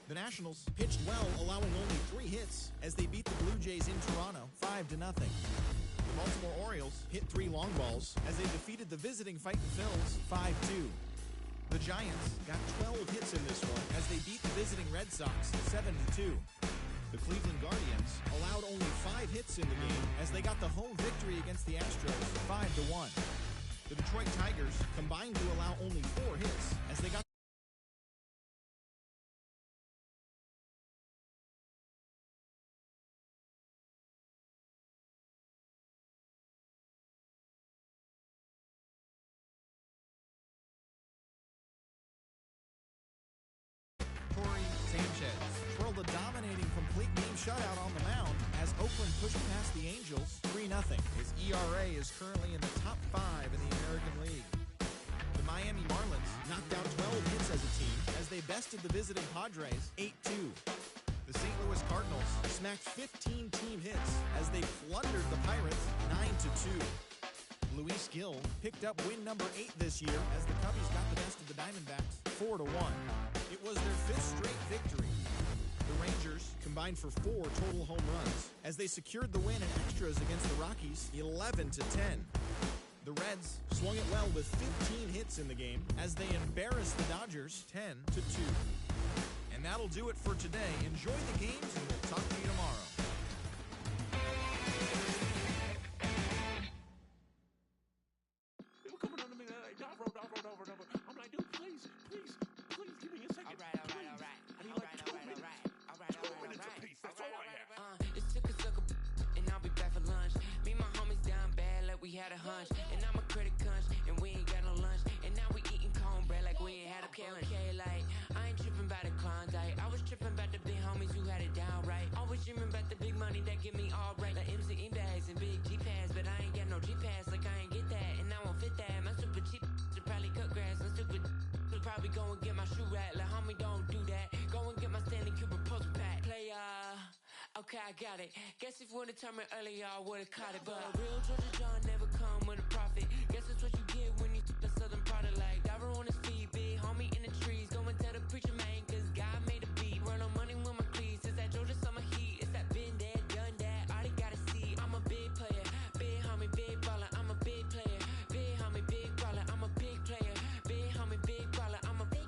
The Nationals pitched well, allowing only 3 hits as they beat the Blue Jays in Toronto 5-0. The Baltimore Orioles hit 3 long balls as they defeated the visiting Fightin' Phils 5-2. The Giants got 12 hits in this one as they beat the visiting Red Sox 7-2. The Cleveland Guardians allowed only 5 hits in the game as they got the home victory against the Astros 5-1. The Detroit Tigers combined to allow only 4 hits as they got complete game shutout on the mound as Oakland pushed past the Angels 3-0. His ERA is currently in the top 5 in the American League. The Miami Marlins knocked out 12 hits as a team as they bested the visiting Padres 8-2. The St. Louis Cardinals smacked 15 team hits as they plundered the Pirates 9-2. Luis Gil picked up win number 8 this year as the Cubbies got the best of the Diamondbacks 4-1. It was their 5th straight victory. The Rangers combined for 4 total home runs as they secured the win in extras against the Rockies 11-10. The Reds swung it well with 15 hits in the game as they embarrassed the Dodgers 10-2. And that'll do it for today. Enjoy the games and we'll talk to you tomorrow. They were coming on to me like, Davo. I'm like, dude, please, give me a second. All right. I need like 2 minutes. 2 minutes apiece, that's all I have. It's took a sucker, and I'll be back for lunch. Me and my homies down bad like we had a hunch. And I'm a critic hunch, and we ain't got no lunch. And now we eating cornbread like we ain't had a lunch. Okay, like, I ain't tripping about the Klondike. I was tripping about the big homies who had it down right. Always dreaming about the big money that get me all right. Like MCE bags and big G-Pads, but I ain't got no G-Pads, like I ain't get that. And I won't fit that. My super cheap should probably cut grass. My stupid should probably go and get my shoe rack. Like, homie, don't do that. Go and get my Stanley Kubrick poster pack. Play, okay, I got it. Guess if you would've told me earlier, I would've caught it. But a real Georgia John never come with a profit. Guess that's what you get when you the southern product. Like Diver on his feet, big homie in the trees. Go and tell the preacher man, cause God made a beat. Run on money with my cleats. It's that Georgia summer heat. It's that been there, done that. All they gotta see. I'm a big player, big homie, big baller. I'm a big player, big homie, big baller. I'm a big player, big homie, big baller. I'm a big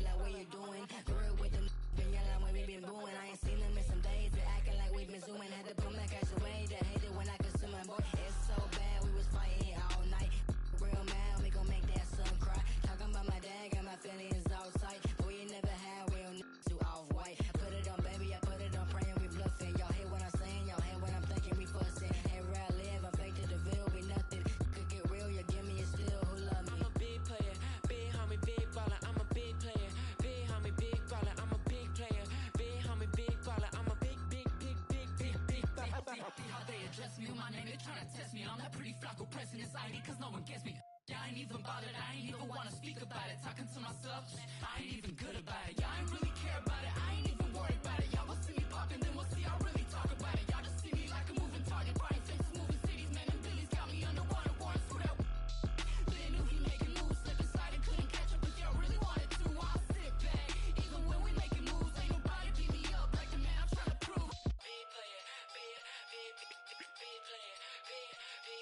like what you doing? Real with them, been yelling when we been booing. I ain't seen them in some days. They acting like we been zooming. Had to put my cash away. They hate it when I consume my boy. It's so bad, we was fighting all night. Real mad, we gon' make that son cry. Talking about my dad, got my feelings outside. But we ain't never had real niggas too off-white. I put it on, baby, I put it on, praying we bluffing. Y'all hear what I'm saying? Y'all hear what I'm thinking? We fussing. Hey, where I live, I'm fake to the veil, be nothing. Could get real, you give me a still, who love me? I'm a big player, big homie, big baller. I'm a big player, big homie, big baller. I'm a big player, big homie, big baller. I'm a big baller. See how they address me with my name, they tryna test me. I'm that pretty Flacco pressing anxiety cause no one gets me. Yeah, I ain't even bothered, I ain't even wanna speak about it. Talking to myself, I ain't even good about it. Y'all ain't really care about it, I ain't even worried about it. Y'all will see me poppin', then we'll see y'all really talk about it. Y'all just see me like a moving target, buying faces, moving cities, man, and Billy's got me underwater, warrants for that. They knew he making moves, slip inside and couldn't catch up, but y'all really wanted to. I'll sit back, even when we making moves, ain't nobody beat me up like the man I'm trying to prove. Big player, big player, big player, big player, big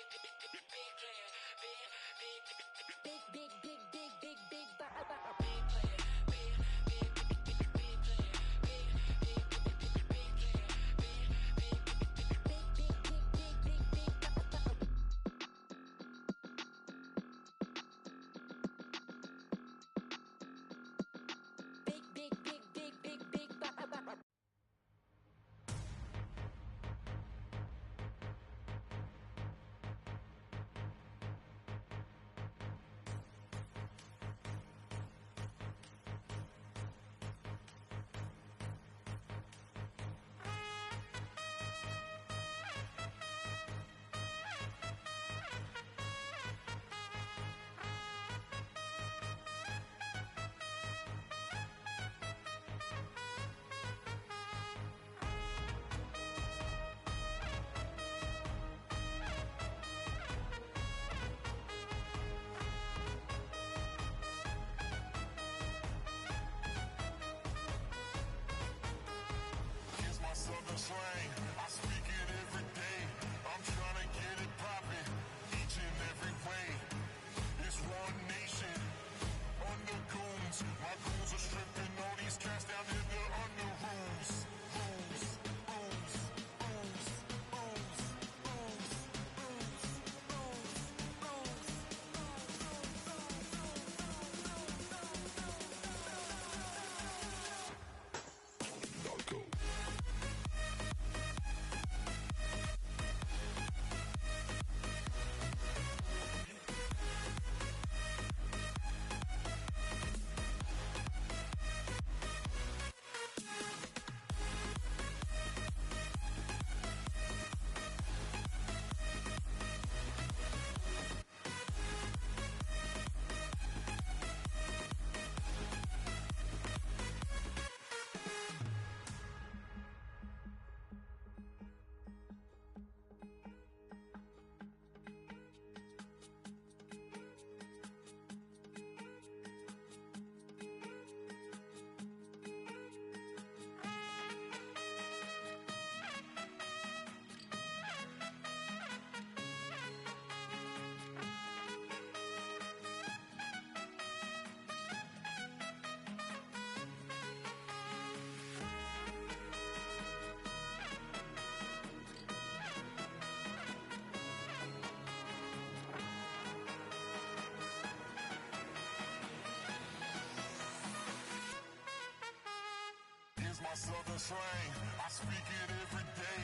my southern slang. I speak it every day.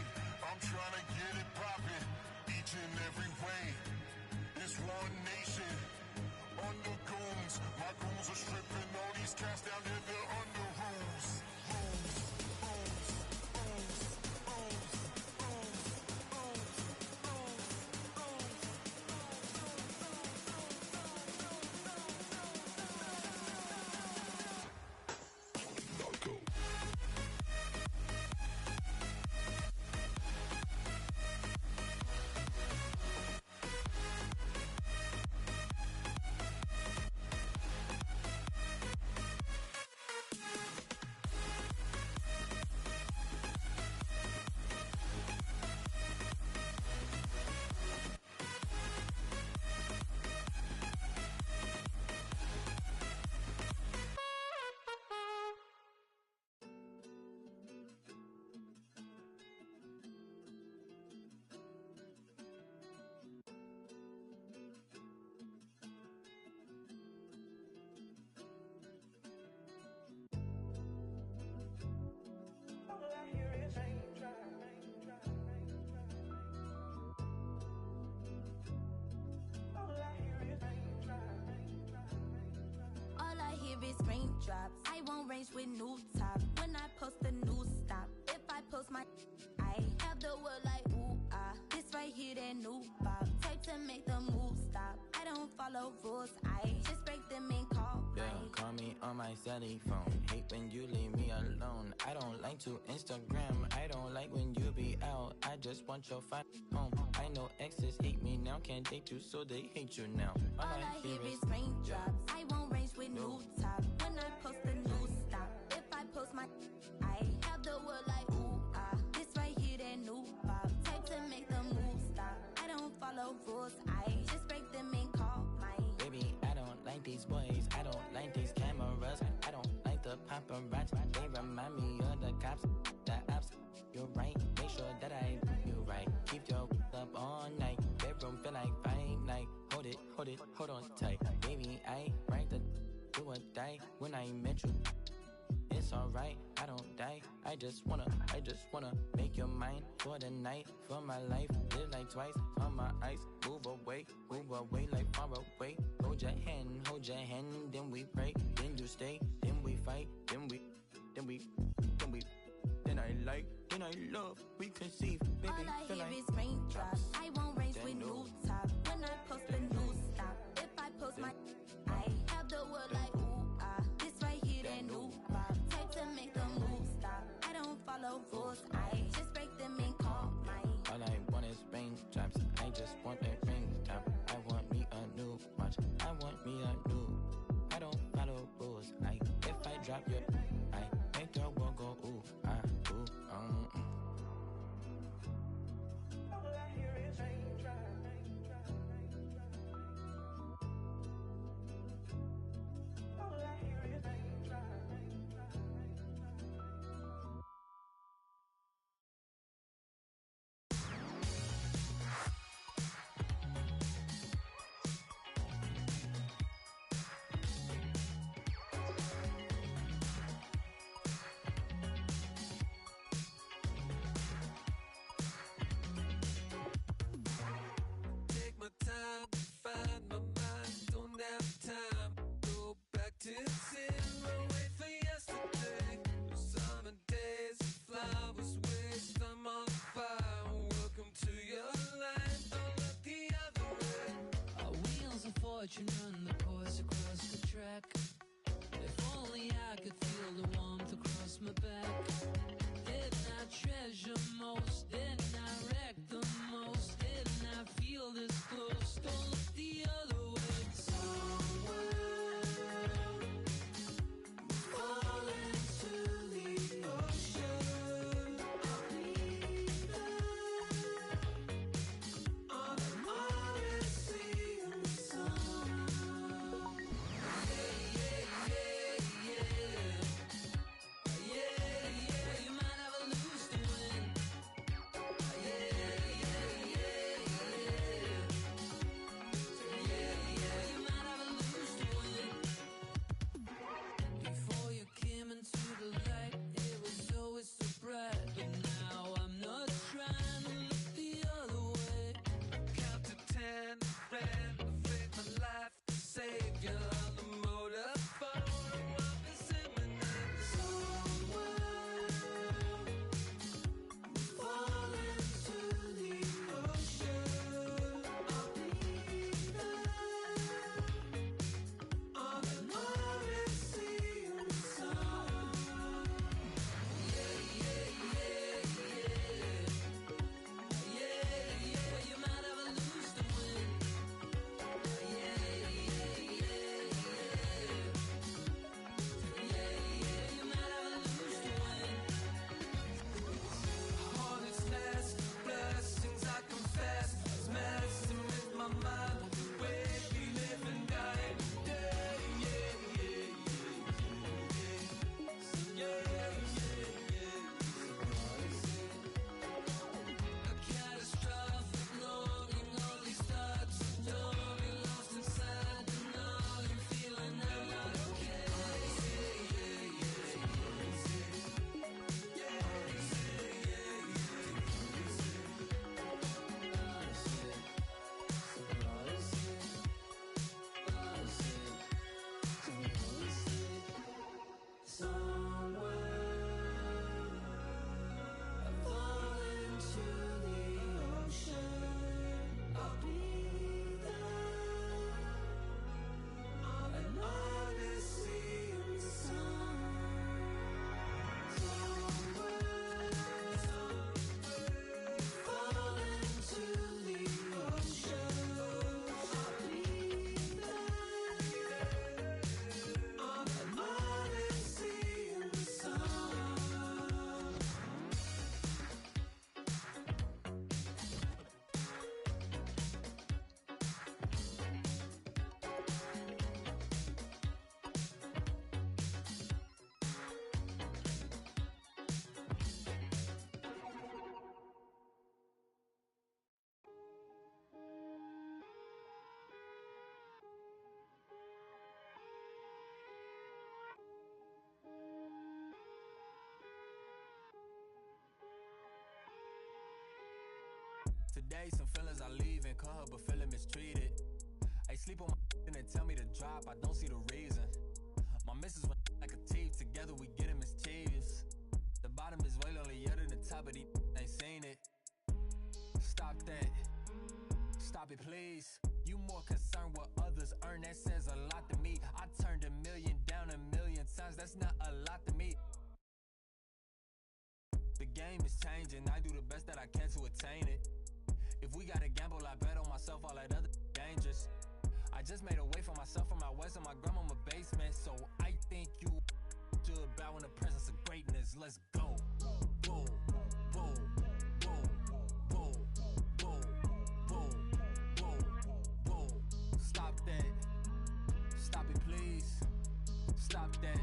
I'm trying to get it poppin' each and every way. It's one nation under goons. My goons are stripping all these cats down there. They're under rules. All I hear is raindrops. I won't range with new top. When I post a new stop. If I post my I have the world like ooh ah. This right here that new pop. Type to make the move stop. I don't follow rules. I just break them and call mine. Call me on my celly phone. Hate when you leave me alone. I don't like to Instagram. I don't like when you be out. I just want your fine home. I know exes hate me now. Can't date you, so they hate you now. All I hear is raindrops. I won't range with new top. When I post a new stop. If I post my I have the world like ooh ah. This right here that new pop. Type to make the move stop. I don't follow rules. I just break them and call mine. Baby, I don't like these boys. I don't like these cameras. I don't like the paparazzi. They remind me of the cops, the ops. You're right. Make sure that I do you right. Keep your up all night. Bedroom feel like fight night. Hold on tight. Baby, I write the do or die when I met you. It's alright, I don't die. I just wanna make your mind for the night, for my life. Live like twice on my ice. Move away like far away. Hold your hand, then we pray, then you stay, then we fight, then I love, we conceive, baby. All I feel hear like is raindrops. I won't range with new top. When I post a new stop. If I post my I have the world like ooh ah. This right here that new pop. Type to make the move stop. I don't follow rules. I just break them and call mine. all I want is raindrops. I just want a raindrop. I want me a new watch. I want me a new. I don't follow rules. If I drop your I make your world go ooh ah ooh All I hear is raindrops. All I hear is raindrops. day, some feelings I leave and call her, but feeling mistreated. I sleep on my and they tell me to drop, I don't see the reason. My missus went like a thief, together we getting mischievous. The bottom is way lonelier than the top, but these ain't seen it. Stop that. Stop it, please. You more concerned what others earn, that says a lot to me. I turned $1 million down 1,000,000 times, that's not a lot to me. The game is changing, I do the best that I can to attain it. If we gotta gamble, I bet on myself, all that other dangerous. I just made a way for myself from my west in my grandmama basement, so I think you should bow in the presence of greatness. Let's go. Whoa, whoa, whoa, whoa, whoa, whoa, whoa, whoa. Stop that. Stop it, please. Stop that.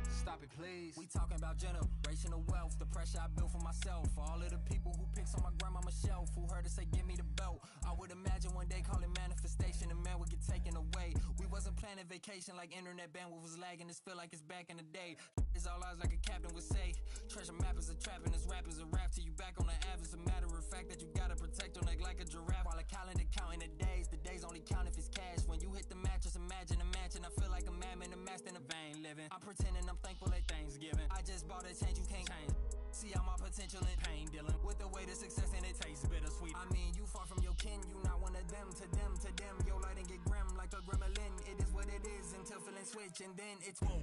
Stop it, please. We talking about generational wealth, the pressure I built for myself. For all of the people who picked on my grandmama's shelf, who heard her say, give me the belt. I would imagine one day calling manifestation, and man would get taken away. We wasn't planning vacation like internet bandwidth was lagging. This feel like it's back in the day. It's all odds like a captain would say. Treasure map is a trap and this rap is a rap. Till you back on the app, it's a matter of fact that you gotta protect your neck like a giraffe. While a calendar counting the days only count if it's cash. When you hit the mattress, imagine a mansion. I feel like a madman amassed in a vain living. I'm pretending I'm thankful at Thanksgiving. I just bought a change, you can't change. See all my potential in pain, dealing with the way to success and it tastes bittersweet. I mean, you far from your kin, you not one of them. To them, your light and get grim like a gremlin. It is what it is until feeling switch, and then it's whoa,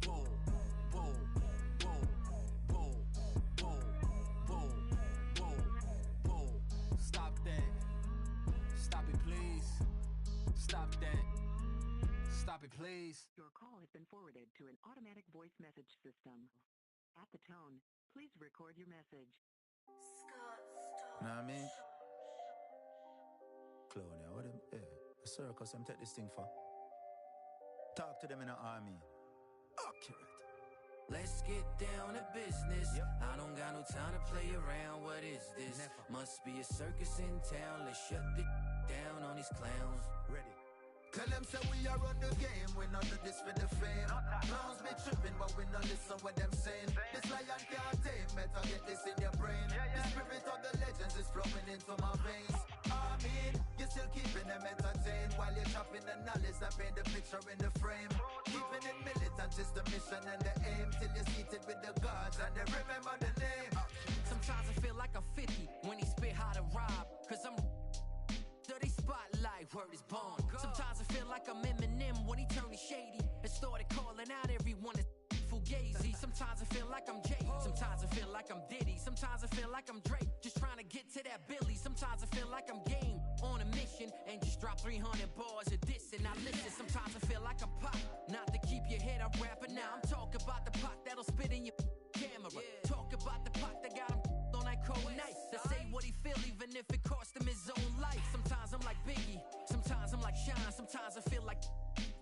whoa, whoa, whoa, whoa, whoa, whoa, whoa, whoa. Stop that. Stop it, please. Stop that. Stop it, please. Your call has been forwarded to an automatic voice message system. At the tone, please record your message. Know what I mean? Clown, yeah, what them? Yeah, a circus, them take this thing for. Talk to them in the army. Accurate. Let's get down to business. I don't got no time to play around. What is this? Must be a circus in town. Let's shut the down on these clowns. Ready. Tell them say we are on the game, we not do this for the fame. Clowns be tripping, but we not listen what them saying. This lion can't tame, better get this in your brain. The spirit of the legends is flowing into my veins. I mean, you're still keeping them entertained while you're chopping the knowledge that paint the picture in the frame. Keeping it militant is the mission and the aim, till you're seated with the gods and they remember the name. Sometimes I feel like I'm 50 when he spit how to rob, cause I'm dirty spotlight, word is born. Sometimes I feel like I'm Eminem when he turned shady and started calling out everyone as fugazi. Sometimes I feel like I'm Jay, sometimes I feel like I'm Diddy, sometimes I feel like I'm Drake, just trying to get to that Billy. Sometimes I feel like I'm Game on a mission and just drop 300 bars of this and I listen. Sometimes I feel like I'm Pop, not to keep your head up rapping. Now I'm talking about the pot that'll spit in your camera. Talk about the pot that got him on that cold night, that say what he feel even if it cost him his own life. Sometimes I'm like Biggie, sometimes I'm like Shine, sometimes I feel like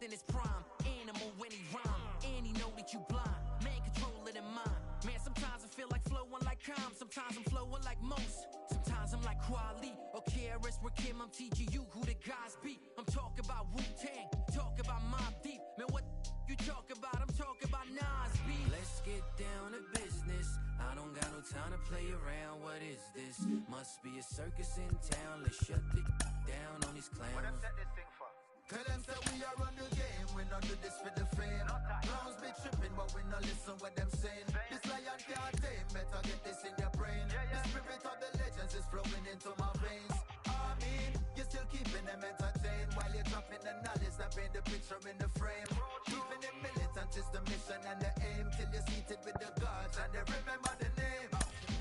in his prime. Animal when he rhyme, and he know that you blind. Man, control it in mind. Man, sometimes I feel like flowing like Calm, sometimes I'm flowing like Most. Sometimes I'm like Kweli or KRS Rakim. I'm TGU, who the guys be. I'm talking about Wu-Tang, talk about Mobb Deep. Man, what you talk about? I'm talking about Nas B. Let's get down to business. I don't got no time to play around. What is this? Must be a circus in town. Let's shut the down on these clowns. What them set this thing for? Tell them say we are on the game, we not do this for the fame. Clowns be tripping, but we not listen what them saying. This lion can't tame, better get this in your brain. The spirit of the legends is flowing into my veins. I mean, you're still keeping them entertained while you're dropping the knowledge that paint the picture in the frame. Keeping it militant is the mission and the aim, till you're seated with the gods and they remember the name.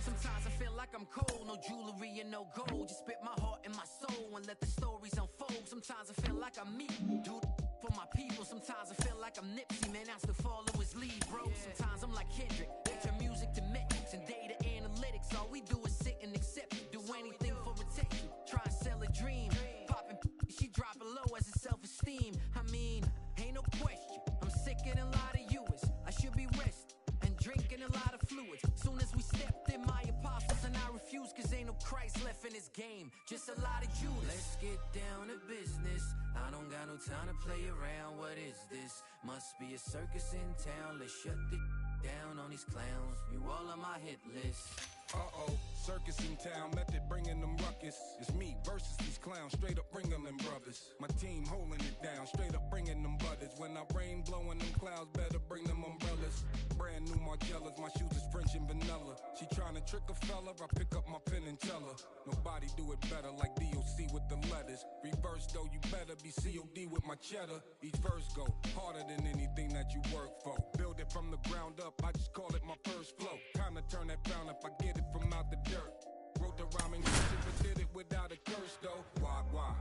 Sometimes I feel like I'm cold, no jewelry and no gold. Just spit my heart and my soul and let the stories unfold. Sometimes I feel like I'm me, do for my people. Sometimes I feel like I'm Nipsey, man, I still follow his lead, bro. Sometimes I'm like Kendrick, they turn music to metrics and data analytics. All we do is sit and accept it, do anything for attention. Try and sell a dream, popping she dropping low as a self-esteem. I mean, ain't no question, I'm sicker than a lot of you is. I should be resting and drinking a lot of fluids. Soon as we stepped in, my apostles and I refuse, cause ain't no Christ left in this game, just a lot of Judas. Let's get down to business. I don't got no time to play around. What is this? Must be a circus in town. Let's shut the down on these clowns. You all on my hit list. Uh-oh, circus in town, method bringing them ruckus. It's me versus these clowns, straight up bringing them brothers. My team holding it down, straight up bringing them butters. When I rain blowing them clouds, better bring them umbrellas. Brand new Margielas, my shoes is French and vanilla. She trying to trick a fella, I pick up my pen and tell her. Nobody do it better like DOC with the letters. Reverse though, you better be COD with my cheddar. Each verse go harder than anything that you work for. Build it from the ground up, I just call it my first flow. Time to turn that frown if I get it from out the dirt. Wrote the rhyming shit, but did it without a curse though. Wagwan,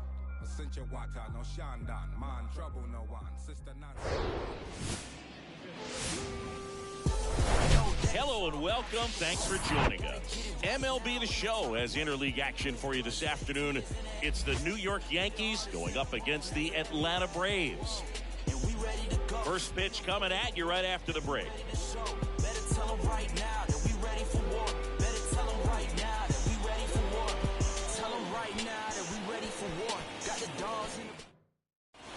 Asencha Wata, no Shandan, man, trouble no one, sister not. Hello and welcome. Thanks for joining us. MLB The Show has interleague action for you this afternoon. It's the New York Yankees going up against the Atlanta Braves. First pitch coming at you right after the break. Better tell them right now that we ready for war. Better tell them right now that we ready for war. Tell them right now that we ready for war. Got the dogs in the...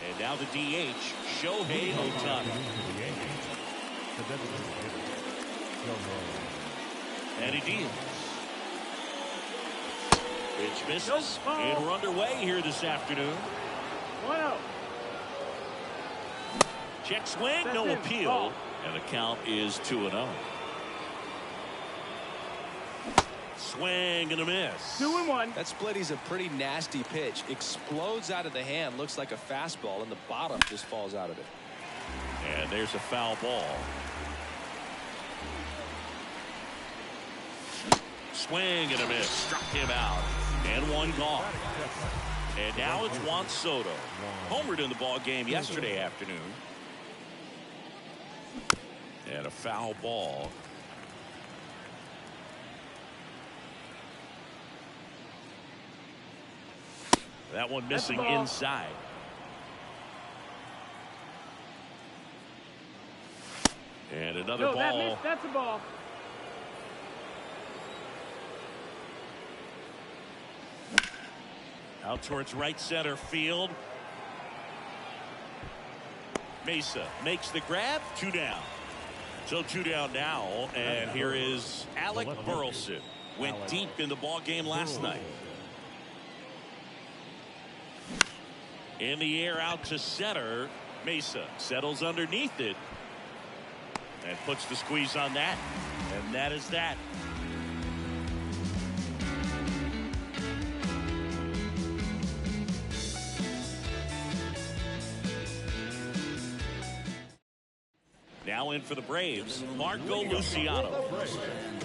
And now the DH, Shohei Ohtani. And he deals. Pitch misses. And we're underway here this afternoon. 1-0. Check swing, no appeal. And the count is 2-0. Swing and a miss. 2-1. That splitty's a pretty nasty pitch. Explodes out of the hand, looks like a fastball, and the bottom just falls out of it. And there's a foul ball. Swing and a miss. Struck him out. And one gone. And now it's Juan Soto. Homered in the ball game yesterday afternoon. And a foul ball. That one missing inside. And another ball. That's a ball. Out towards right center field. Mesa makes the grab. 2 down. So 2 down now. And here is Alec Burleson. Went deep in the ball game last night. In the air out to center. Mesa settles underneath it. And puts the squeeze on that. And that is that. Now in for the Braves, Marco Luciano.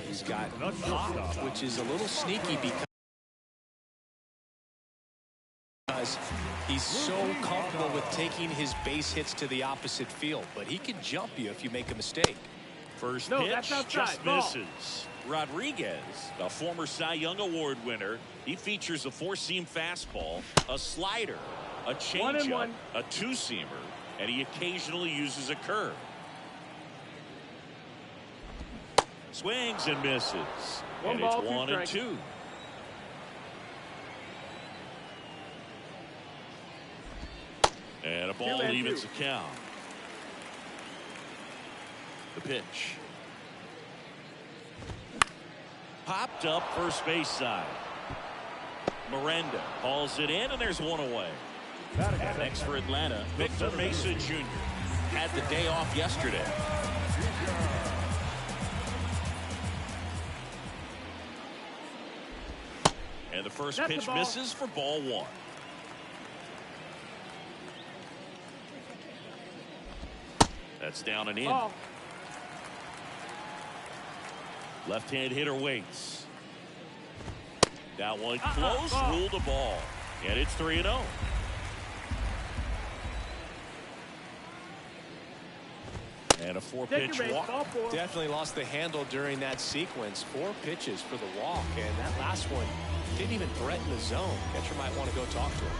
He's got pop, which is a little sneaky because he's so comfortable with taking his base hits to the opposite field, but he can jump you if you make a mistake. First pitch just misses. Rodriguez, a former Cy Young Award winner, he features a 4-seam fastball, a slider, a changeup, a 2-seamer, and he occasionally uses a curve. Swings and misses. And it's 1-2. And a ball evens the count. The pitch. Popped up first base side. Miranda hauls it in, and there's one away. And next for Atlanta, Victor Mesa Jr. had the day off yesterday. And the first pitch misses for ball 1. That's down and in. Left-hand hitter waits. That one close, ruled a ball. And it's 3-0. And a 4-pitch walk. Definitely lost the handle during that sequence. 4 pitches for the walk, and that last one didn't even threaten the zone. Catcher might want to go talk to him.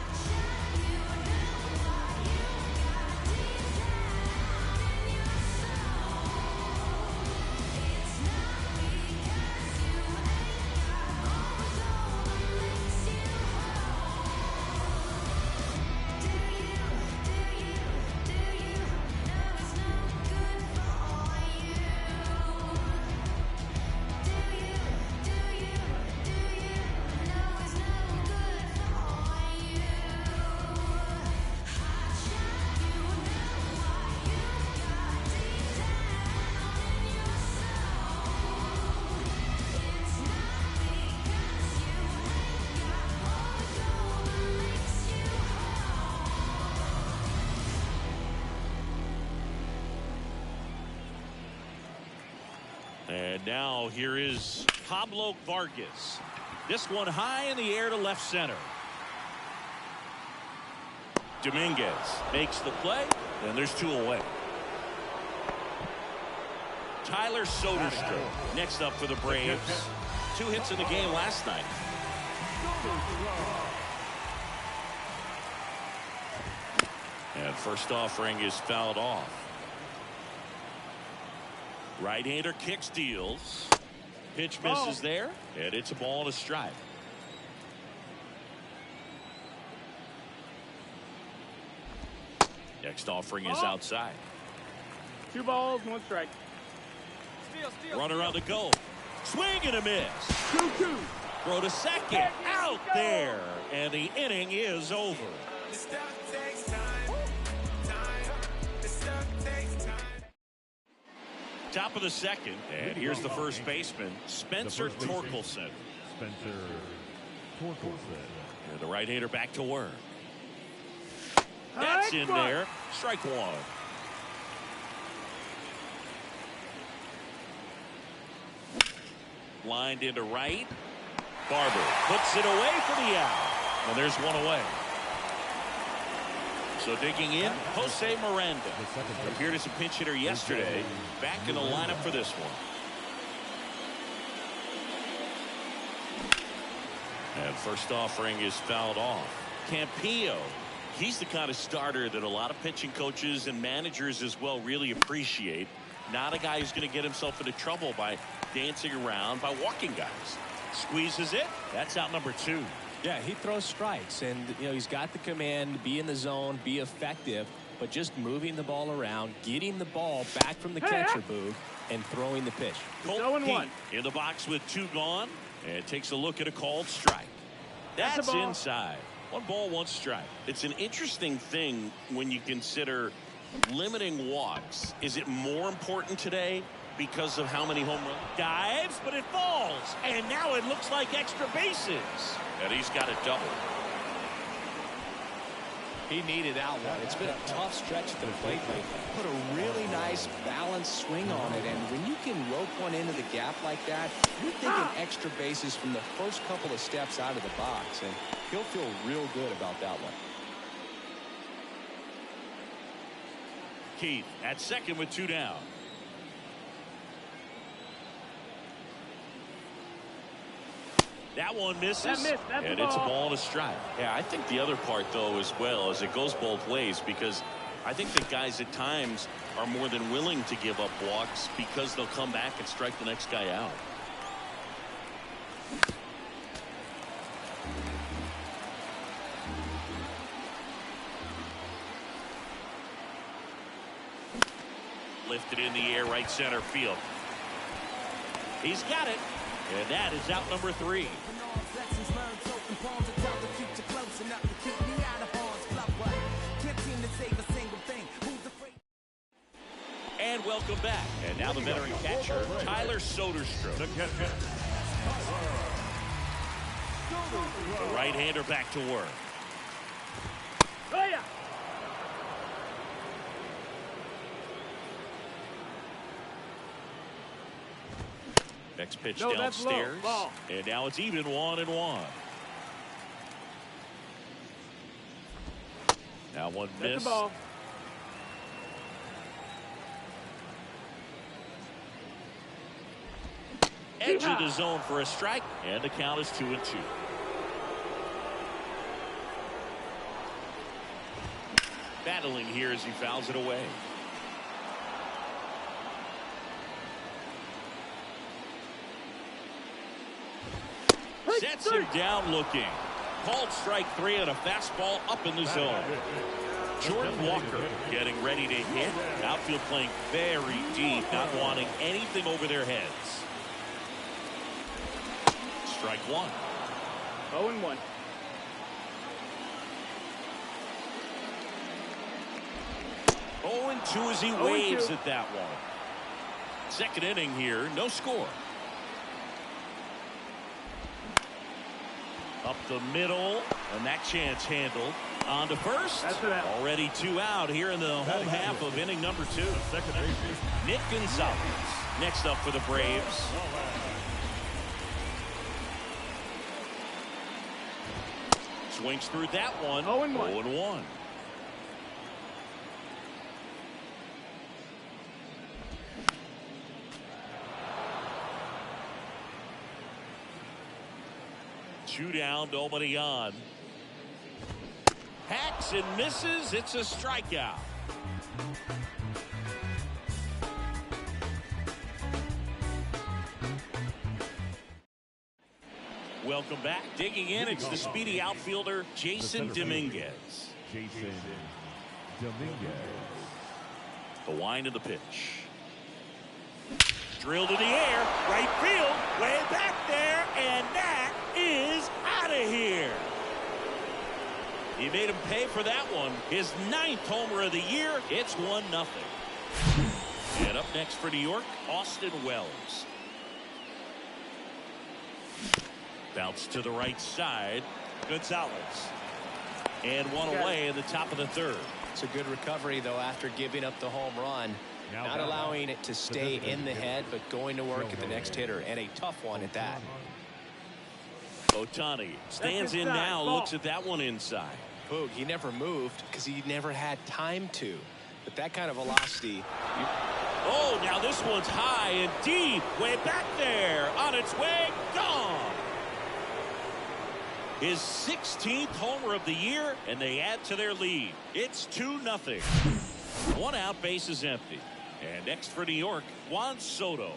And now here is Pablo Vargas. This one high in the air to left center. Dominguez makes the play, and there's 2 away. Tyler Soderstrom next up for the Braves. 2 hits in the game last night. And first offering is fouled off. Right-hander kicks, deals. Pitch misses there, and it's a ball and a strike. Next offering is outside. 2 balls, 1 strike. Runner on the go. Swing and a miss. 2-2. Throw to second. Out there. And the inning is over. Top of the second. And here's the first baseman, Spencer Torkelson. Spencer Torkelson. And the right-hander back to work. That's in there. Strike 1. Lined into right. Barber puts it away for the out. And there's 1 away. So digging in, Jose Miranda. Appeared as a pinch hitter yesterday. Back in the lineup for this one. And first offering is fouled off. Campillo. He's the kind of starter that a lot of pitching coaches and managers as well really appreciate. Not a guy who's going to get himself into trouble by dancing around, by walking guys. Squeezes it. That's out number 2. Yeah, he throws strikes, and he's got the command, be in the zone, be effective, but just moving the ball around, getting the ball back from the catcher booth, and throwing the pitch. Colt Pete in the box with 2 gone, and takes a look at a called strike. That's inside. 1 ball, 1 strike. It's an interesting thing when you consider limiting walks. Is it more important today because of how many home runs? Dives, but it falls. And now it looks like extra bases. And he's got a double. He needed that one. It's been a tough stretch at the plate lately. Put a really nice balanced swing on it, and when you can rope one into the gap like that, you're thinking extra bases from the first couple of steps out of the box, and he'll feel real good about that one. Keith at second with 2 down. That one misses, and it's a ball and a strike. Yeah, I think the other part, though, as well, is it goes both ways, because I think that guys at times are more than willing to give up walks because they'll come back and strike the next guy out. Lifted in the air, right center field. He's got it. And that is out number 3. And welcome back. And now the veteran catcher, Tyler Soderstrom. The catcher, The right-hander back to work. Oh, yeah. Next pitch downstairs. And now it's even 1-1. Now one miss. Edge of the zone for a strike. And the count is 2-2. Battling here as he fouls it away. Sets him down looking. Called strike 3 on a fastball up in the zone. Jordan Walker getting ready to hit. Outfield playing very deep, not wanting anything over their heads. Strike 1. 0-1. Oh, 2 as he waves at that one. Second inning here, no score. Up the middle, and that chance handled. On to first. Already 2 out here in the home half of inning number 2. Nick Gonzalez next up for the Braves. Swings through that one. 0-1. Two down, nobody on. Hacks and misses. It's a strikeout. Welcome back. Digging in, it's the speedy outfielder, Jason Dominguez. Jason Dominguez. The wind of the pitch. Drilled to the air. Right field. Way back there. And that is out of here. He made him pay for that one. His 9th homer of the year. It's 1-0. And up next for New York, Austin Wells. Bounce to the right side. Gonzalez. And one away in the top of the 3rd. It's a good recovery, though, after giving up the home run. Not allowing it to stay in the head, but going to work at the next hitter, and a tough one at that. Ohtani stands in now, looks at that one inside. Boog, he never moved because he never had time to. But that kind of velocity. Oh, now this one's high and deep. Way back there. On its way. Gone. His 16th homer of the year, and they add to their lead. It's 2-0. 1 out, base is empty. And next for New York, Juan Soto.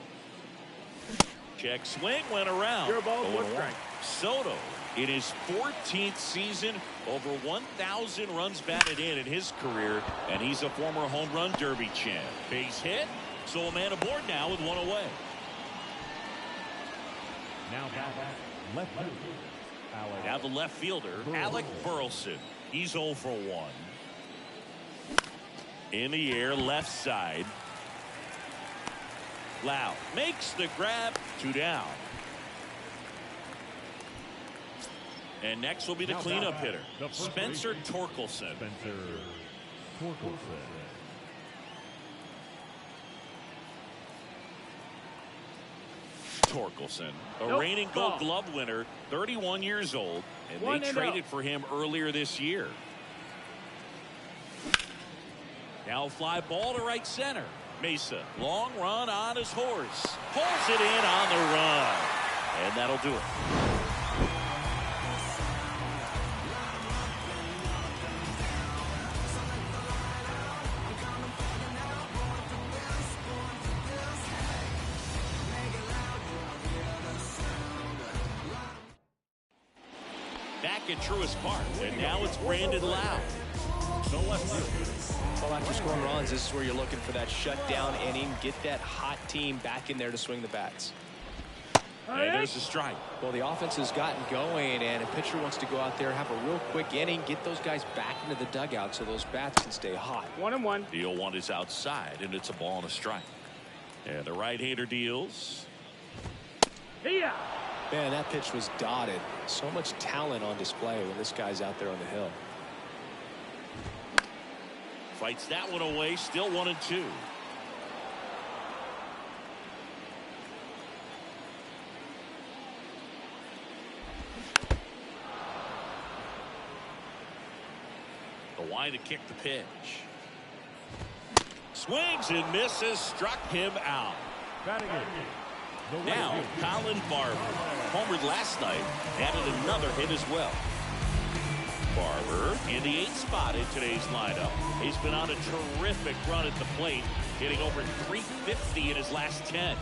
Check swing, went around. Your ball, 1 strike. Soto, in his 14th season, over 1,000 runs batted in his career, and he's a former home run derby champ. Base hit, so a man aboard now with 1 away. Now the left fielder, Alec Burleson. He's 0 for 1. In the air, left side. Lau makes the grab. 2 down. And next will be the cleanup hitter, Spencer Torkelson. Torkelson, a reigning Gold Glove winner, 31 years old, and they traded for him earlier this year. Now fly ball to right center. Mesa, long run on his horse. Pulls it in on the run. And that'll do it. Back at Truist Park, and now it's Brandon Lau. Well, after scoring runs, this is where you're looking for that shutdown inning. Get that hot team back in there to swing the bats. And there's a strike. Well, the offense has gotten going, and a pitcher wants to go out there, have a real quick inning, get those guys back into the dugout so those bats can stay hot. 1-1. The 0-1 is outside, and it's a ball and a strike. And the right-hander deals. Yeah. Man, that pitch was dotted. So much talent on display when this guy's out there on the hill. Fights that one away, still 1-2. The wind to kick the pitch. Swings and misses, struck him out. Now, Colin Barber, homered last night, added another hit as well. Barber in the 8th spot in today's lineup. He's been on a terrific run at the plate, hitting over 350 in his last 10.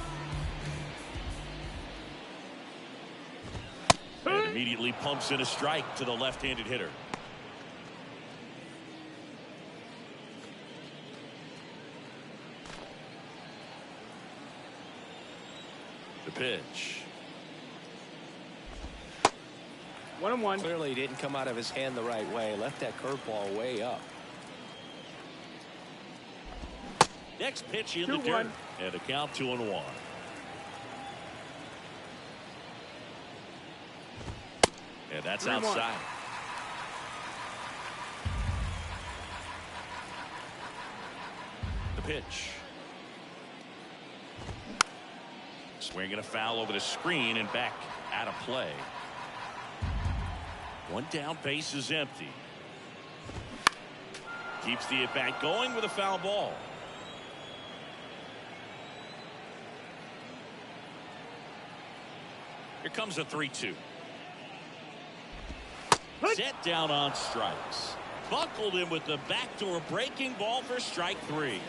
And immediately pumps in a strike to the left-handed hitter. The pitch. 1-1. Clearly he didn't come out of his hand the right way. Left that curveball way up. Next pitch in the dirt. And a count 2-1. And that's outside. pitch. Swinging a foul over the screen and back out of play. One down, base is empty. Keeps the at-bat going with a foul ball. Here comes a 3-2. Set down on strikes. Buckled him with the backdoor breaking ball for strike 3.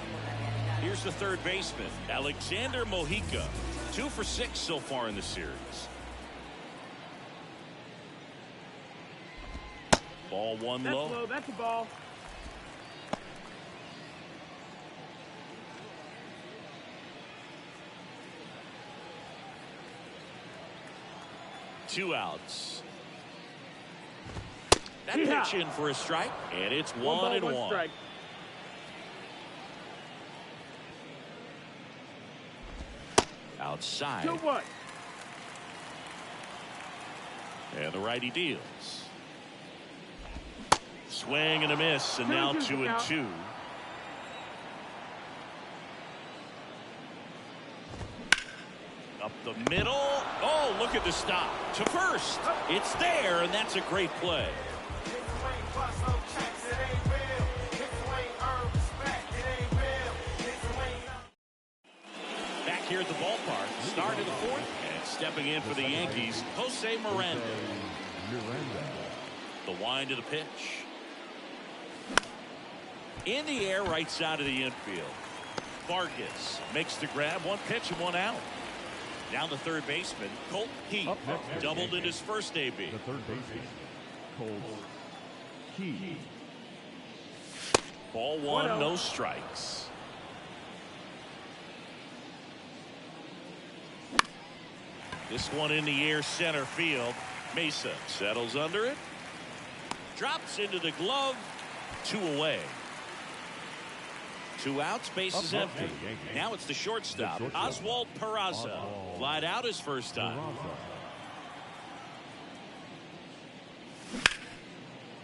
Here's the third baseman, Alexander Mojica. 2 for 6 so far in the series. Ball one That's low. low. That's a ball. Two outs. That pitch in for a strike, and it's 1-1. Strike. Outside. 2-1. And the righty deals. Swing and a miss, and now 2-2. Up the middle. Oh, look at the stop. To first. It's there, and that's a great play. Back here at the ballpark, start of the fourth, and stepping in for the Yankees, Jose Miranda. The wind of the pitch. In the air, right side of the infield. Vargas makes the grab, one pitch and one out. Now the third baseman, Colt Heath, doubled in his first AB. The third baseman, Colt Heath. Ball one, no strikes. This one in the air, center field. Mesa settles under it. Drops into the glove. 2 away. 2 outs, bases empty. Now it's the shortstop, Oswald Peraza. Flied out his first time.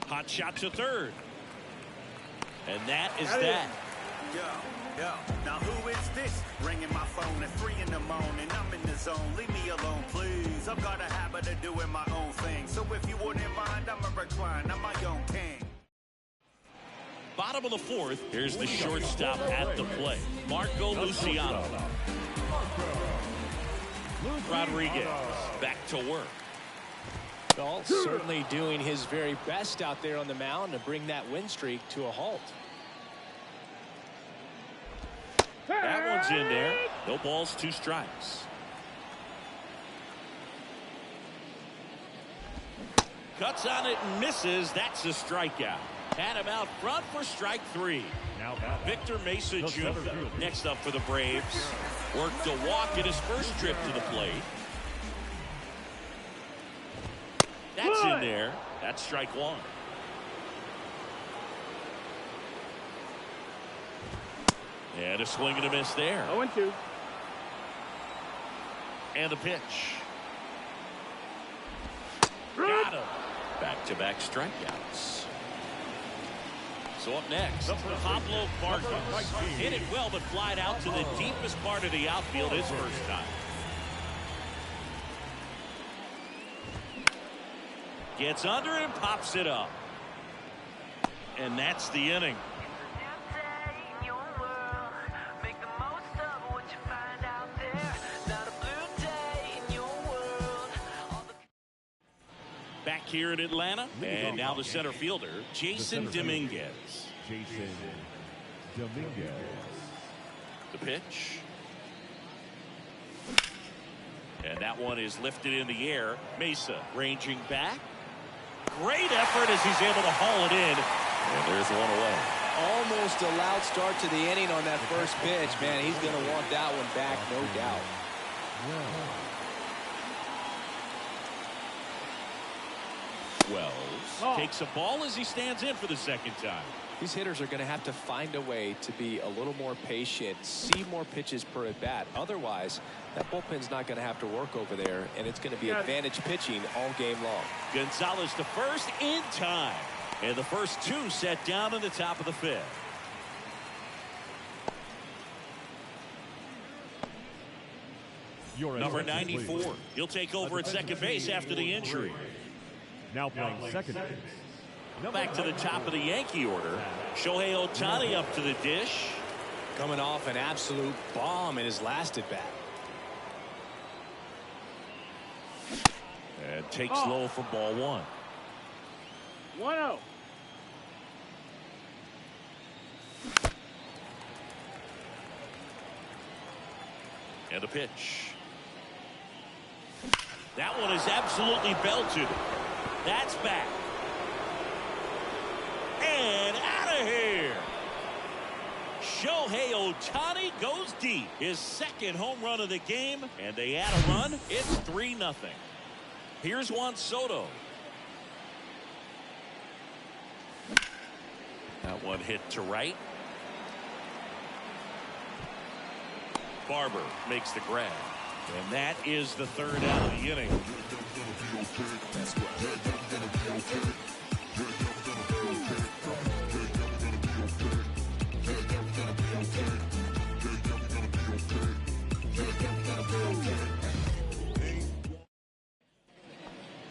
Hot shot to third. And that is that. Yo, now who is this? Ringing my phone at 3 in the morning. I'm in the zone, leave me alone, please. I've got a habit of doing my own thing. So if you wouldn't mind, I'm a recline. I'm my own king. Bottom of the fourth, here's the shortstop at the plate, Marco Luciano. Rodriguez back to work. Well, certainly doing his very best out there on the mound to bring that win streak to a halt. That one's in there. No balls, 2 strikes. Cuts on it and misses. That's a strikeout. Had him out front for strike 3. Now Victor Mesa Jr. next up for the Braves. Worked a walk in his first trip to the plate. That's in there. That's strike 1. And a swing and a miss there. 0-2. And the pitch. Got him. Back-to-back strikeouts. So up next, Pablo Vargas. Hit it well, but flied out to the deepest part of the outfield his first time. Gets under it and pops it up. And that's the inning. Back here in Atlanta, and now the center fielder, Jason Dominguez. Jason Dominguez. The pitch. And that one is lifted in the air. Mesa ranging back. Great effort as he's able to haul it in. And there's one away. Almost a loud start to the inning on that first pitch. Man, he's going to want that one back, no doubt. Wells takes a ball as he stands in for the second time. These hitters are going to have to find a way to be a little more patient, see more pitches per at bat. Otherwise, that bullpen's not going to have to work over there, and it's going to be advantage pitching all game long. Gonzalez to first in time. And the first 2 set down in the top of the 5th. Number 94. He'll take over at second base after the injury. Now playing second base. Back to the top of the Yankee order. Shohei Ohtani up to the dish. Coming off an absolute bomb in his last at bat. And takes low for ball one. 1-0. And the pitch. That one is absolutely belted. That's back. And out of here. Shohei Ohtani goes deep. His second home run of the game. And they add a run. It's 3-0. Here's Juan Soto. That one hit to right. Barber makes the grab. And that is the third out of the inning.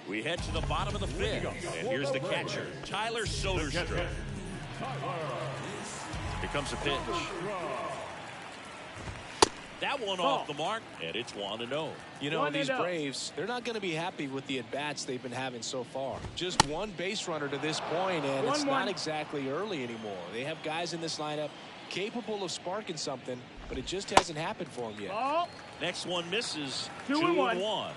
We head to the bottom of the fifth. And here's the catcher, Tyler Soderstrom. Here comes the pitch. That one off the mark, and it's 1-0. You know, these Braves, they're not going to be happy with the at-bats they've been having so far. Just one base runner to this point, and it's not exactly early anymore. They have guys in this lineup capable of sparking something, but it just hasn't happened for them yet. Next one misses. 2-1.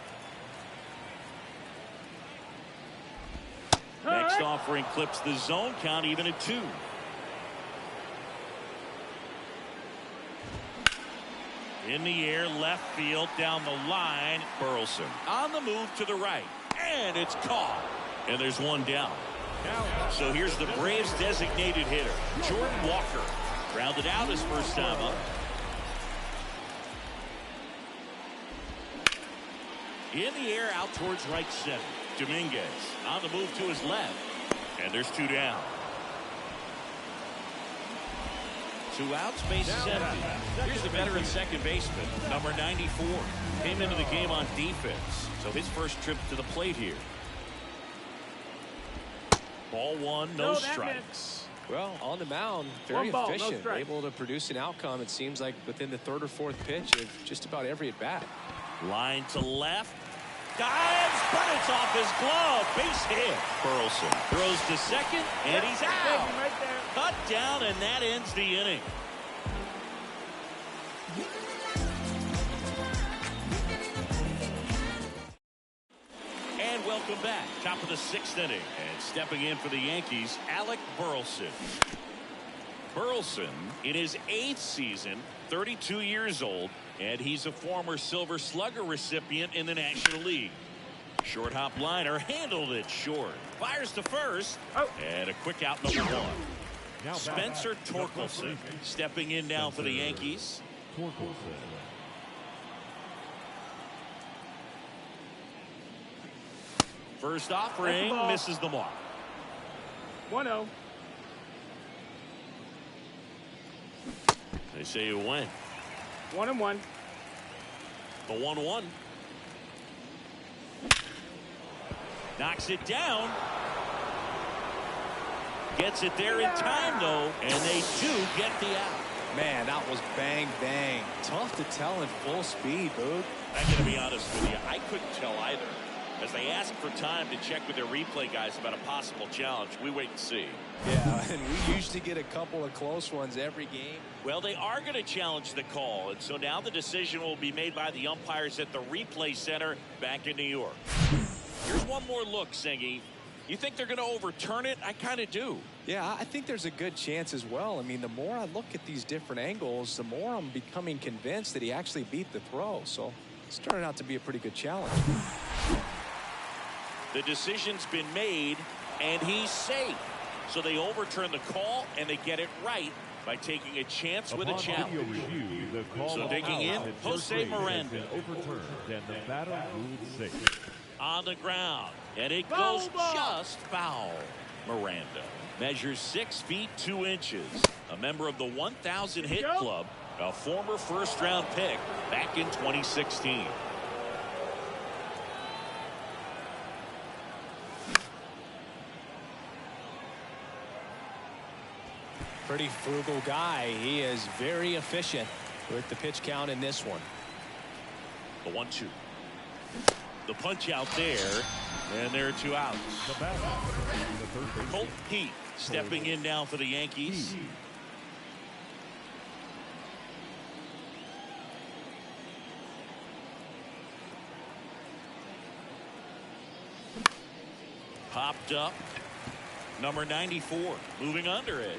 Next offering clips the zone count even at 2. In the air, left field, down the line. Burleson on the move to the right. And it's caught. And there's one down. So here's the Braves' designated hitter, Jordan Walker. Grounded out his first time up. In the air, out towards right center. Dominguez on the move to his left. And there's 2 down. 2 outs, base is empty. Here's the veteran second baseman, number 94. Came into the game on defense, so his first trip to the plate here. Ball one, no strikes. Well, on the mound, very efficient, able to produce an outcome, it seems like, within the 3rd or 4th pitch of just about every at-bat. Line to left. Dives, but it's off his glove. Base hit. Burleson throws to second, and he's out. Right there. Cut down, and that ends the inning. And welcome back. Top of the 6th inning. And stepping in for the Yankees, Alec Burleson. Burleson, in his 8th season, 32 years old, and he's a former Silver Slugger recipient in the National League. Short hop liner, handled it short. Fires to first, and a quick out, number 1. Spencer Torkelson stepping in now for the Yankees. First offering misses the mark. 1-0. They say you win. 1-1. The 1-1. Knocks it down. Gets it there in time, though, and they do get the out. Man, that was bang, bang. Tough to tell in full speed, Boog. I'm going to be honest with you. I couldn't tell either. As they ask for time to check with their replay guys about a possible challenge, we wait and see. Yeah, and we usually get a couple of close ones every game. Well, they are going to challenge the call, and so now the decision will be made by the umpires at the replay center back in New York. Here's one more look, Singy. You think they're going to overturn it? I kind of do. Yeah, I think there's a good chance as well. I mean, the more I look at these different angles, the more I'm becoming convinced that he actually beat the throw. So it's turning out to be a pretty good challenge. The decision's been made, and he's safe. So they overturn the call, and they get it right by taking a chance with a challenge. So digging in, Jose Miranda. Overturned, and the batter ruled safe. On the ground, and it goes just foul. Miranda measures 6 feet 2 inches, a member of the 1,000 hit club, A former first-round pick back in 2016. Pretty frugal guy. He is very efficient with the pitch count in this one. The 1-2. The punch out there, and there are 2 outs. Colt Heath stepping in now for the Yankees. Popped up. Number 94 moving under it.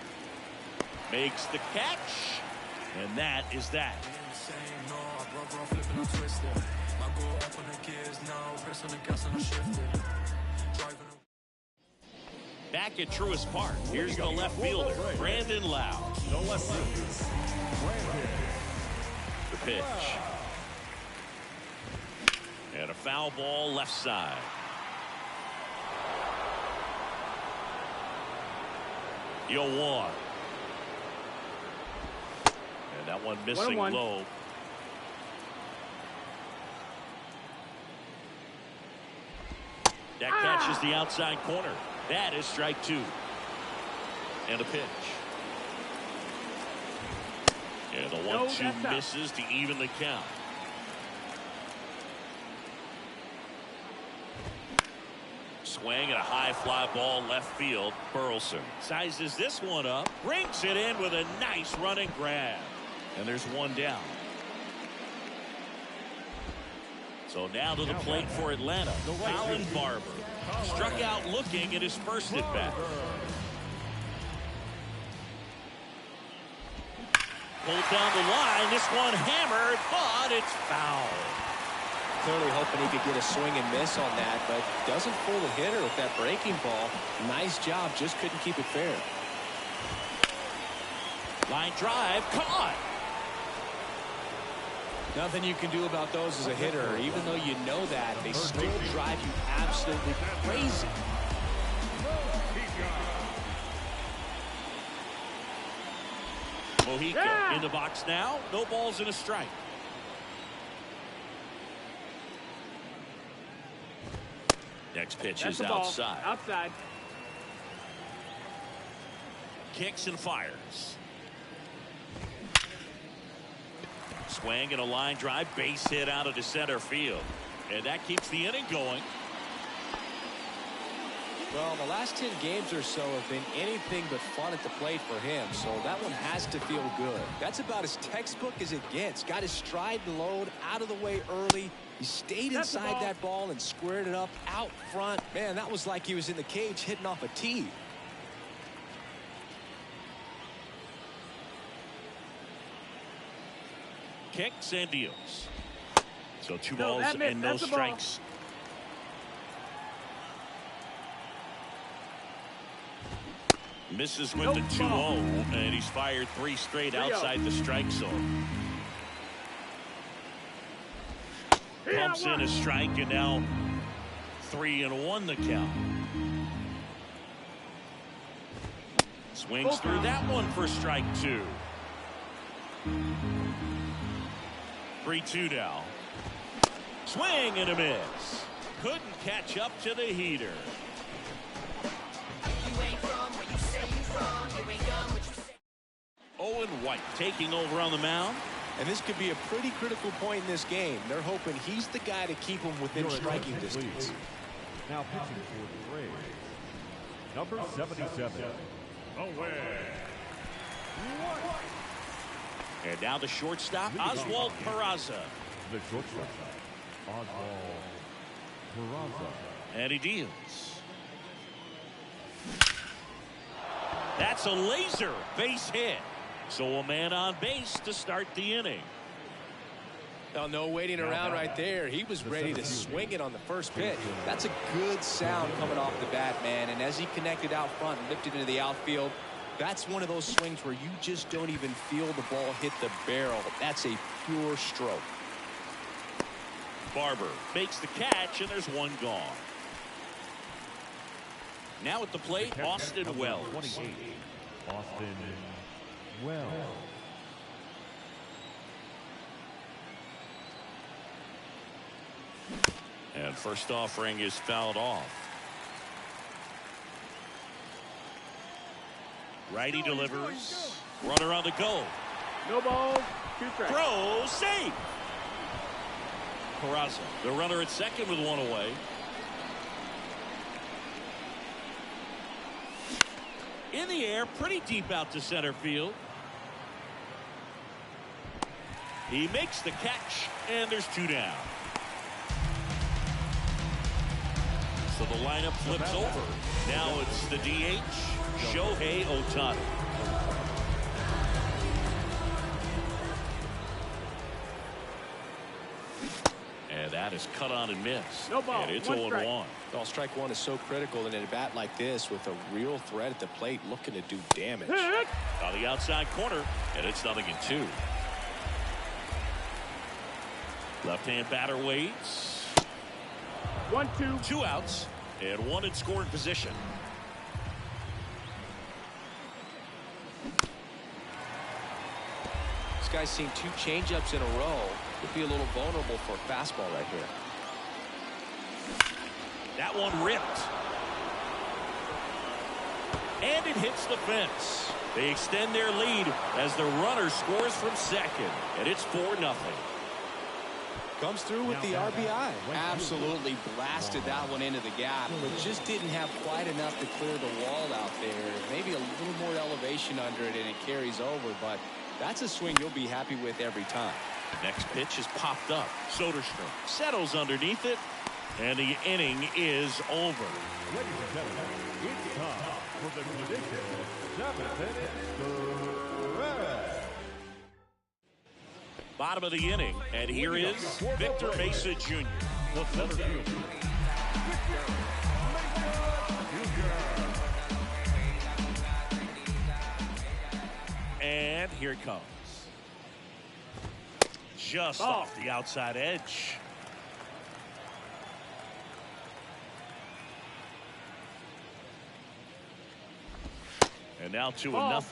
Makes the catch. And that is that. Back at Truist Park. Here's the left fielder, Brandon Lau. The left fielder, Brandon. The pitch. And a foul ball left side. Yo, 1. And that one missing low. That catches the outside corner. That is strike 2. And a pitch. And the 1-2 misses to even the count. Swing and a high fly ball left field. Burleson sizes this one up, brings it in with a nice running grab. And there's 1 down. So now to the plate for Atlanta. Colin Barber struck out looking at his first at bat. Pulled down the line. This one hammered, but it's foul. Clearly hoping he could get a swing and miss on that, but doesn't fool the hitter with that breaking ball. Nice job, just couldn't keep it fair. Line drive, caught. Nothing you can do about those as a hitter. Even though you know that, they still drive you absolutely crazy. Mojica in the box now. No balls and a strike. Next pitch is outside. Outside. Kicks and fires. Swing and a line drive, base hit out of the center field. And that keeps the inning going. Well, the last 10 games or so have been anything but fun at the plate for him, so that one has to feel good. That's about as textbook as it gets. Got his stride and load out of the way early. He stayed inside that ball and squared it up out front. Man, that was like he was in the cage hitting off a tee. Kicks and deals. So 2 balls and no strikes. Misses with the 2-0, and he's fired 3 straight outside the strike zone. Pumps in a strike, and now 3-1 the count. Swings through that one for strike 2. 3-2 now. Swing and a miss. Couldn't catch up to the heater. Owen White taking over on the mound. And this could be a pretty critical point in this game. They're hoping he's the guy to keep them within striking distance. Now pitching for the Braves, number 77, away. And now the shortstop, Oswald Peraza. The shortstop, Oswald Peraza. And he deals. That's a laser base hit. So a man on base to start the inning. Now, no waiting around right there. He was ready to swing it on the first pitch. That's a good sound coming off the bat, man. And as he connected out front and lifted into the outfield, that's one of those swings where you just don't even feel the ball hit the barrel. That's a pure stroke. Barber makes the catch, and there's 1 gone. Now at the plate, Austin Wells. Austin Wells. And first offering is fouled off. Righty delivers. Runner on the go. No balls. 2 strikes. Throw. Save. Peraza, the runner at second with one away. In the air, pretty deep out to center field. He makes the catch, and there's 2 down. So the lineup flips over. Now it's the DH, Shohei Ohtani. And that is cut on and missed. No ball. And it's 0-1. Well, strike one is so critical in a bat like this with a real threat at the plate looking to do damage. On the outside corner, and it's 0-2. Left-hand batter waits. 1-2. 2 outs and 1 in scoring position. This guy's seen 2 changeups in a row. Could be a little vulnerable for a fastball right here. That one ripped. And it hits the fence. They extend their lead as the runner scores from second. And it's 4-0. Comes through with the RBI. Absolutely blasted that one into the gap, but just didn't have quite enough to clear the wall out there. Maybe a little more elevation under it and it carries over, but that's a swing you'll be happy with every time. Next pitch is popped up. Soderstrom settles underneath it, and the inning is over. Ladies and gentlemen, it's time for the tradition 7th inning stretch. Bottom of the inning, and here is Victor Mesa Jr. The center fielder, And here it comes. Just off the outside edge. And now 2-0.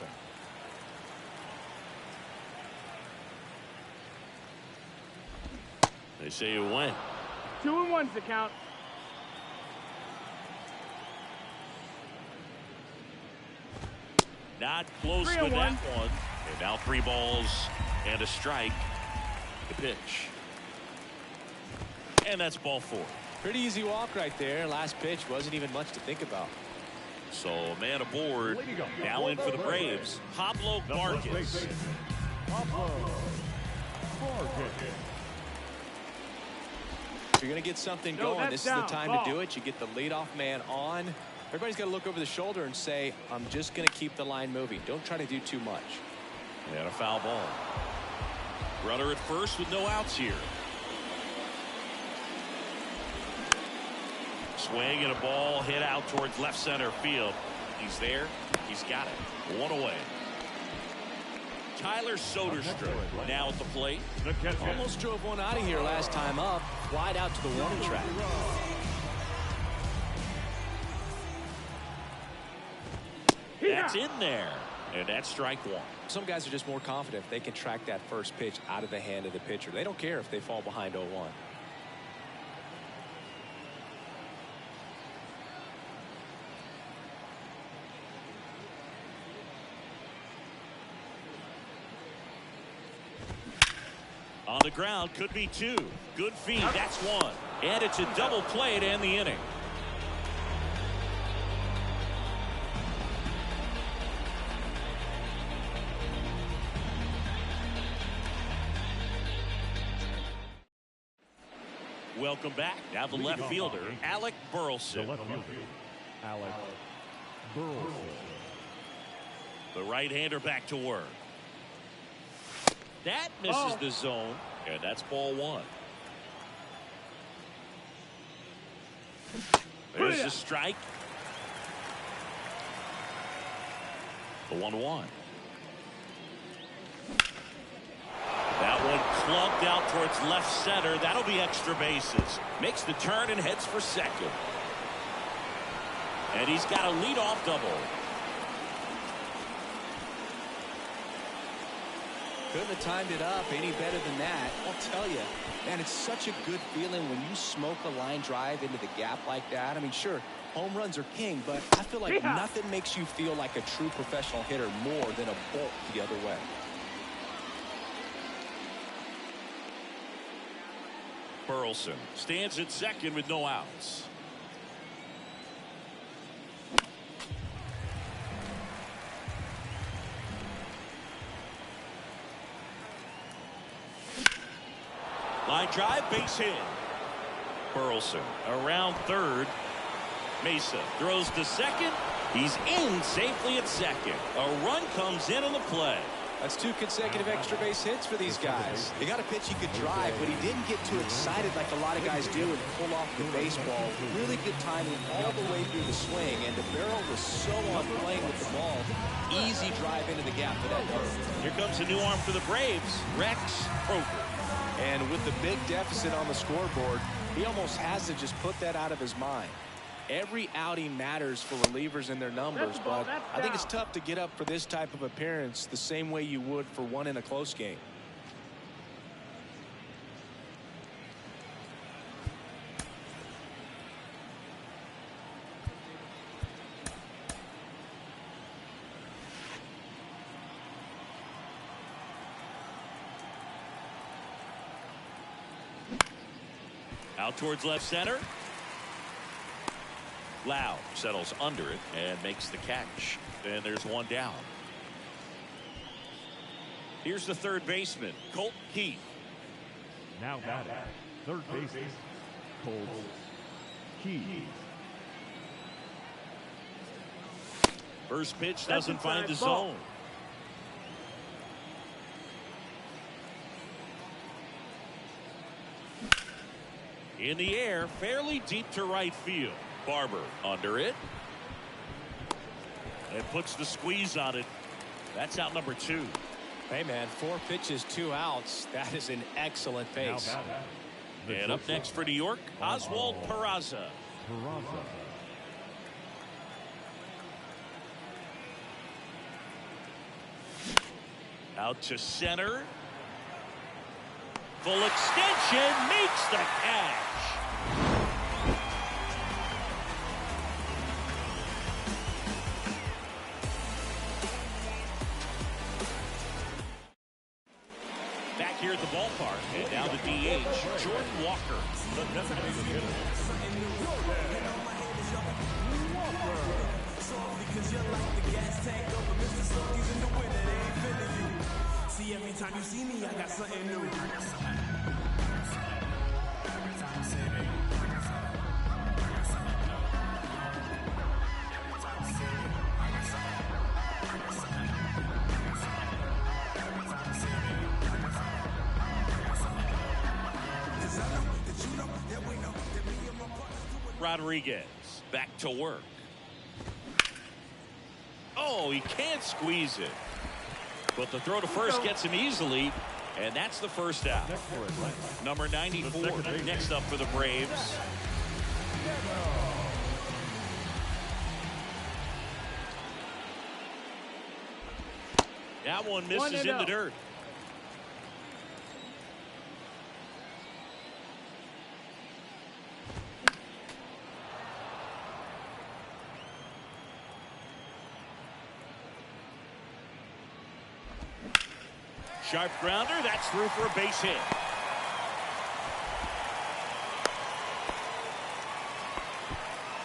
They say you win. 2-1's the count. Not close with that one. And now 3 balls and a strike. The pitch. And that's ball 4. Pretty easy walk right there. Last pitch wasn't even much to think about. So a man aboard. Now in for the Braves. Pablo Vargas. If you're going to get something going, this is the time to do it. You get the leadoff man on. Everybody's got to look over the shoulder and say, I'm just going to keep the line moving. Don't try to do too much. And a foul ball. Runner at first with no outs here. Swing and a ball hit out towards left center field. He's there. He's got it. 1 away. Tyler Soderstrom now at the plate. Almost drove one out of here last time up. Wide out to the warning track. That's in there. And that's strike 1. Some guys are just more confident if they can track that first pitch out of the hand of the pitcher. They don't care if they fall behind 0-1. On the ground, could be 2. Good feed, that's 1. And it's a double play to end the inning. Welcome back. Now the left fielder, Alec Burleson. Alec Burleson. The right-hander back to work. That misses the zone, and that's ball 1. There's the strike. The 1-1. That one clubbed out towards left center. That'll be extra bases. Makes the turn and heads for second. And he's got a leadoff double. Couldn't have timed it up any better than that. I'll tell you, man, it's such a good feeling when you smoke a line drive into the gap like that. I mean, sure, home runs are king, but I feel like nothing makes you feel like a true professional hitter more than a bolt the other way. Burleson stands at second with no outs. Line drive, base hit. Burleson around third. Mesa throws to second. He's in safely at second. A run comes in on the play. That's 2 consecutive extra base hits for these guys. He got a pitch he could drive, but he didn't get too excited like a lot of guys do and pull off the baseball. Really good timing all the way through the swing, and the barrel was so on playing with the ball. Easy drive into the gap for that hurt. Here comes a new arm for the Braves, Rex Kroger. And with the big deficit on the scoreboard, he almost has to just put that out of his mind. Every outing matters for relievers and their numbers, but I think it's tough to get up for this type of appearance the same way you would for one in a close game. Out towards left center. Lau settles under it and makes the catch. And there's one down. Here's the third baseman, Colt Keith. Now batting, third baseman, Colt Keith. First pitch doesn't find the zone. In the air, fairly deep to right field. Barber under it. And puts the squeeze on it. That's out number 2. Hey, man, 4 pitches, 2 outs. That is an excellent pace. And up next for New York, Oswald Peraza. Out to center. Full extension, makes the catch. Back here at the ballpark, and now the DH, Jordan Walker. The designated hitter, Because you're like the gas tank over Mr. Salty's in the winter, they ain't feeling you. See, every time you see me, I got something new. Rodriguez back to work. Oh, he can't squeeze it. But the throw to first gets him easily, and that's the first out. Number 94 next up for the Braves. That one misses in the dirt. Sharp grounder, that's through for a base hit.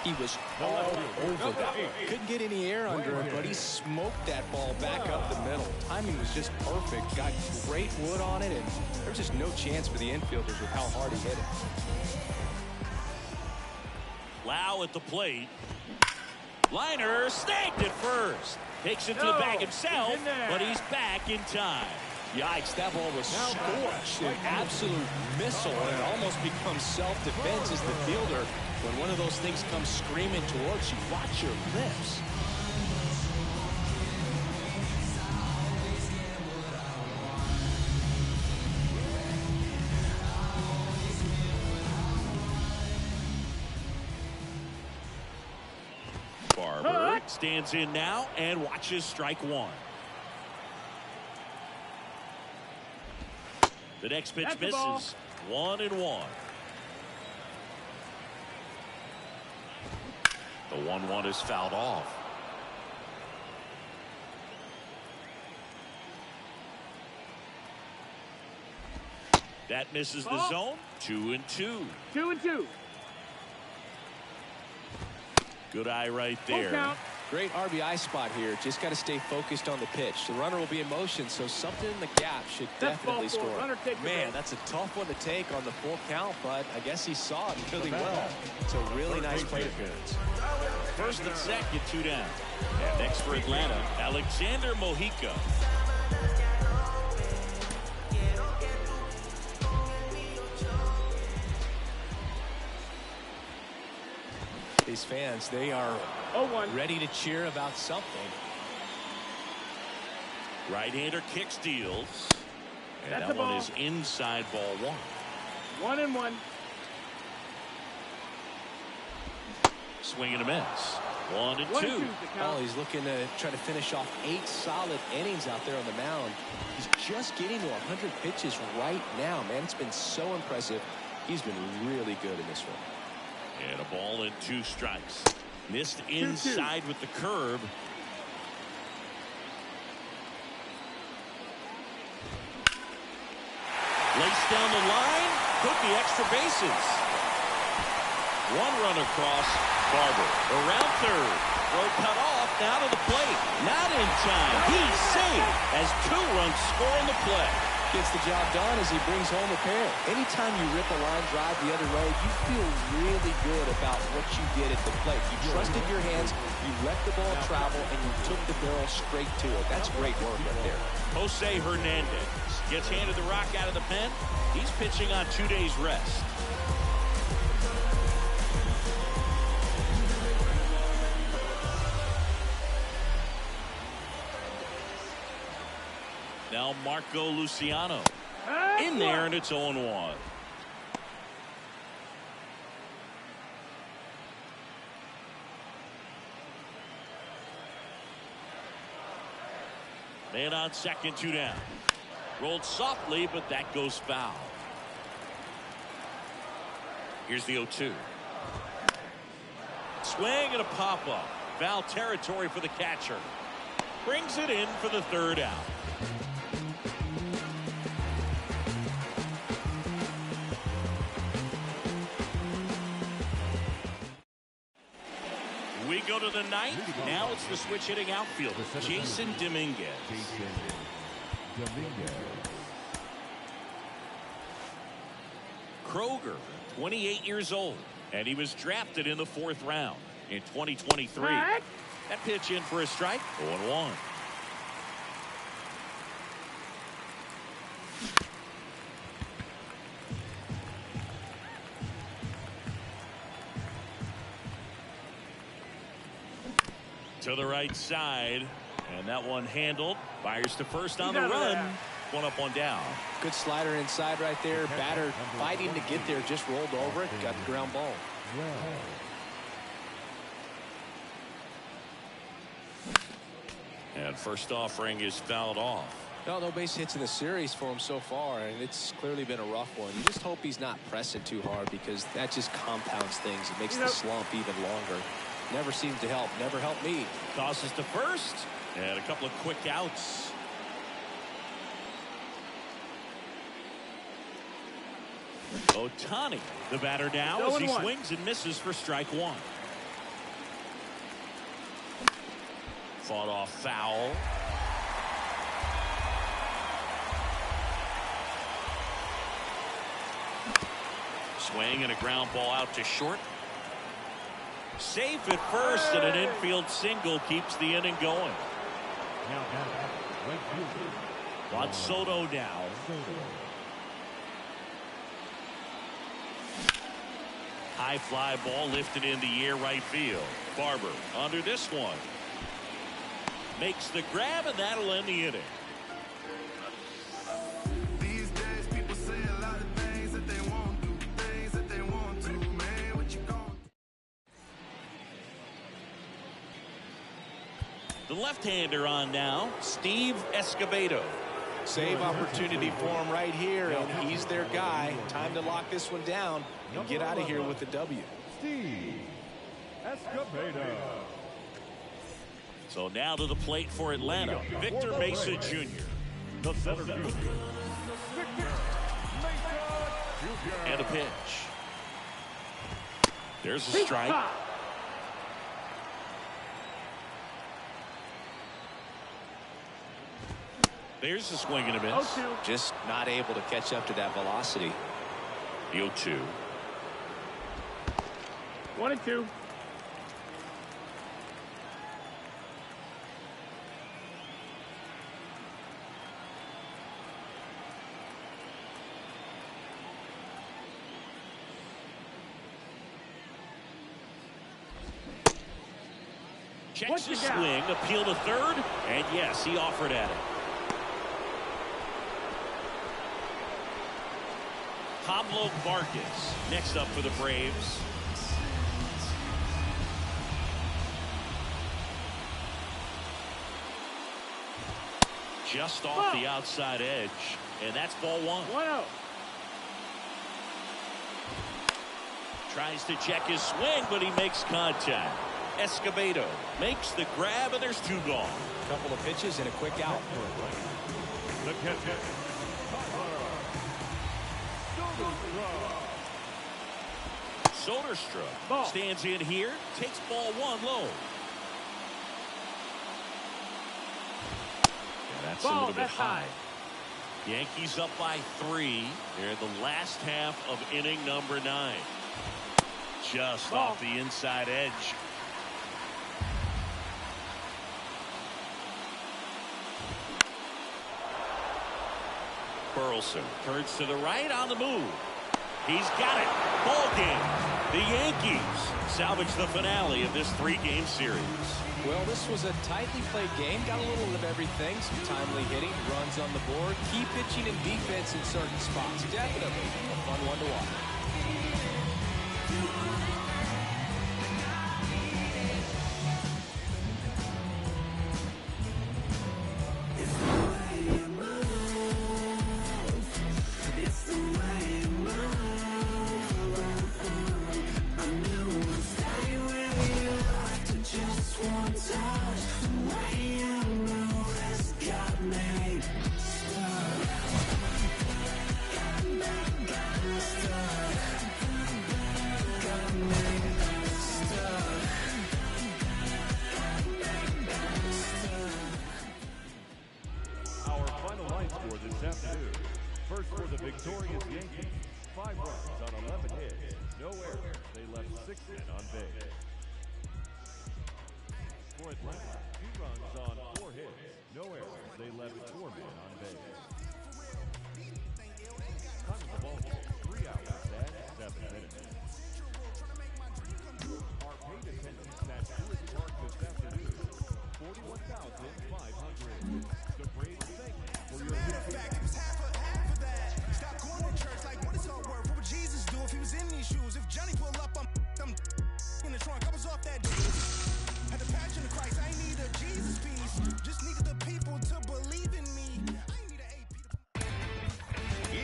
He was all over that. Couldn't get any air under it, but he smoked that ball back up the middle. Timing was just perfect. Got great wood on it, and there's just no chance for the infielders with how hard he hit it. Lau at the plate. Liner snagged it first. Takes it to the bag himself, but he's back in time. Yikes, that ball was scorched. An absolute missile, and it almost becomes self-defense as the fielder. When one of those things comes screaming towards you, watch your lips. Barber stands in now and watches strike one. The next pitch That's the misses. ball. 1-1. The 1-1 is fouled off. That misses the Ball. zone. 2-2. 2-2. Good eye right Full there. count. Great RBI spot here. Just got to stay focused on the pitch. The runner will be in motion, so something in the gap should That's ball definitely four. score. Runner take the Man, base. that's a tough one to take on the full count, but I guess he saw it really well. It's a really nice plate appearance. First and second, 2 down. And next for Atlanta, Alexander Mojica. These fans, they are 0-1. ready to cheer about something. Right-hander kick steals. And That's that a one ball. is inside ball 1. 1-1. Swing and a miss. 1-2. 1-2 the count. Oh, he's looking to try to finish off 8 solid innings out there on the mound. He's just getting to 100 pitches right now, man. It's been so impressive. He's been really good in this one. And a ball and 2 strikes. Missed inside with the curve. Laced down the line. Took the extra bases. 1 run across. Barber around third. Throw cut off. Now to the plate. Not in time. He's safe as 2 runs score on the play. Gets the job done as he brings home a pair. Anytime you rip a line drive the other way, you feel really good about what you did at the plate. You trusted your hands, you let the ball travel, and you took the barrel straight to it. That's great work right there. Jose Hernandez gets handed the rock out of the pen. He's pitching on 2 days rest. Now Marco Luciano in there, and it's 0-1. Man on second, 2 down. Rolled softly, but that goes foul. Here's the 0-2. Swing and a pop-up. Foul territory for the catcher. Brings it in for the 3rd out. We go to the 9th. Now it's the switch hitting outfield. Jason Dominguez. Kroger, 28 years old, and he was drafted in the 4th round in 2023. That pitch in for a strike. 0-1. To the right side, and that one handled. Fires to first on the run. 1 up, 1 down. Good slider inside right there. Batter fighting to get there, just rolled over it, got the ground ball. And first offering is fouled off. No base hits in the series for him so far, and it's clearly been a rough one. You just hope he's not pressing too hard, because that just compounds things. It makes the slump even longer. Never seems to help. Never helped me. Tosses to first, and a couple of quick outs. Ohtani, the batter now, as he swings and misses for strike 1. Fought off foul. Swing and a ground ball out to short. Safe at first, and an infield single keeps the inning going. Juan Soto now. High fly ball lifted in the air right field. Barber under this one. Makes the grab, and that'll end the inning. These days people say a lot of things that they won't do, things that they want to, man, what you gonna The left-hander on now, Steve Escobedo. Save opportunity for him right here, and he's their guy. Time to lock this one down and get out of here with the W. Steve Escobedo. So now to the plate for Atlanta, Victor Mesa Jr. The center fielder, And a pitch. There's a strike. There's a swing and a miss. Just not able to catch up to that velocity. The 0-2. 1-2. Checks his swing, appeal to third, and yes, he offered at it. Pablo Vargas next up for the Braves. Just off the outside edge, and that's ball one. 1-0. Tries to check his swing, but he makes contact. Escobedo makes the grab, and there's two gone. Couple of pitches and a quick out. The catcher, Soderstrom stands in here, takes ball one low. Yeah, that's a little bit high. Yankees up by 3. They're in the last half of inning number 9. Just off the inside edge. Burleson turns to the right on the move. He's got it. Ball game. The Yankees salvage the finale of this 3-game series. Well, this was a tightly played game. Got a little of everything. Some timely hitting, runs on the board, key pitching and defense in certain spots. Definitely a fun one to watch. Our final line score this afternoon. First for the victorious Yankees, 5 runs on 11 hits, no errors. They left 6 men on base. For Atlanta, 2 runs on 4 hits, no errors. They left 4 men on base. Time of the ball game, 3 hours and 7 minutes. Our paid attendance at Truist Park this afternoon, 41,500. The Braves thank you for your fact, it was half of that. Stop going to church like what is all worth? What would Jesus do if he was in these shoes? If Johnny pull up, I'm in the trunk. I was off that dude. Had the passion of Christ. I ain't need a Jesus piece. Just needed the people to believe in me. I ain't need an AP.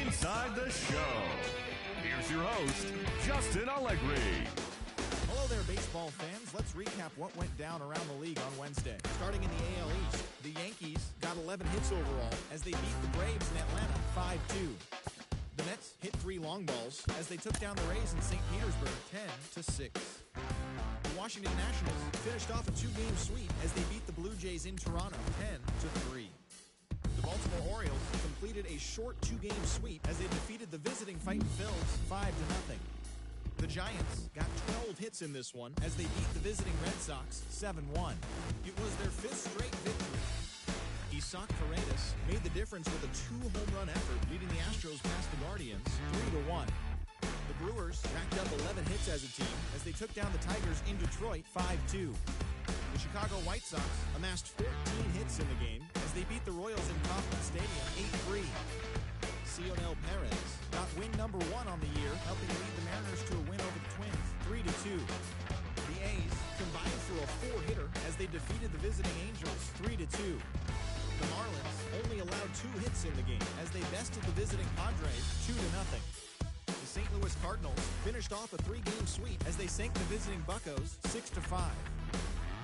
Inside the Show. Here's your host, Justin Allegri. Hello there, baseball fans. Let's recap what went down around the league on Wednesday. Starting in the AL East, the Yankees got 11 hits overall as they beat the Braves in Atlanta 5-2. The Mets hit 3 long balls as they took down the Rays in St. Petersburg 10-6. The Washington Nationals finished off a 2-game sweep as they beat the Blue Jays in Toronto 10-3. The Baltimore Orioles completed a short 2-game sweep as they defeated the visiting Fightin' Phils 5-0. The Giants got 12 hits in this one as they beat the visiting Red Sox 7-1. It was their 5th straight victory. Isaac Paredes made the difference with a 2-home-run effort, leading the Astros past the Guardians 3-1. The Brewers racked up 11 hits as a team as they took down the Tigers in Detroit 5-2. The Chicago White Sox amassed 14 hits in the game as they beat the Royals in Kauffman Stadium 8-3. Cionel Perez got win number 1 on the year, helping lead the Mariners to a win over the Twins 3-2. The A's combined for a 4-hitter as they defeated the visiting Angels 3-2. The Marlins only allowed 2 hits in the game as they bested the visiting Padres 2-0. The St. Louis Cardinals finished off a 3-game sweep as they sank the visiting Buccos 6-5.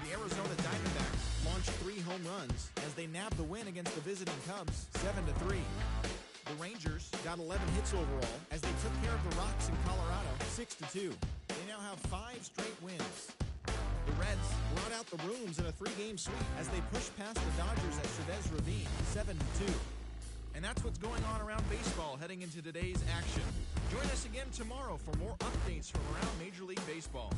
The Arizona Diamondbacks launched 3 home runs as they nabbed the win against the visiting Cubs 7-3. The Rangers got 11 hits overall as they took care of the Rocks in Colorado 6-2. They now have 5 straight wins. The Reds brought out the rooms in a 3-game sweep as they pushed past the Dodgers at Chavez Ravine 7-2. And that's what's going on around baseball heading into today's action. Join us again tomorrow for more updates from around Major League Baseball.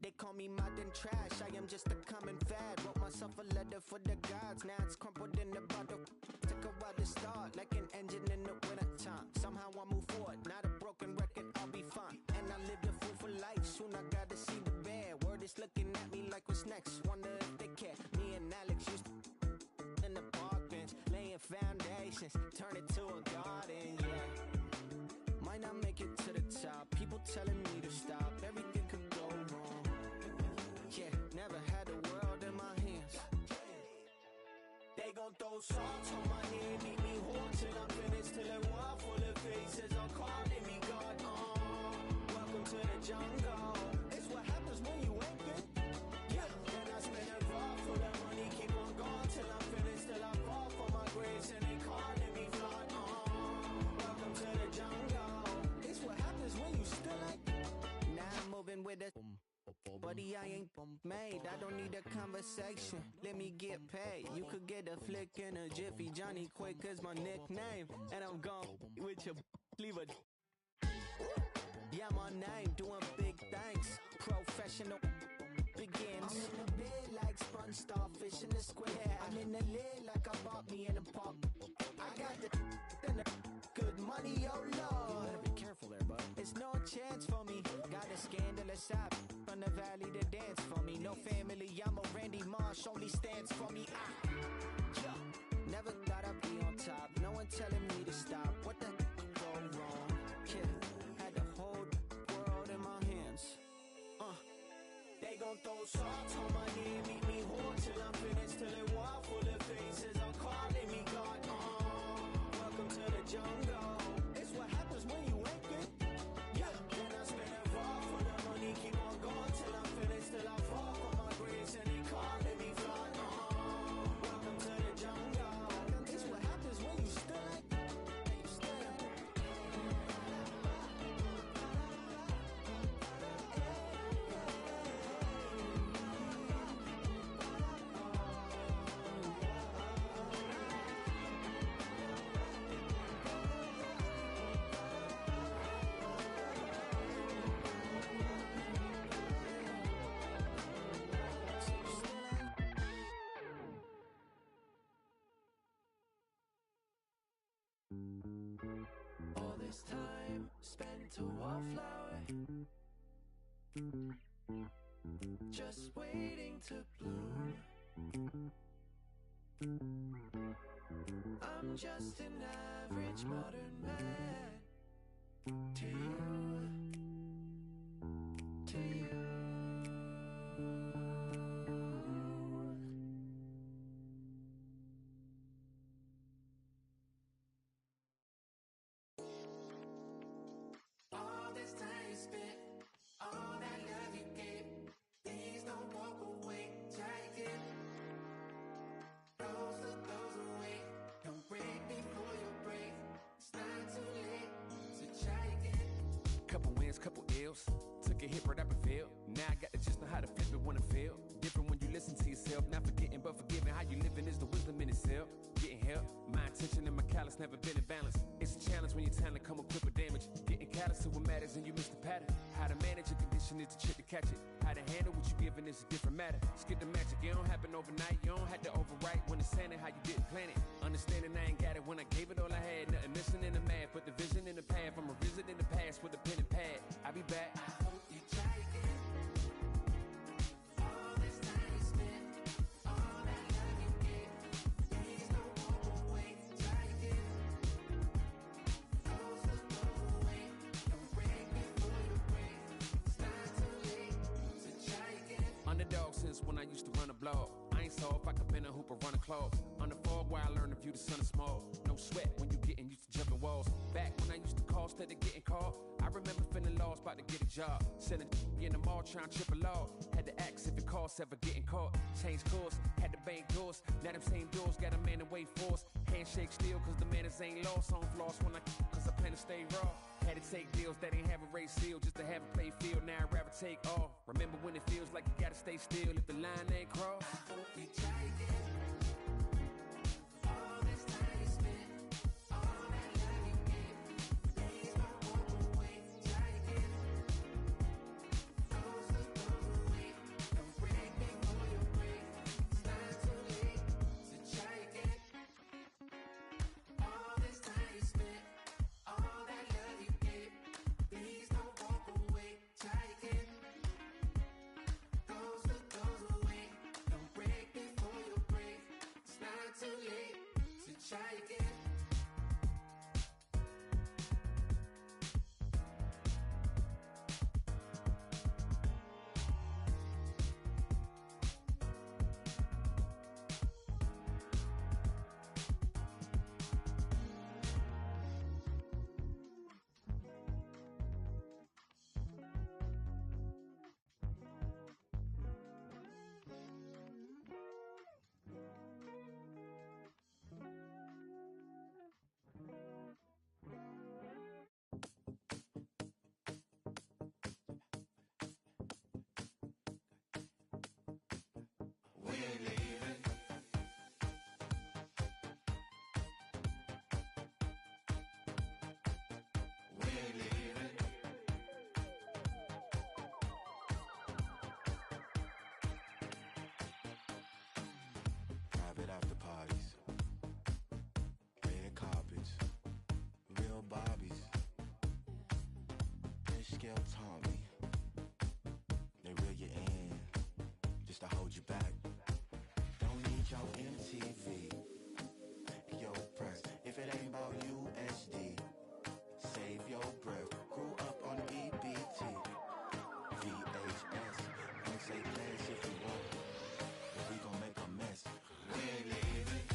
They call me modern trash, I am just a common fad. Wrote myself a letter for the gods, now it's crumpled in the bottle. Took a while to start, like an engine in the winter time. Somehow I move forward, not a broken record, I'll be fine. And I lived a fool for life, soon I gotta see the bear. Word is looking at me like what's next, wonder if they care. Me and Alex used to in the park bench, laying foundations, turn it to a garden, yeah. Might not make it to the top, people telling me to stop, everything could go wrong. Yeah, never had the world in my hands. They gon' throw salt on my head, make me whore till I'm finished, till a wall full of faces are calling me God. Welcome to the jungle. It's what happens when you ain't good. Yeah, then I spend a raw full of money, keep on going till I'm finished, till I fall for my grace and they calling me fraud. Welcome to the jungle. It's what happens when you still like. Now I'm moving with a buddy, I ain't made. I don't need a conversation. Let me get paid. You could get a flick in a jiffy. Johnny Quick is my nickname, and I'm gone with your leave a. Yeah, my name doing big things. Professional begins. I'm in the bed like sponge starfish in the square. I'm in the lid like I bought me in a pop. I got the good money, oh Lord. You better be careful there, bud. It's no chance for me. Got a scandalous app from the valley to dance for me. No family, I'm a Randy Marsh, only stands for me. Yeah. Never thought I'd be on top. No one telling me to stop. What the go wrong? Yeah. Had the whole world in my hands. They gon' throw salt on my head, meet me whore till I'm finished, till it wall full of faces are calling me God. Welcome to the jungle. It's what happens when you ain't good. Yeah, then I spend a raw for the money, keep on going till I'm finished, till I fall for my grace and they calling me fraud. Welcome to the jungle. It's what happens when you still ain't. All this time spent to wallflower, just waiting to bloom. I'm just an average modern man to you, to you. All this time you spent, all that love you gave, please don't walk away, take it. Those look those away, don't break before you break. It's not too late, so try again. Couple wins, couple ills. Took a hit right up and failed. Now I got to just know how to flip it when I fail. Different when you listen to yourself. Not forgetting but forgiving. How you living is the wisdom in itself. Getting help. My intention and my callous never been in balance. It's a challenge when your talent come equipped with damage. Getting callous to what matters and you miss the pattern. How to manage a condition is the trick to catch it. How to handle what you giving is a different matter. Skip the magic, it don't happen overnight. You don't have to overwrite when it's saying how you didn't plan it. Understanding I ain't got it when I gave it all I had. Nothing missing in the math, but the vision in the path. I'm revisiting the past with a pen and pad. I'll be back. I hope you try again. All this time you spent, all that love you gave. since when I used to run a blog. I ain't soft, I could bend a hoop or run a club. On the fog where I learned to view the sun is small. No sweat when you getting used to jumping walls. Back when I used to call instead of getting called, I remember feeling lost, about to get a job. Selling in the mall, trying to trip a log. Had to ask if it costs ever getting caught. Change course, had to bank doors. Now them same doors got a man in wait force. Handshake still, cause the manners ain't lost. On floss when cause I plan to stay raw. Had to take deals that ain't have a race seal just to have a play field. Now I'd rather take off. Remember when it feels like you gotta stay still if the line ain't crossed? I hope you try again. All this time you spent, all that love you give, please don't walk away. Try again. Those who go away, don't break before you break. It's not too late, so try again. All this time you spent, all that love you give, please don't walk away. Try again. Goes to goes away. Don't break before you break. It's not too late, so try again. Private after parties, red carpets, real Barbies. Fish scale taught me they reel you in just to hold you back. Don't need your MTV, your press. If it ain't about USD, save your breath. Grew up on EBT, VHS. Don't say plans if you want, but we gon' make a mess. We ain't leaving.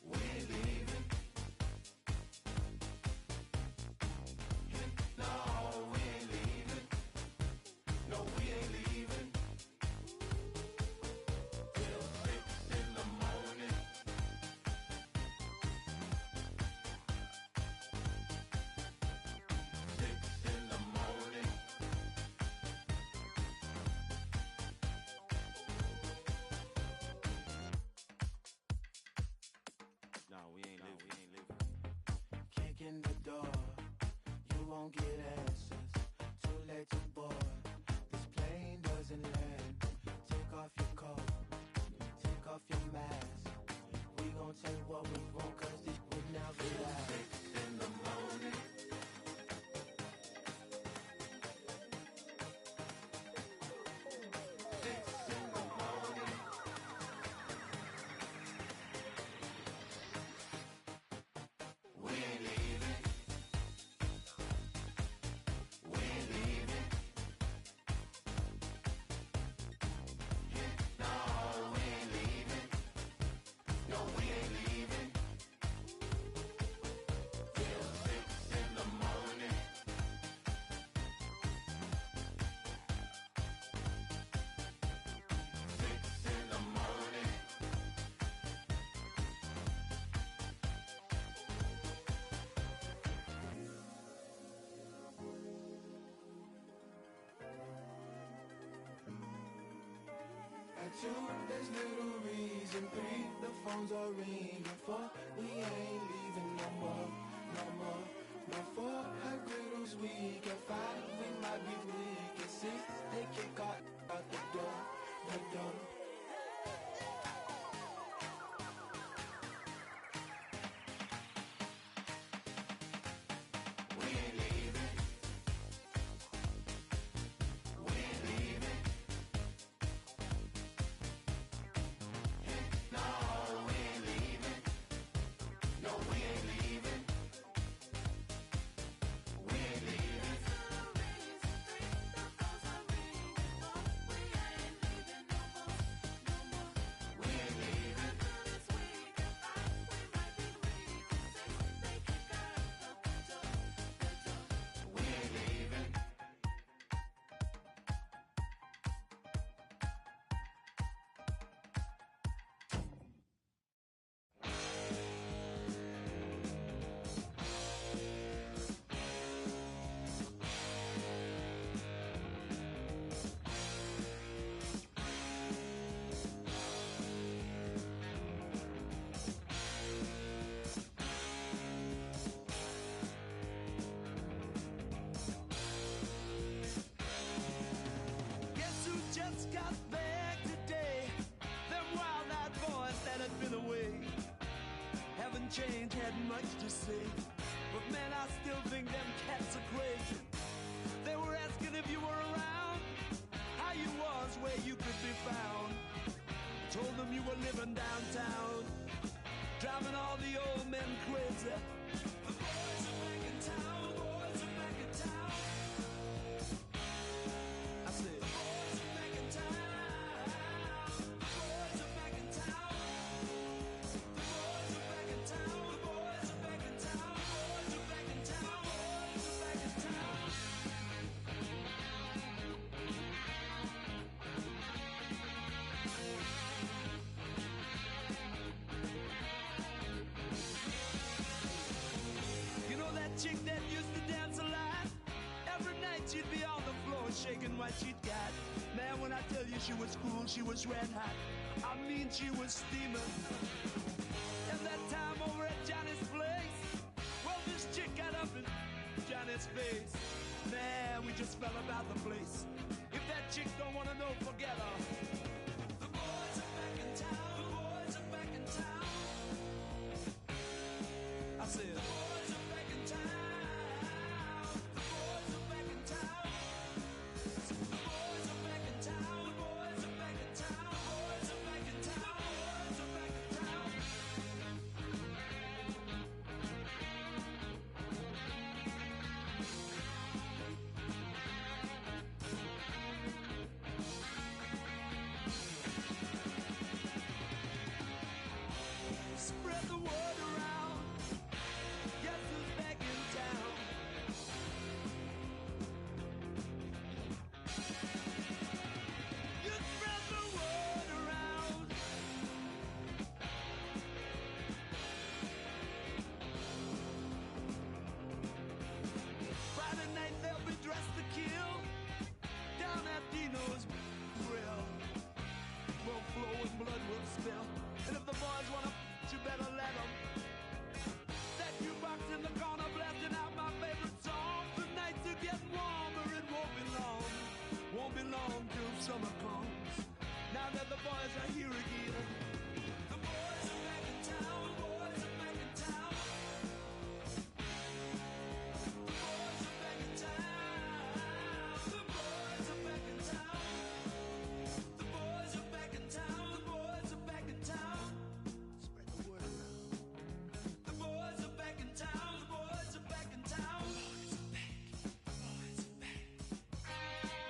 We ain't leaving. No, we ain't leaving. No, we ain't leaving. Till 6 in the morning. 6 in the morning. No, we ain't leaving. Kick in the door, you won't get answers. Too late to board. This plane doesn't land. Take off your coat, take off your mask. We gon' take what we want, cause this would never last. 6 in the morning. 6 in the morning. We ain't leaving. We ain't leaving. No, we ain't leaving. No, we ain't leaving. Till 6 in the morning. 6 in the morning. At 2, there's little reason. 3, the phones are ringing. 4, we ain't leaving no more, no more. No 4, hot griddles weak. At 5, we might be weak. At 6, they kick out the door, the door. We ain't leaving. We ain't leaving. No, we ain't leaving. No, we ain't leaving. We ain't leaving. she'd be on the floor shaking what she'd got. Man, when I tell you she was cool, she was red hot. I mean, she was steaming. And that time over at Johnny's place, well, this chick got up in Johnny's face. Man, we just fell about the place. If that chick don't wanna know, forget her. The boys are back in town. The boys are back in town. I said, the boys are back in town. The boys are back in town. The boys are back in town. The boys are back in town. The boys are back in town. The boys are back in town. Spread the word around. Guess who's back in town? You spread the word around. Friday night they'll be dressed to kill down at Dino's Grill. Will flow and blood will spill. And if the boys wanna, you better let them. That jukebox in the corner blasting out my favorite song. The nights are getting warmer, it won't be long. Won't be long till summer comes. Now that the boys are here again. The boys are back in town. The boys are back in town. The boys are back in town. The boys are back in town. The boys are back in town. The boys are back in town. Spread the word around. The boys are back in town. The boys are back in town. The boys are back. The boys are back.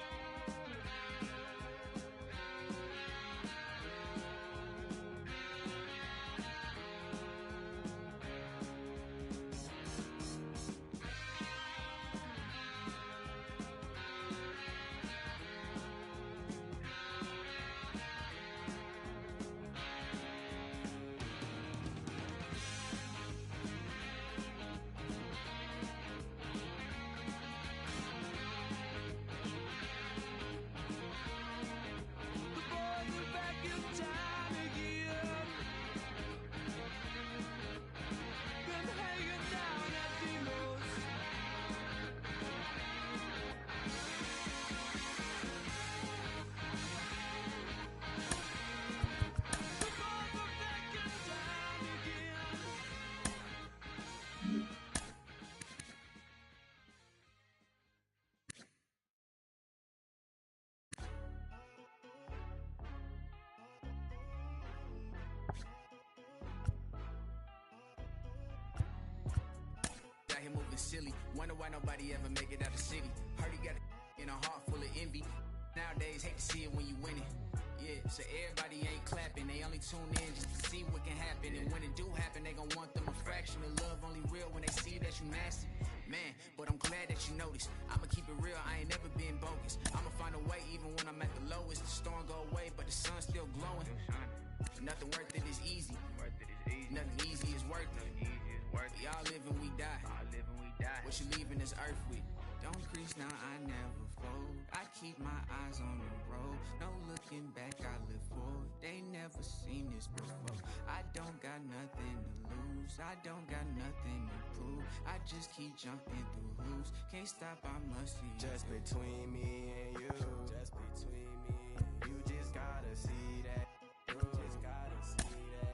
The boys are back in town again. Been hanging down at Dino's. The boys are back in town again. Out here moving silly. Wonder why nobody ever make it out the city. Heard he got a in a heart full of envy. Nowadays, hate to see it when you win it. Yeah, so everybody ain't clapping. They only tune in just to see what can happen. And when it do happen, they gon' want them a fraction of love. Only real when they see that you nasty. Man, but I'm glad that you noticed. I'ma keep it real, I ain't never been bogus. I'ma find a way even when I'm at the lowest. The storm go away, but the sun's still glowing. Nothing worth it is easy. Nothing easy is worth it. We all live and we die. What you leaving this earth with? Don't crease now, I never fold. I keep my eyes on the road. No looking back, I live forward. They never seen this before. I don't got nothing to lose. I don't got nothing to prove. I just keep jumping through hoops. Can't stop, I must see. Just between me and you. Just between me and you. You just gotta see that. You just gotta see that.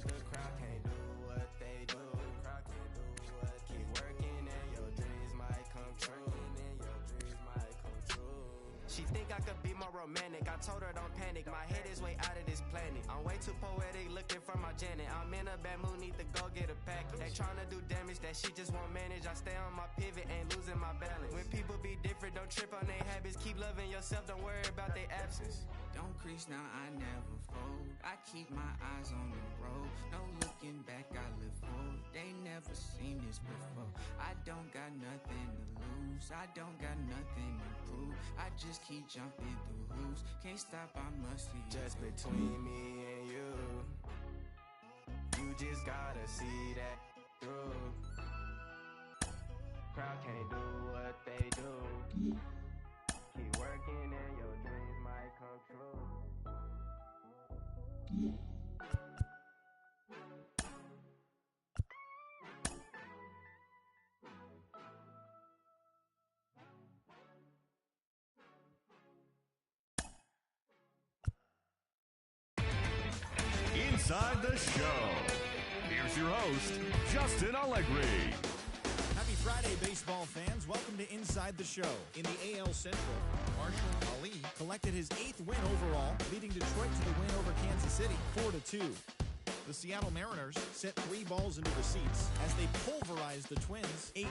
The crowd can't do what they do. The crowd can't do what. Keep working and your dreams might come true. She think I could be more romantic. I told her don't panic. My head is way out of this planet. I'm way too poetic, looking for my Janet. I'm in a bad mood, need to go get a package. They tryna do damage that she just won't manage. I stay on my pivot, ain't losing my balance. When people be different, don't trip on their habits. Keep loving yourself, don't worry about their absence. Don't crease now, I never fold. I keep my eyes on the road. No looking back, I live forward. They never seen this before. I don't got nothing to lose. I don't got nothing to prove. I just keep jumping through hoops. Can't stop, I must see. Just between me and you. You just gotta see that through. Crowd can't do what they do. the show. Here's your host, Justin Allegri. Happy Friday, baseball fans. Welcome to Inside the Show. In the AL Central, Marshall Ali collected his 8th win overall, leading Detroit to the win over Kansas City 4-2. The Seattle Mariners sent 3 balls into the seats as they pulverized the Twins 8-2.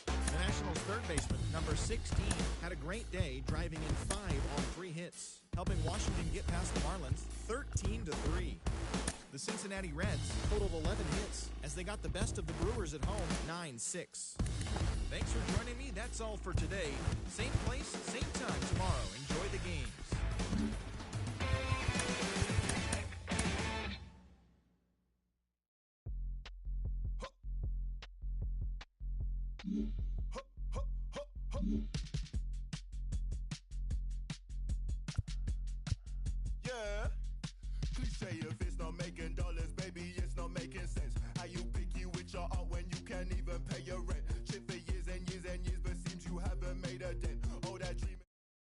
The Nationals' third baseman, number 16, had a great day, driving in 5 on 3 hits, helping Washington get past the Marlins 13-3. The Cincinnati Reds totaled 11 hits as they got the best of the Brewers at home 9-6. Thanks for joining me. That's all for today. Same place, same time tomorrow. Enjoy the games.